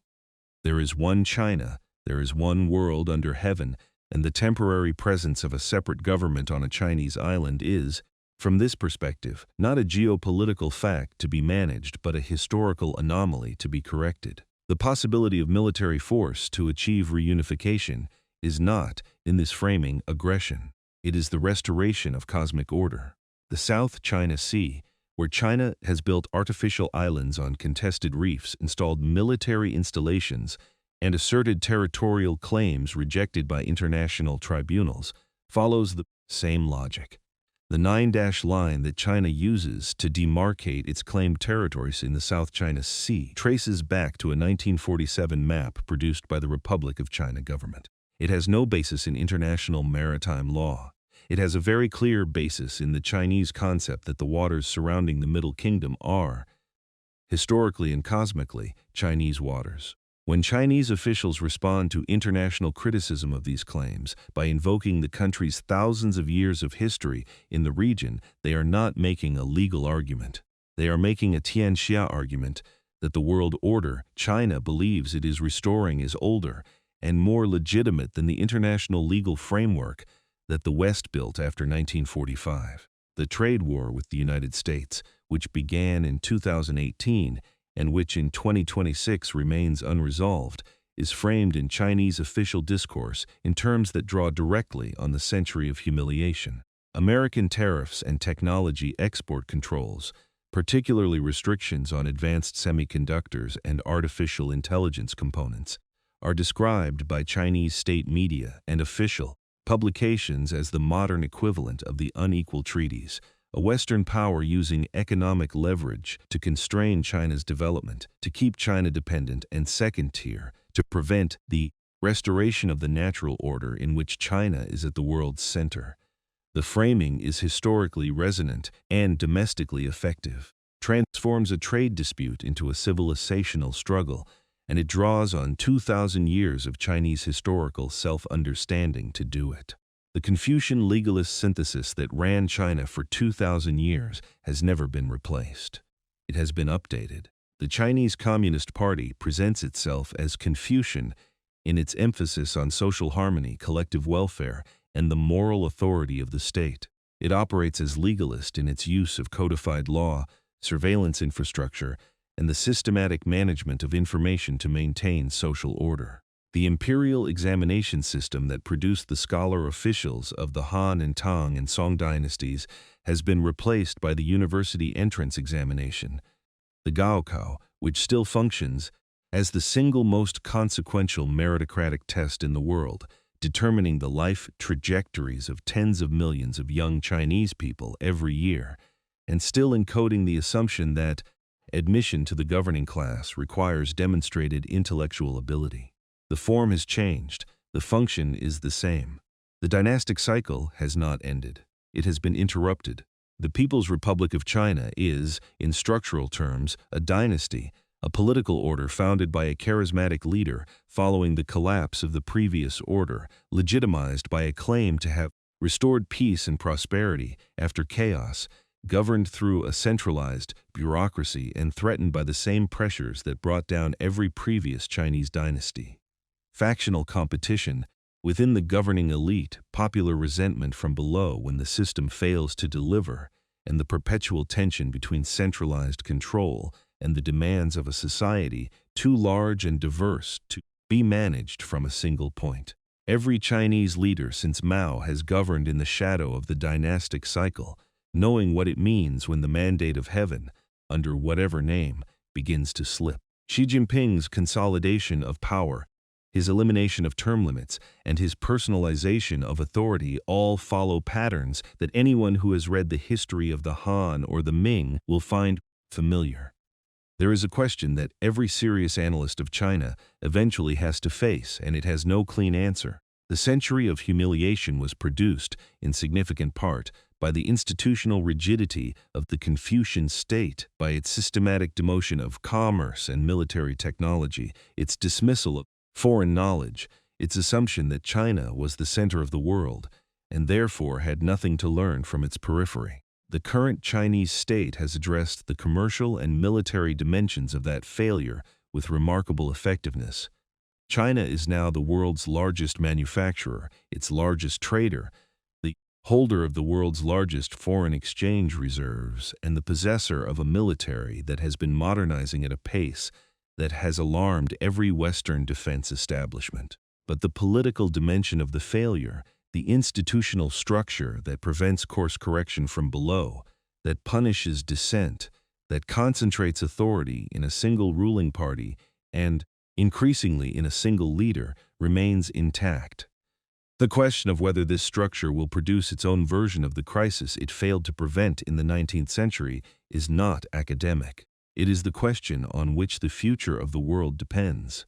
There is one China, there is one world under heaven, and the temporary presence of a separate government on a Chinese island is, from this perspective, not a geopolitical fact to be managed but a historical anomaly to be corrected. The possibility of military force to achieve reunification is not, in this framing, aggression. It is the restoration of cosmic order. The South China Sea, where China has built artificial islands on contested reefs, installed military installations, and asserted territorial claims rejected by international tribunals, follows the same logic. The 9-dash line that China uses to demarcate its claimed territories in the South China Sea traces back to a 1947 map produced by the Republic of China government. It has no basis in international maritime law. It has a very clear basis in the Chinese concept that the waters surrounding the Middle Kingdom are, historically and cosmically, Chinese waters. When Chinese officials respond to international criticism of these claims by invoking the country's thousands of years of history in the region, they are not making a legal argument. They are making a Tianxia argument that the world order China believes it is restoring is older and more legitimate than the international legal framework that the West built after 1945. The trade war with the United States, which began in 2018, and which in 2026 remains unresolved, is framed in Chinese official discourse in terms that draw directly on the century of humiliation. American tariffs and technology export controls, particularly restrictions on advanced semiconductors and artificial intelligence components, are described by Chinese state media and official publications as the modern equivalent of the unequal treaties, a Western power using economic leverage to constrain China's development, to keep China dependent and second-tier, to prevent the restoration of the natural order in which China is at the world's center. The framing is historically resonant and domestically effective, transforms a trade dispute into a civilizational struggle, and it draws on 2,000 years of Chinese historical self-understanding to do it. The Confucian legalist synthesis that ran China for 2,000 years has never been replaced. It has been updated. The Chinese Communist Party presents itself as Confucian in its emphasis on social harmony, collective welfare, and the moral authority of the state. It operates as legalist in its use of codified law, surveillance infrastructure, and the systematic management of information to maintain social order. The imperial examination system that produced the scholar officials of the Han and Tang and Song dynasties has been replaced by the university entrance examination, the Gaokao, which still functions as the single most consequential meritocratic test in the world, determining the life trajectories of tens of millions of young Chinese people every year, and still encoding the assumption that admission to the governing class requires demonstrated intellectual ability. The form has changed, the function is the same. The dynastic cycle has not ended. It has been interrupted. The People's Republic of China is, in structural terms, a dynasty, a political order founded by a charismatic leader following the collapse of the previous order, legitimized by a claim to have restored peace and prosperity after chaos, governed through a centralized bureaucracy and threatened by the same pressures that brought down every previous Chinese dynasty. Factional competition within the governing elite, popular resentment from below when the system fails to deliver, and the perpetual tension between centralized control and the demands of a society too large and diverse to be managed from a single point. Every Chinese leader since Mao has governed in the shadow of the dynastic cycle, knowing what it means when the mandate of heaven, under whatever name, begins to slip. Xi Jinping's consolidation of power, his elimination of term limits, and his personalization of authority all follow patterns that anyone who has read the history of the Han or the Ming will find familiar. There is a question that every serious analyst of China eventually has to face, and it has no clean answer. The century of humiliation was produced, in significant part, by the institutional rigidity of the Confucian state, by its systematic demotion of commerce and military technology, its dismissal of foreign knowledge, its assumption that China was the center of the world, and therefore had nothing to learn from its periphery. The current Chinese state has addressed the commercial and military dimensions of that failure with remarkable effectiveness. China is now the world's largest manufacturer, its largest trader, the holder of the world's largest foreign exchange reserves, and the possessor of a military that has been modernizing at a pace that has alarmed every Western defense establishment. But the political dimension of the failure, the institutional structure that prevents course correction from below, that punishes dissent, that concentrates authority in a single ruling party and, increasingly, in a single leader, remains intact. The question of whether this structure will produce its own version of the crisis it failed to prevent in the 19th century is not academic. It is the question on which the future of the world depends.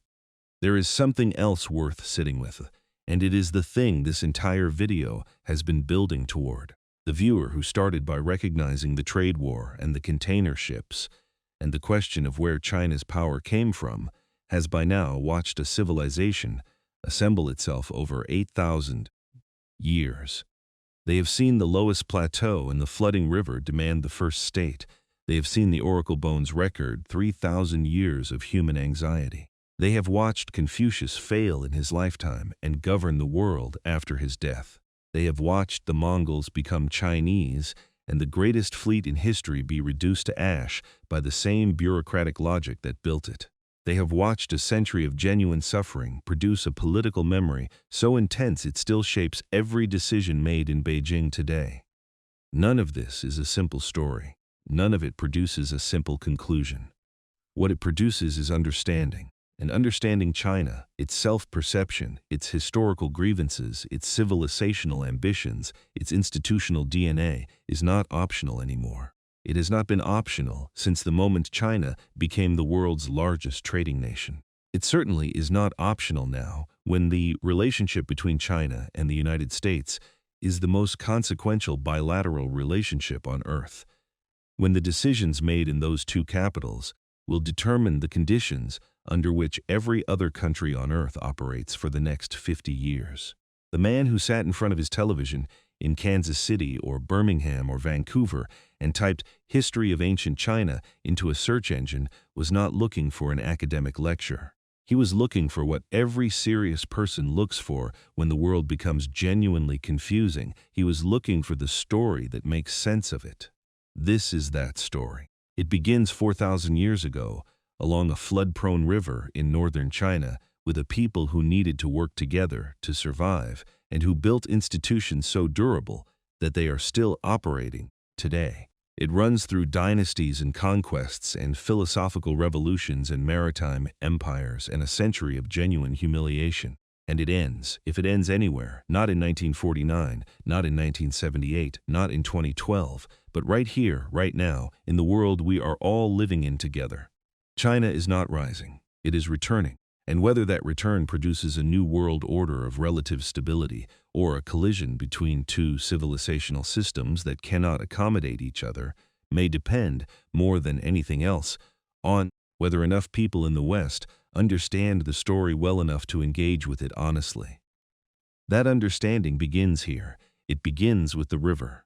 There is something else worth sitting with, and it is the thing this entire video has been building toward. The viewer who started by recognizing the trade war and the container ships, and the question of where China's power came from, has by now watched a civilization assemble itself over 8,000 years. They have seen the lowest plateau in the flooding river demand the first state. They have seen the Oracle Bones record 3,000 years of human anxiety. They have watched Confucius fail in his lifetime and govern the world after his death. They have watched the Mongols become Chinese and the greatest fleet in history be reduced to ash by the same bureaucratic logic that built it. They have watched a century of genuine suffering produce a political memory so intense it still shapes every decision made in Beijing today. None of this is a simple story. None of it produces a simple conclusion. What it produces is understanding. And understanding China, its self-perception, its historical grievances, its civilizational ambitions, its institutional DNA, is not optional anymore. It has not been optional since the moment China became the world's largest trading nation. It certainly is not optional now when the relationship between China and the United States is the most consequential bilateral relationship on Earth. When the decisions made in those two capitals will determine the conditions under which every other country on Earth operates for the next 50 years. The man who sat in front of his television in Kansas City or Birmingham or Vancouver and typed "History of Ancient China" into a search engine was not looking for an academic lecture. He was looking for what every serious person looks for when the world becomes genuinely confusing. He was looking for the story that makes sense of it. This is that story. It begins 4,000 years ago, along a flood-prone river in northern China, with a people who needed to work together to survive and who built institutions so durable that they are still operating today. It runs through dynasties and conquests and philosophical revolutions and maritime empires and a century of genuine humiliation. And it ends, if it ends anywhere, not in 1949, not in 1978, not in 2012, but right here, right now, in the world we are all living in together. China is not rising, it is returning. And whether that return produces a new world order of relative stability or a collision between two civilizational systems that cannot accommodate each other may depend, more than anything else, on whether enough people in the West understand the story well enough to engage with it honestly. That understanding begins here. It begins with the river.